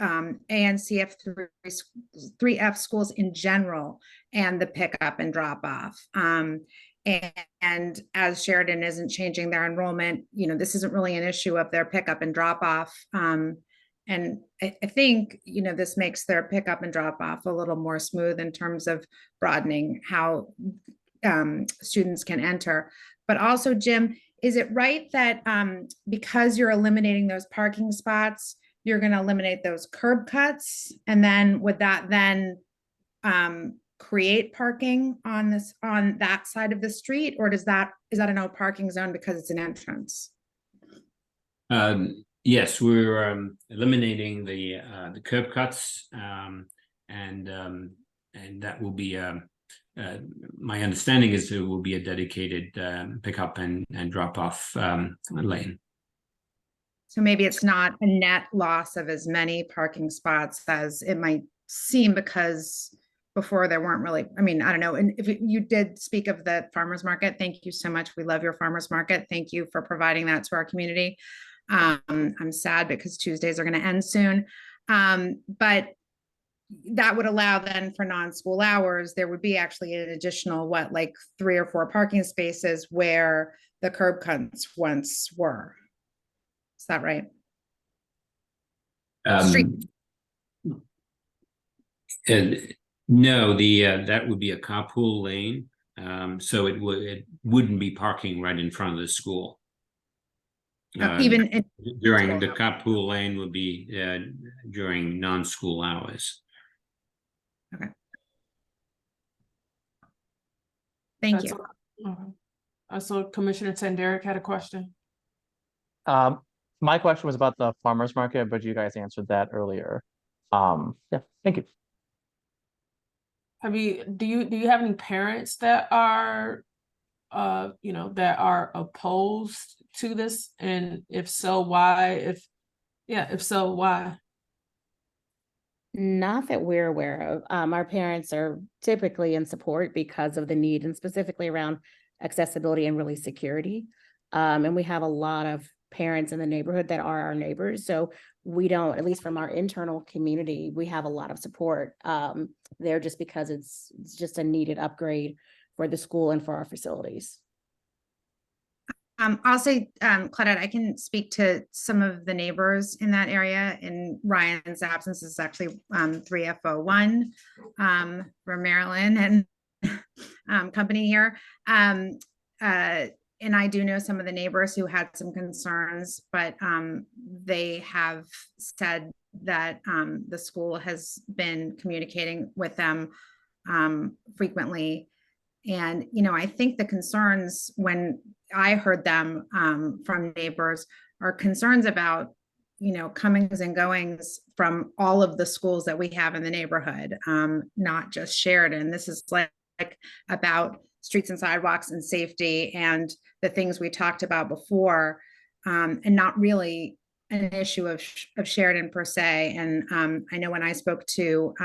ANC3F schools in general and the pickup and drop off. And as Sheridan isn't changing their enrollment, this isn't really an issue of their pickup and drop off. And I think, this makes their pickup and drop off a little more smooth in terms of broadening how students can enter. But also, Jim, is it right that because you're eliminating those parking spots, you're going to eliminate those curb cuts? And then would that then create parking on that side of the street, or is that a no parking zone because it's an entrance? Yes, we're eliminating the curb cuts, and that will be my understanding is there will be a dedicated pickup and drop off lane. So maybe it's not a net loss of as many parking spots as it might seem, because before there weren't really, I don't know. And if you did speak of the farmers market, thank you so much. We love your farmers market. Thank you for providing that to our community. I'm sad because Tuesdays are going to end soon. But that would allow then for non-school hours, there would be actually an additional, like 3 or 4 parking spaces where the curb cuts once were. Is that right? No, that would be a carpool lane. So it wouldn't be parking right in front of the school. Even during the carpool lane would be during non-school hours. Okay. Thank you. So Commissioner Tenderick had a question. My question was about the farmers market, but you guys answered that earlier. Yeah, thank you. Do you have any parents that are that are opposed to this? And if so, why? If so, why? Not that we're aware of. Our parents are typically in support because of the need, and specifically around accessibility and really security. And we have a lot of parents in the neighborhood that are our neighbors. So we don't, at least from our internal community, we have a lot of support there just because it's just a needed upgrade for the school and for our facilities. I'll say, Claudette, I can speak to some of the neighbors in that area. In Ryan's absence, this is actually 3F01 from Maryland and company here. And I do know some of the neighbors who had some concerns, but they have said that the school has been communicating with them frequently. And, I think the concerns, when I heard them from neighbors, are concerns about, comings and goings from all of the schools that we have in the neighborhood, not just Sheridan. This is like about streets and sidewalks and safety and the things we talked about before, and not really an issue of Sheridan per se. And I know when I spoke to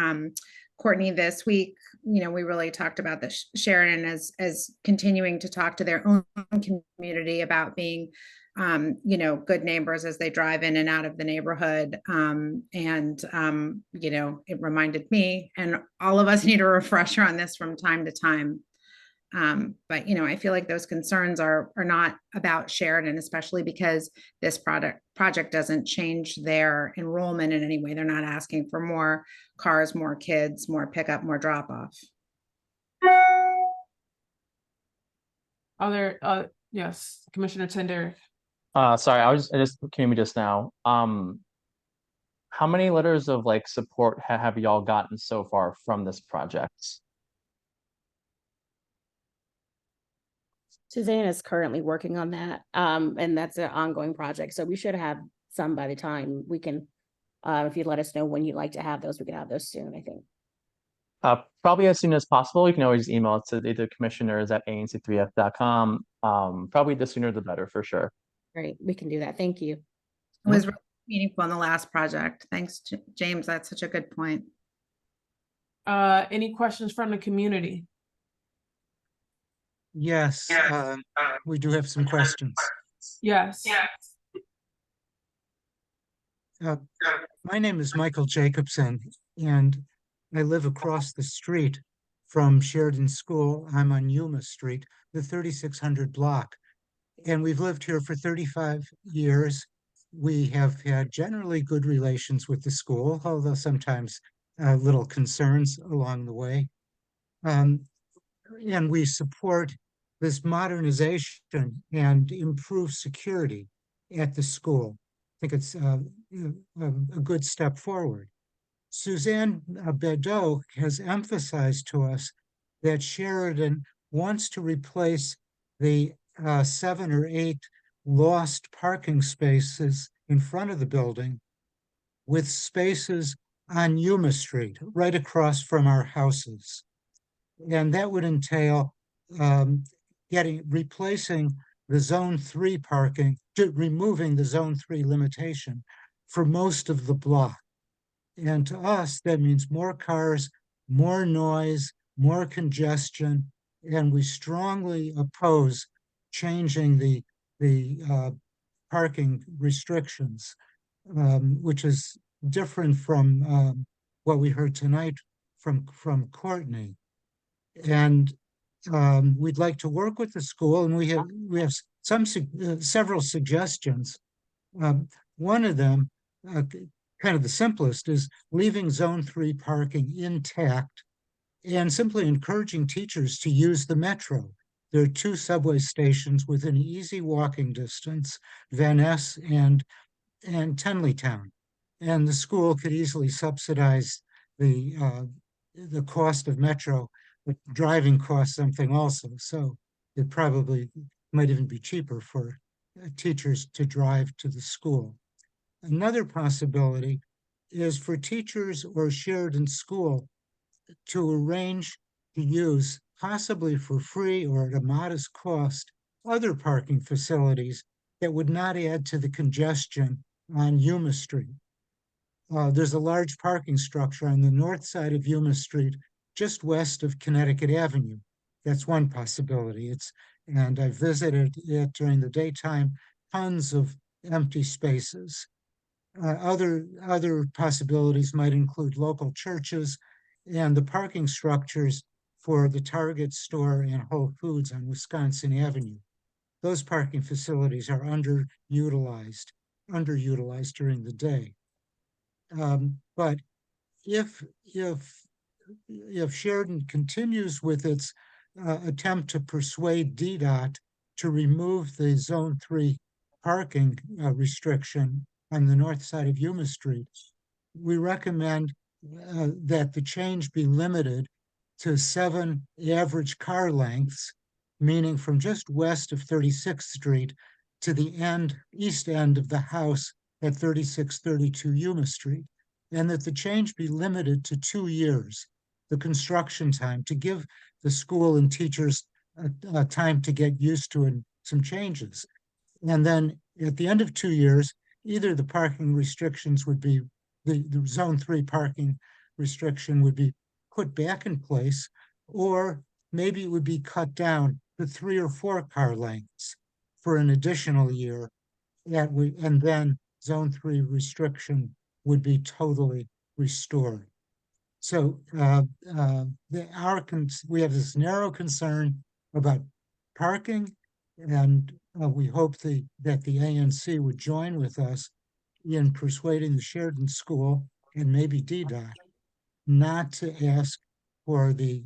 Courtney this week, you know, we really talked about the Sheridan as continuing to talk to their own community about being, you know, good neighbors as they drive in and out of the neighborhood. You know, it reminded me, and all of us need a refresher on this from time to time. But, you know, I feel like those concerns are not about Sheridan, especially because this project doesn't change their enrollment in any way. They're not asking for more cars, more kids, more pickup, more drop off. Yes, Commissioner Tender. Sorry, I just came in just now. How many letters of like support have y'all gotten so far from this project? Suzanne is currently working on that, and that's an ongoing project. So we should have some by the time we can, if you let us know when you'd like to have those, we can have those soon, I think. Probably as soon as possible. You can always email it to either commissioners@anc3f.com. Probably the sooner the better for sure. Great, we can do that. Thank you. It was really meaningful in the last project. Thanks, James. That's such a good point. Any questions from the community? Yes, we do have some questions. Yes. My name is Michael Jacobson, and I live across the street from Sheridan School. I'm on Yuma Street, the 3600 block. And we've lived here for 35 years. We have had generally good relations with the school, although sometimes little concerns along the way. And we support this modernization and improved security at the school. I think it's a good step forward. Suzanne Bedeau has emphasized to us that Sheridan wants to replace the 7 or 8 lost parking spaces in front of the building with spaces on Yuma Street, right across from our houses. And that would entail replacing the Zone 3 parking, removing the Zone 3 limitation for most of the block. And to us, that means more cars, more noise, more congestion, and we strongly oppose changing the parking restrictions, which is different from what we heard tonight from Courtney. And we'd like to work with the school, and we have several suggestions. One of them, kind of the simplest, is leaving Zone 3 parking intact and simply encouraging teachers to use the metro. There are 2 subway stations within easy walking distance, Van Ness and Tenleytown. And the school could easily subsidize the cost of metro, but driving costs something also. So it probably might even be cheaper for teachers to drive to the school. Another possibility is for teachers or Sheridan School to arrange to use, possibly for free or at a modest cost, other parking facilities that would not add to the congestion on Yuma Street. There's a large parking structure on the north side of Yuma Street, just west of Connecticut Avenue. That's one possibility. And I visited it during the daytime, tons of empty spaces. Other possibilities might include local churches and the parking structures for the Target store and Whole Foods on Wisconsin Avenue. Those parking facilities are underutilized during the day. But if Sheridan continues with its attempt to persuade DDOT to remove the Zone 3 parking restriction on the north side of Yuma Street, we recommend that the change be limited to 7 average car lengths, meaning from just west of 36th Street to the east end of the house at 3632 Yuma Street, and that the change be limited to 2 years, the construction time, to give the school and teachers time to get used to some changes. And then at the end of 2 years, either the parking restrictions would be, the zone 3 parking restriction would be put back in place, or maybe it would be cut down to 3 or 4 car lengths for an additional year. And then zone 3 restriction would be totally restored. So we have this narrow concern about parking, and we hope that the ANC would join with us in persuading the Sheridan School and maybe DDOT not to ask for the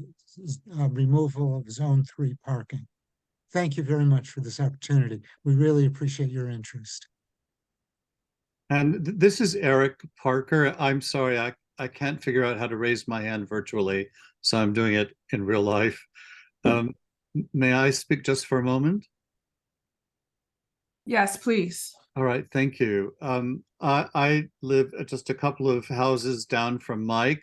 removal of zone 3 parking. Thank you very much for this opportunity. We really appreciate your interest. And this is Eric Parker. I'm sorry, I can't figure out how to raise my hand virtually, so I'm doing it in real life. May I speak just for a moment? Yes, please. All right, thank you. I live just a couple of houses down from Mike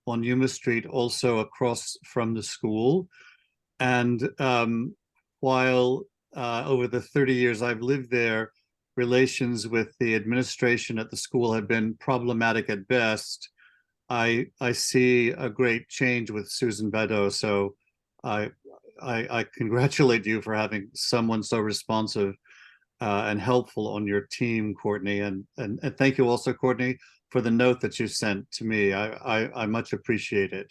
on Yuma Street, also across from the school. And while over the 30 years I've lived there, relations with the administration at the school have been problematic at best. I see a great change with Susan Beddoe, so I congratulate you for having someone so responsive and helpful on your team, Courtney, and thank you also, Courtney, for the note that you sent to me. I much appreciate it.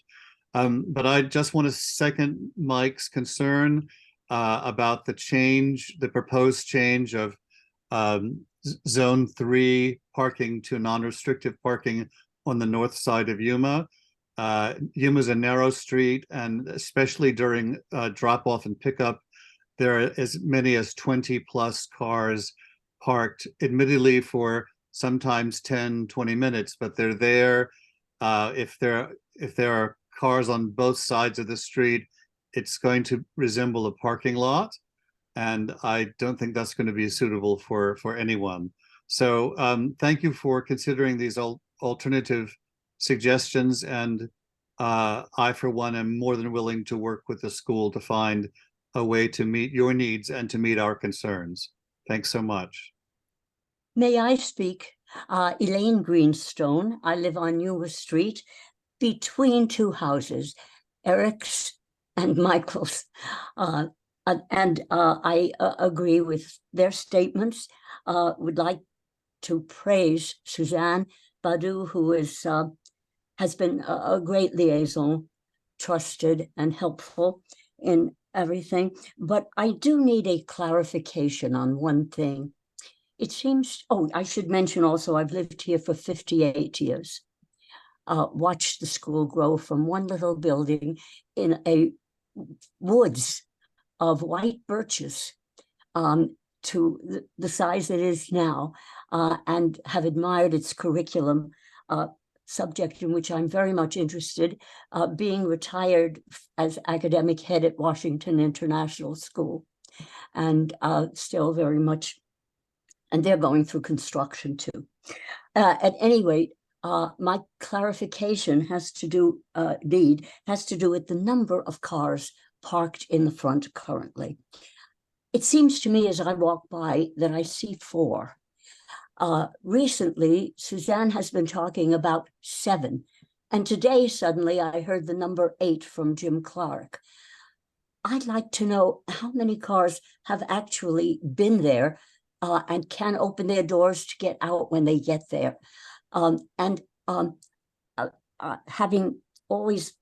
But I just want to second Mike's concern about the proposed change of zone 3 parking to non-restrictive parking on the north side of Yuma. Yuma is a narrow street, and especially during drop-off and pickup, there are as many as 20 plus cars parked, admittedly for sometimes 10, 20 minutes, but they're there. If there are cars on both sides of the street, it's going to resemble a parking lot. And I don't think that's going to be suitable for anyone. So thank you for considering these alternative suggestions. And I, for one, am more than willing to work with the school to find a way to meet your needs and to meet our concerns. Thanks so much. May I speak? Elaine Greenstone. I live on Yuma Street between two houses, Eric's and Michael's. I agree with their statements. Would like to praise Suzanne Badu, who has been a great liaison, trusted and helpful in everything. But I do need a clarification on one thing. It seems, I should mention also, I've lived here for 58 years. Watched the school grow from one little building in a woods of white birches to the size it is now, and have admired its curriculum, subject in which I'm very much interested, being retired as academic head at Washington International School, and still very much, and they're going through construction too. At any rate, my clarification has to do with the number of cars parked in the front currently. It seems to me as I walk by that I see 4. Recently, Suzanne has been talking about 7, and today suddenly I heard the number 8 from Jim Clark. I'd like to know how many cars have actually been there and can open their doors to get out when they get there. Having always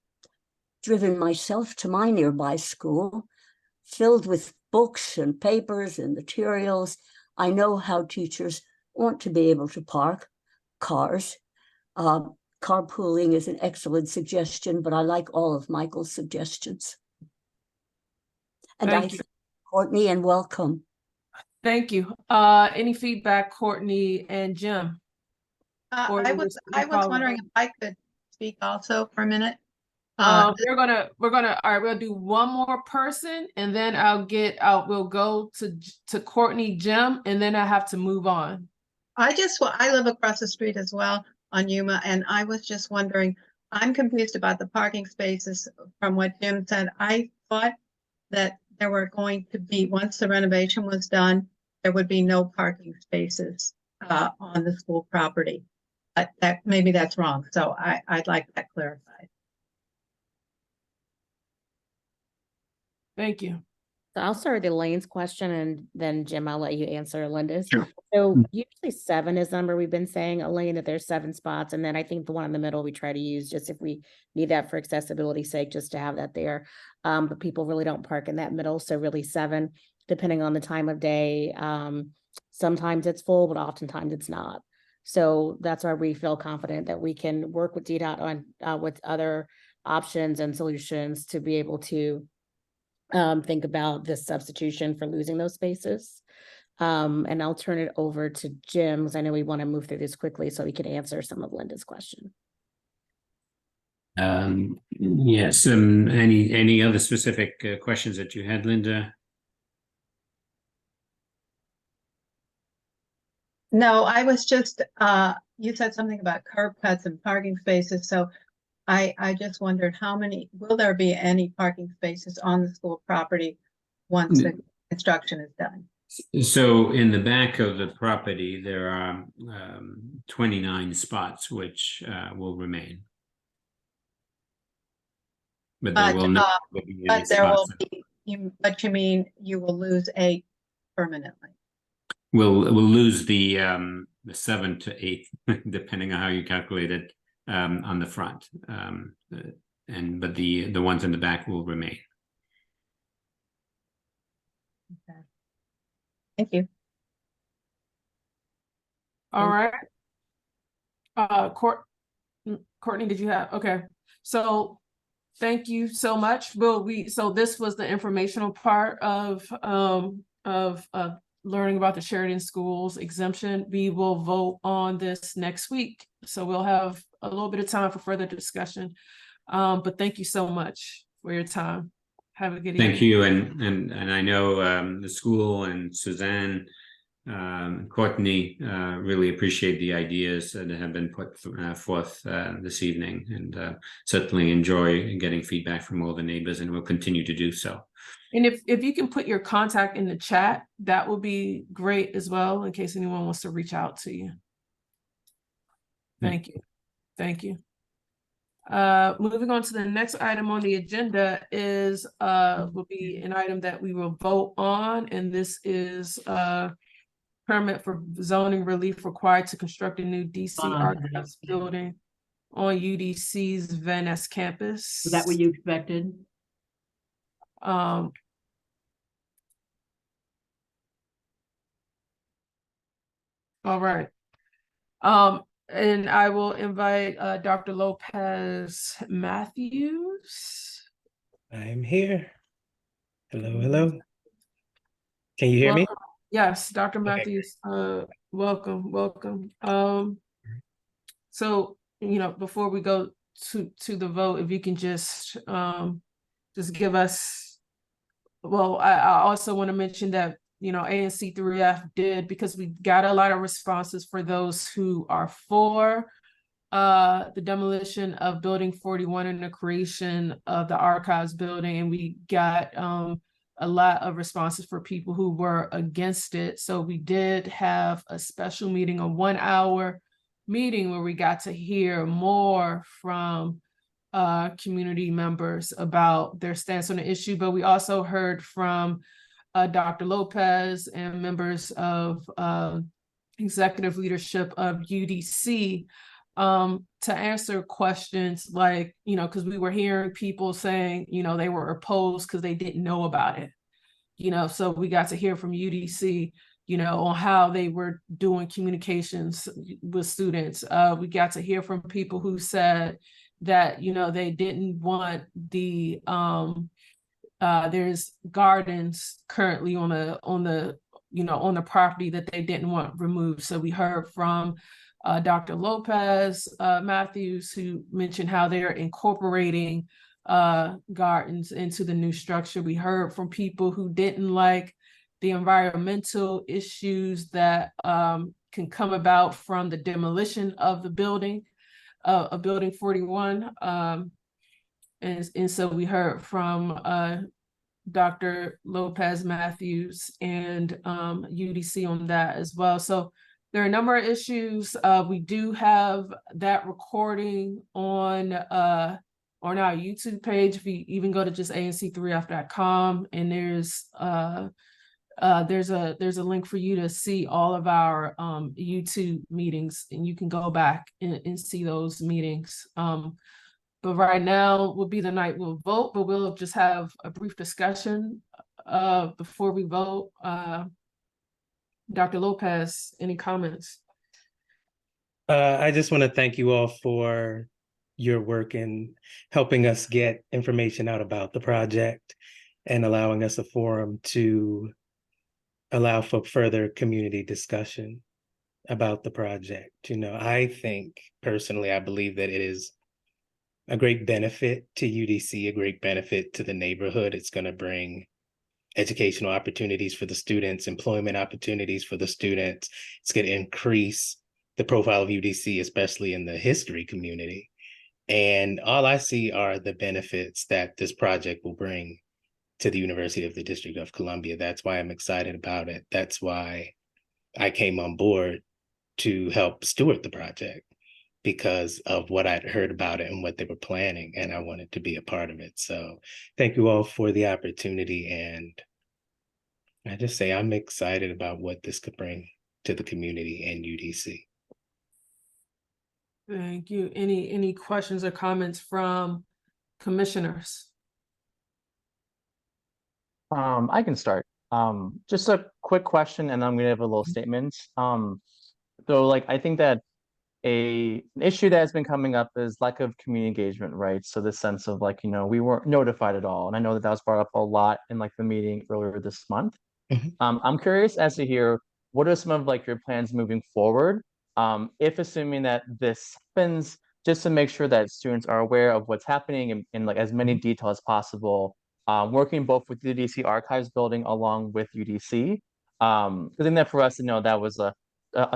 driven myself to my nearby school, filled with books and papers and materials, I know how teachers want to be able to park cars. Carpooling is an excellent suggestion, but I like all of Michael's suggestions. And Thank you, Courtney, and welcome. Thank you. Any feedback, Courtney and Jim? I was wondering if I could speak also for a minute. We're gonna all right, we'll do one more person, and then we'll go to Courtney, Jim, and then I have to move on. I live across the street as well on Yuma, and I was just wondering, I'm confused about the parking spaces from what Jim said. I thought that there were going to be, once the renovation was done, there would be no parking spaces. on the school property. But that, maybe that's wrong, so I'd like that clarified. Thank you. So I'll start with Elaine's question, and then Jim, I'll let you answer Linda's. Sure. So usually 7 is the number we've been saying, Elaine, that there's 7 spots. And then I think the one in the middle we try to use just if we need that for accessibility's sake, just to have that there. But people really don't park in that middle. So really 7, depending on the time of day. Sometimes it's full, but oftentimes it's not. So that's why we feel confident that we can work with DDOT on with other options and solutions to be able to think about this substitution for losing those spaces. And I'll turn it over to Jim, because I know we want to move through this quickly so we can answer some of Linda's question. Yes, any other specific questions that you had, Linda? No, I was just, you said something about curb cuts and parking spaces, so I just wondered will there be any parking spaces on the school property once the construction is done? So in the back of the property, there are 29 spots which will remain. But there will not be any spots. But you mean you will lose 8 permanently? We'll lose the 7 to 8, depending on how you calculate it, on the front, but the ones in the back will remain. Okay. Thank you. All right. Courtney, did you have? Okay. So thank you so much. So this was the informational part of learning about the Sheridan Schools exemption. We will vote on this next week. So we'll have a little bit of time for further discussion. But thank you so much for your time. Have a good evening. Thank you. And I know the school and Suzanne, Courtney really appreciate the ideas that have been put forth this evening, and certainly enjoy getting feedback from all the neighbors, and we'll continue to do so. And if you can put your contact in the chat, that will be great as well, in case anyone wants to reach out to you. Thank you. Thank you. Moving on to the next item on the agenda is will be an item that we will vote on, and this is permit for zoning relief required to construct a new DC Archives building on UDC's Van Ness campus. Is that what you expected? All right. And I will invite Dr. Lopez Matthews. I'm here. Hello, hello. Can you hear me? Yes, Dr. Matthews, welcome. So, before we go to the vote, if you can just give us, I also want to mention that, ANC3F did, because we got a lot of responses for those who are for the demolition of Building 41 and the creation of the Archives building, and we got a lot of responses for people who were against it. So we did have a special meeting, a 1-hour meeting, where we got to hear more from community members about their stance on the issue. But we also heard from Dr. Lopez and members of executive leadership of UDC to answer questions like, because we were hearing people saying, they were opposed because they didn't know about it. So we got to hear from UDC, on how they were doing communications with students. We got to hear from people who said that, they didn't want the there's gardens currently on the property that they didn't want removed. So we heard from Dr. Lopez Matthews, who mentioned how they're incorporating gardens into the new structure. We heard from people who didn't like the environmental issues that can come about from the demolition of the building, of Building 41. And so we heard from Dr. Lopez Matthews and UDC on that as well. So There are a number of issues. We do have that recording on our YouTube page. If you even go to just ANC3F.com, and there's a link for you to see all of our YouTube meetings, and you can go back and see those meetings. But right now will be the night we'll vote, but we'll just have a brief discussion before we vote. Dr. Lopez, any comments? I just want to thank you all for your work in helping us get information out about the project and allowing us a forum to allow for further community discussion about the project. You know, I think personally, I believe that it is a great benefit to UDC, a great benefit to the neighborhood. It's going to bring educational opportunities for the students, employment opportunities for the students. It's going to increase the profile of UDC, especially in the history community. And all I see are the benefits that this project will bring to the University of the District of Columbia. That's why I'm excited about it. That's why I came on board to help steward the project, because of what I'd heard about it and what they were planning, and I wanted to be a part of it. So thank you all for the opportunity, and I just say I'm excited about what this could bring to the community and UDC. Thank you. Any questions or comments from commissioners? I can start. Just a quick question, and I'm gonna have a little statement. So like I think that an issue that has been coming up is lack of community engagement, right? So the sense of like, you know, we weren't notified at all. And I know that was brought up a lot in like the meeting earlier this month. I'm curious as to hear, what are some of like your plans moving forward? If assuming that this happens, just to make sure that students are aware of what's happening in like as many detail as possible, working both with the UDC Archives building along with UDC. Because I think that for us to know, that was a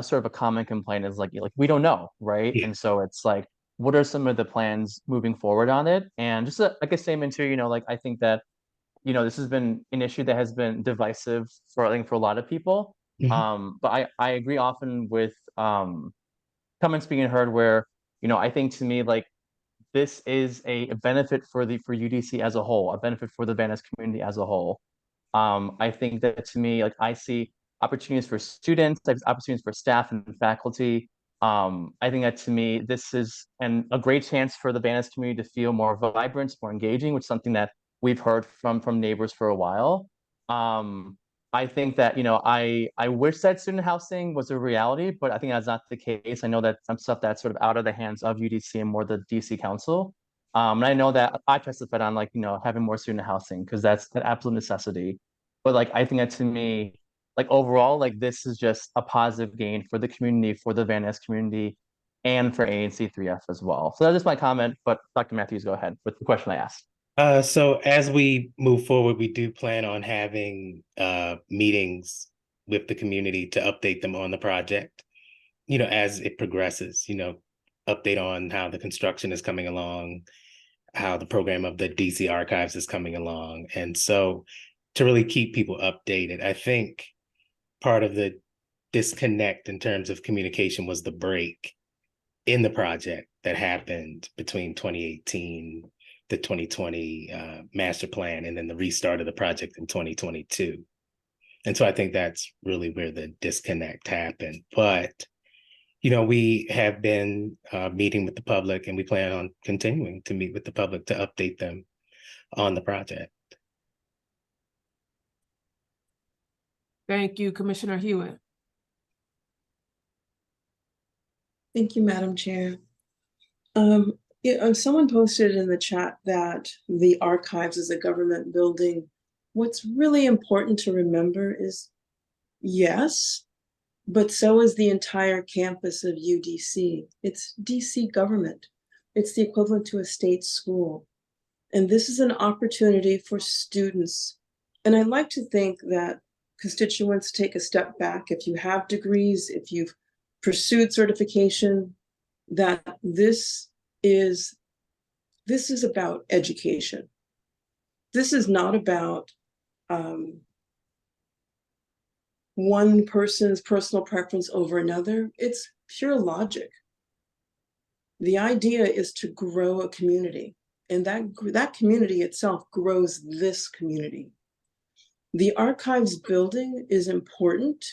sort of a common complaint is like we don't know, right? And so it's like, what are some of the plans moving forward on it? And just like a statement too, you know, like I think that, you know, this has been an issue that has been divisive for I think for a lot of people. But I agree often with comments being heard where, you know, I think to me like this is a benefit for UDC as a whole, a benefit for the Van Ness community as a whole. I think that to me, like I see opportunities for students, opportunities for staff and faculty. I think that to me, this is a great chance for the Van Ness community to feel more vibrant, more engaging, which is something that we've heard from neighbors for a while. I think that, you know, I wish that student housing was a reality, but I think that's not the case. I know that some stuff that's sort of out of the hands of UDC and more the DC Council. And I know that I testified on like, you know, having more student housing because that's an absolute necessity. But like, I think that to me, like overall, like this is just a positive gain for the community, for the Van Ness community, and for ANC3F as well. So that's just my comment, but Dr. Matthews, go ahead with the question I asked. So as we move forward, we do plan on having meetings with the community to update them on the project, you know, as it progresses, you know, update on how the construction is coming along, how the program of the DC Archives is coming along. And so to really keep people updated, I think part of the disconnect in terms of communication was the break in the project that happened between 2018, the 2020 master plan, and then the restart of the project in 2022. And so I think that's really where the disconnect happened. But, you know, we have been meeting with the public, and we plan on continuing to meet with the public to update them on the project. Thank you, Commissioner Hewitt. Thank you, Madam Chair. Someone posted in the chat that the archives is a government building. What's really important to remember is, yes, but so is the entire campus of UDC. It's DC government. It's the equivalent to a state school. And this is an opportunity for students. And I like to think that constituents take a step back. If you have degrees, if you've pursued certification, that this is about education. This is not about one person's personal preference over another. It's pure logic. The idea is to grow a community, and that community itself grows this community. The archives building is important.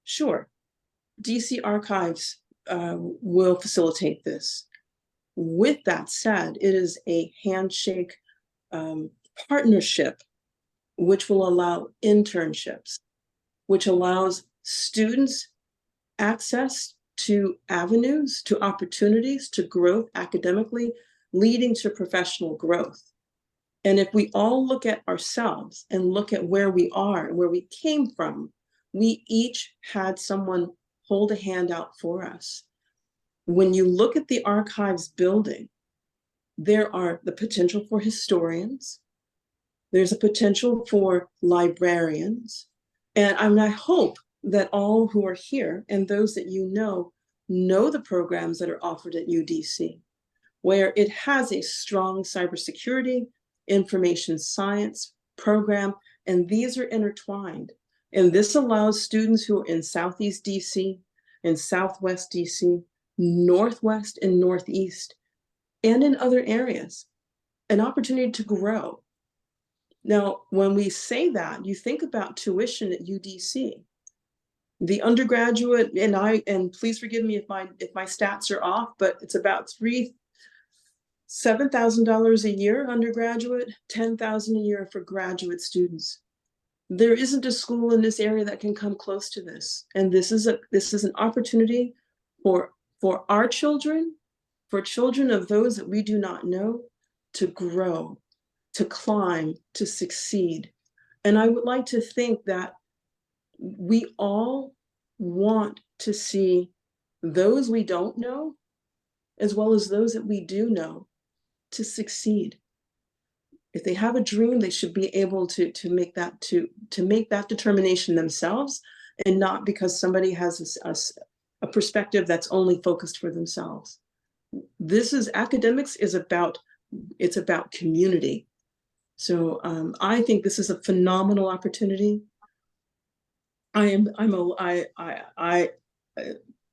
Sure, DC Archives will facilitate this. With that said, it is a handshake partnership, which will allow internships, which allows students access to avenues, to opportunities, to growth academically, leading to professional growth. And if we all look at ourselves and look at where we are and where we came from, we each had someone hold a hand out for us. When you look at the archives building, there are the potential for historians, there's a potential for librarians, and I hope that all who are here and those that you know the programs that are offered at UDC, where it has a strong cybersecurity, information science program, and these are intertwined. And this allows students who are in Southeast DC and Southwest DC, Northwest and Northeast, and in other areas, an opportunity to grow. Now, when we say that, you think about tuition at UDC. The undergraduate, and please forgive me if my stats are off, but it's about $7,000 a year undergraduate, $10,000 a year for graduate students. There isn't a school in this area that can come close to this. And this is an opportunity for our children, for children of those that we do not know, to grow, to climb, to succeed. And I would like to think that we all want to see those we don't know, as well as those that we do know, to succeed. If they have a dream, they should be able to make that determination themselves, and not because somebody has a perspective that's only focused for themselves. Academics is about community. So I think this is a phenomenal opportunity.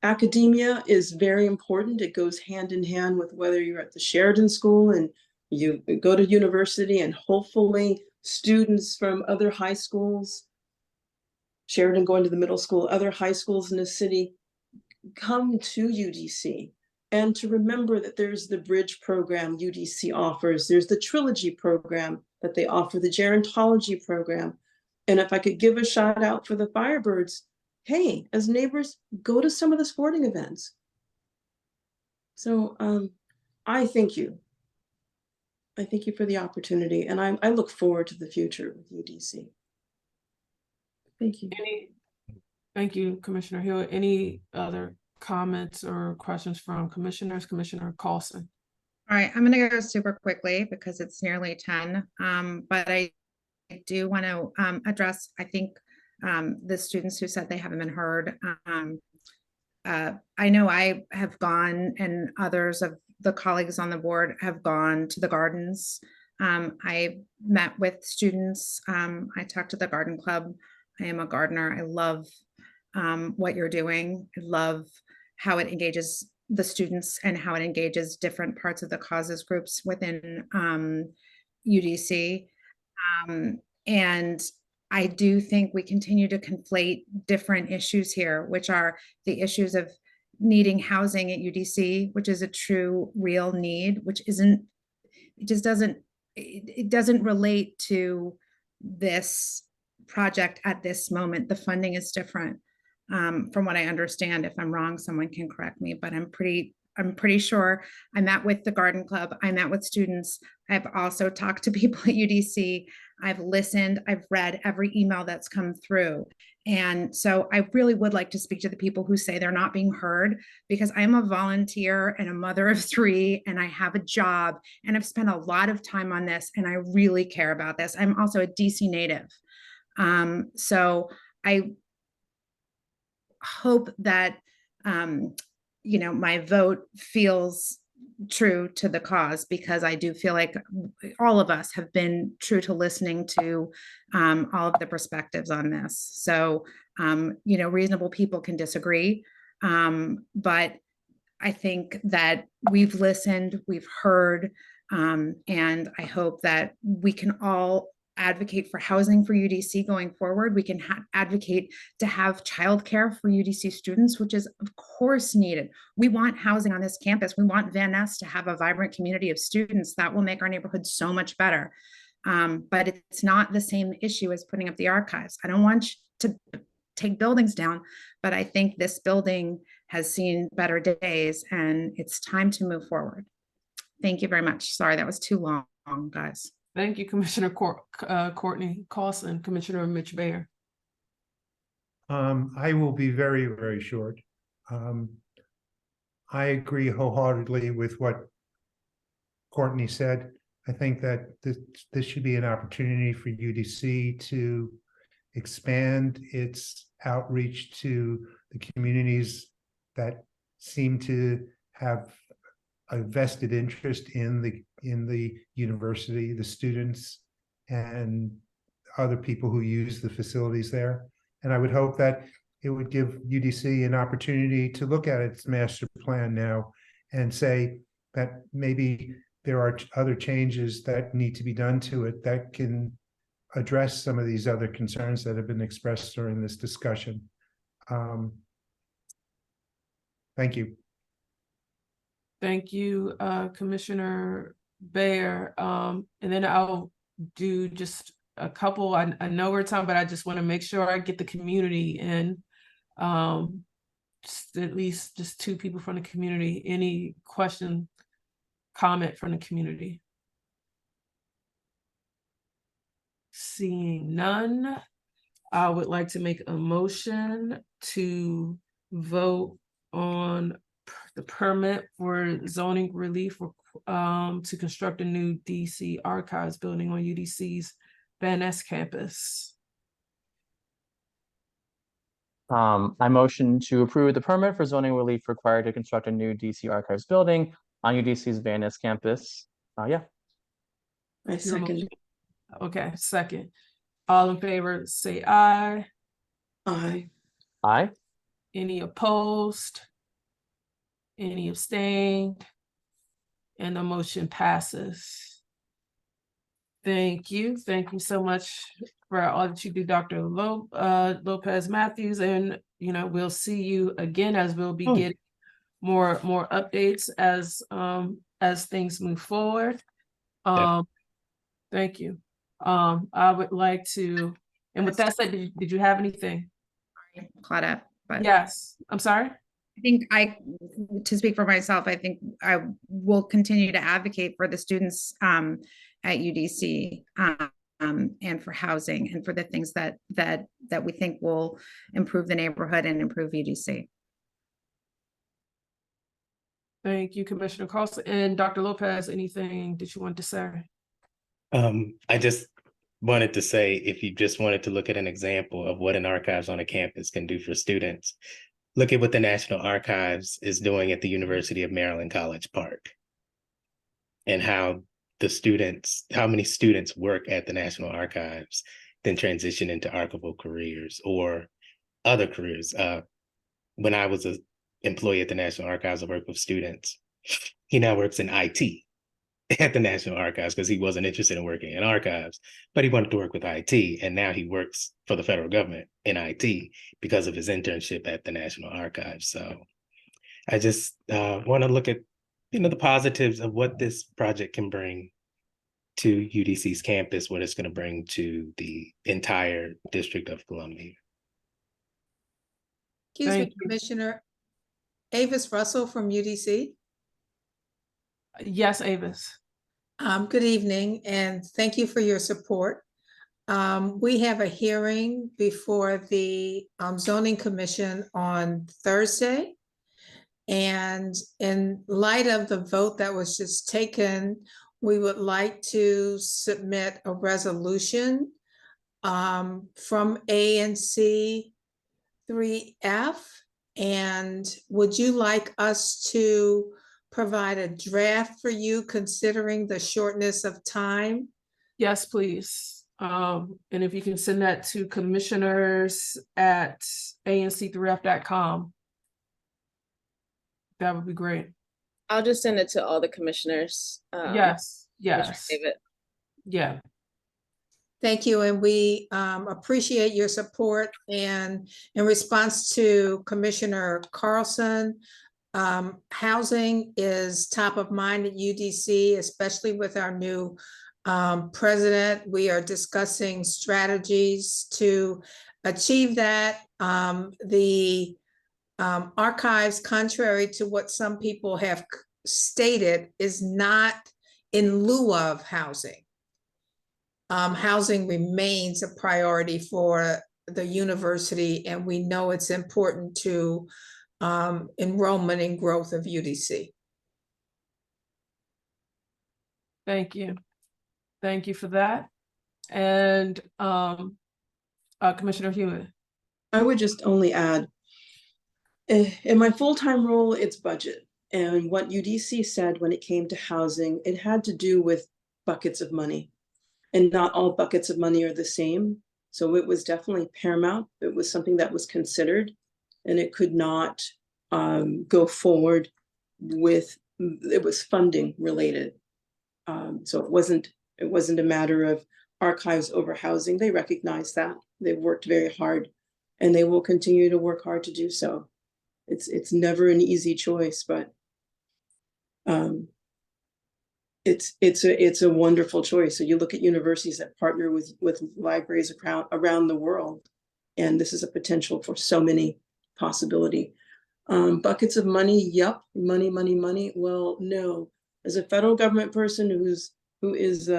Academia is very important. It goes hand in hand with whether you're at the Sheridan School and you go to university, and hopefully students from other high schools, Sheridan going to the middle school, other high schools in the city, come to UDC. And to remember that there's the Bridge program UDC offers, there's the Trilogy program that they offer, the Gerontology program. And if I could give a shout out for the Firebirds, hey, as neighbors, go to some of the sporting events. So I thank you. I thank you for the opportunity, and I look forward to the future with UDC. Thank you. Thank you, Commissioner Hill. Any other comments or questions from commissioners? Commissioner Carlson. All right, I'm going to go super quickly because it's nearly 10, but I do want to address, I think, the students who said they haven't been heard. I know I have gone, and others of the colleagues on the board have gone to the gardens. I met with students. I talked to the garden club. I am a gardener. I love what you're doing. I love how it engages the students and how it engages different parts of the causes groups within UDC. And I do think we continue to conflate different issues here, which are the issues of needing housing at UDC, which is a true, real need, which isn't, it doesn't relate to this project at this moment. The funding is different. From what I understand. If I'm wrong, someone can correct me, but I'm pretty sure. I met with the garden club. I met with students. I've also talked to people at UDC. I've listened. I've read every email that's come through. And so I really would like to speak to the people who say they're not being heard, because I'm a volunteer and a mother of 3, and I have a job, and I've spent a lot of time on this, and I really care about this. I'm also a DC native. So I hope that my vote feels true to the cause, because I do feel like all of us have been true to listening to all of the perspectives on this. So, you know, reasonable people can disagree, but I think that we've listened, we've heard, and I hope that we can all advocate for housing for UDC going forward. We can advocate to have childcare for UDC students, which is of course needed. We want housing on this campus. We want Van Ness to have a vibrant community of students that will make our neighborhood so much better. But it's not the same issue as putting up the archives. I don't want you to take buildings down, but I think this building has seen better days and it's time to move forward. Thank you very much. Sorry, that was too long, guys. Thank you, Commissioner Courtney Carlson. Commissioner Mitch Baer. I will be very, very short. I agree wholeheartedly with what Courtney said. I think that this should be an opportunity for UDC to expand its outreach to the communities that seem to have a vested interest in the university, the students and other people who use the facilities there. And I would hope that it would give UDC an opportunity to look at its master plan now and say that maybe there are other changes that need to be done to it that can address some of these other concerns that have been expressed during this discussion. Thank you. Thank you, Commissioner Baer. And then I'll do just a couple. I know we're talking, but I just want to make sure I get the community in. Just at least just 2 people from the community. Any question, comment from the community? Seeing none, I would like to make a motion to vote on the permit for zoning relief to construct a new DC archives building on UDC's Van Ness campus. I motion to approve the permit for zoning relief required to construct a new DC archives building on UDC's Van Ness campus. Yeah. I second. Okay, second. All in favor, say aye. Aye. Aye. Any opposed? Any abstained? And the motion passes. Thank you. Thank you so much for all that you do, Dr. Lopez Matthews. And, you know, we'll see you again as we'll be getting more updates as things move forward. Thank you. I would like to, and with that said, did you have anything? Claudette, but yes, I'm sorry. I think to speak for myself, I think I will continue to advocate for the students at UDC and for housing and for the things that we think will improve the neighborhood and improve UDC. Thank you, Commissioner Carlson. And Dr. Lopez, anything that you want to say? I just wanted to say, if you just wanted to look at an example of what an archives on a campus can do for students, look at what the National Archives is doing at the University of Maryland College Park and how many students work at the National Archives, then transition into archival careers or other careers. When I was an employee at the National Archives, I worked with students. He now works in IT at the National Archives because he wasn't interested in working in archives, but he wanted to work with IT. And now he works for the federal government in IT because of his internship at the National Archives. So I just want to look at, the positives of what this project can bring to UDC's campus, what it's going to bring to the entire District of Columbia. Excuse me, Commissioner. Avis Russell from UDC. Yes, Avis. Good evening, and thank you for your support. We have a hearing before the Zoning Commission on Thursday. And in light of the vote that was just taken, we would like to submit a resolution from ANC3F. And would you like us to provide a draft for you considering the shortness of time? Yes, please. And if you can send that to commissioners@anc3f.com, that would be great. I'll just send it to all the commissioners. Yes, Commissioner yes. David. Yeah. Thank you, and we appreciate your support. And in response to Commissioner Carlson, housing is top of mind at UDC, especially with our new president. We are discussing strategies to achieve that. The archives, contrary to what some people have stated, is not in lieu of housing. Housing remains a priority for the university, and we know it's important to enrollment and growth of UDC. Thank you. Thank you for that. And Commissioner Hewitt. I would just only add, in my full-time role, it's budget. And what UDC said when it came to housing, it had to do with buckets of money. And not all buckets of money are the same. So it was definitely paramount. It was something that was considered, and it could not go forward with, it was funding related. So it wasn't a matter of archives over housing. They recognize that. They've worked very hard, and they will continue to work hard to do so. It's never an easy choice, but it's a wonderful choice. So you look at universities that partner with libraries around the world, and this is a potential for so many possibility. Buckets of money, yep, money. Well, no, as a federal government person who is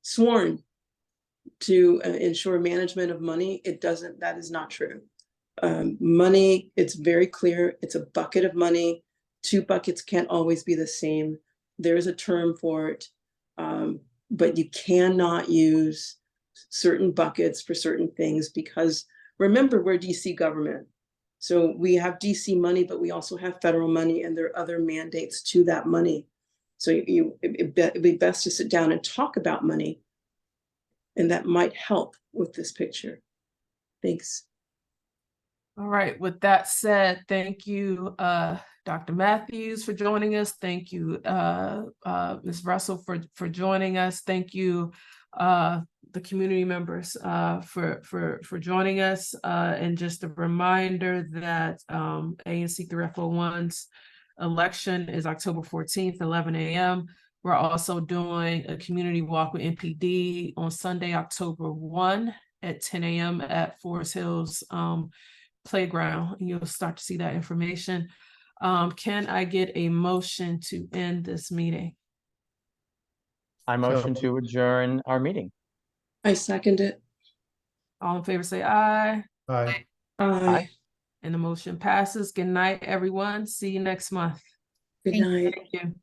sworn to ensure management of money, that is not true. Money, it's very clear, it's a bucket of money. Two buckets can't always be the same. There is a term for it, but you cannot use certain buckets for certain things, because remember, we're DC government. So we have DC money, but we also have federal money, and there are other mandates to that money. So it'd be best to sit down and talk about money, and that might help with this picture. Thanks. All right, with that said, thank you, Dr. Matthews, for joining us. Thank you, Ms. Russell, for joining us. Thank you, the community members, for joining us. And just a reminder that ANC3F01's election is October 14th, 11 a.m. We're also doing a community walk with NPD on Sunday, October 1 at 10 a.m. at Forest Hills Playground. You'll start to see that information. Can I get a motion to end this meeting? I motion to adjourn our meeting. I second it. All in favor say aye. Aye. Aye. And the motion passes. Good night, everyone. See you next month. Good night. Thank you.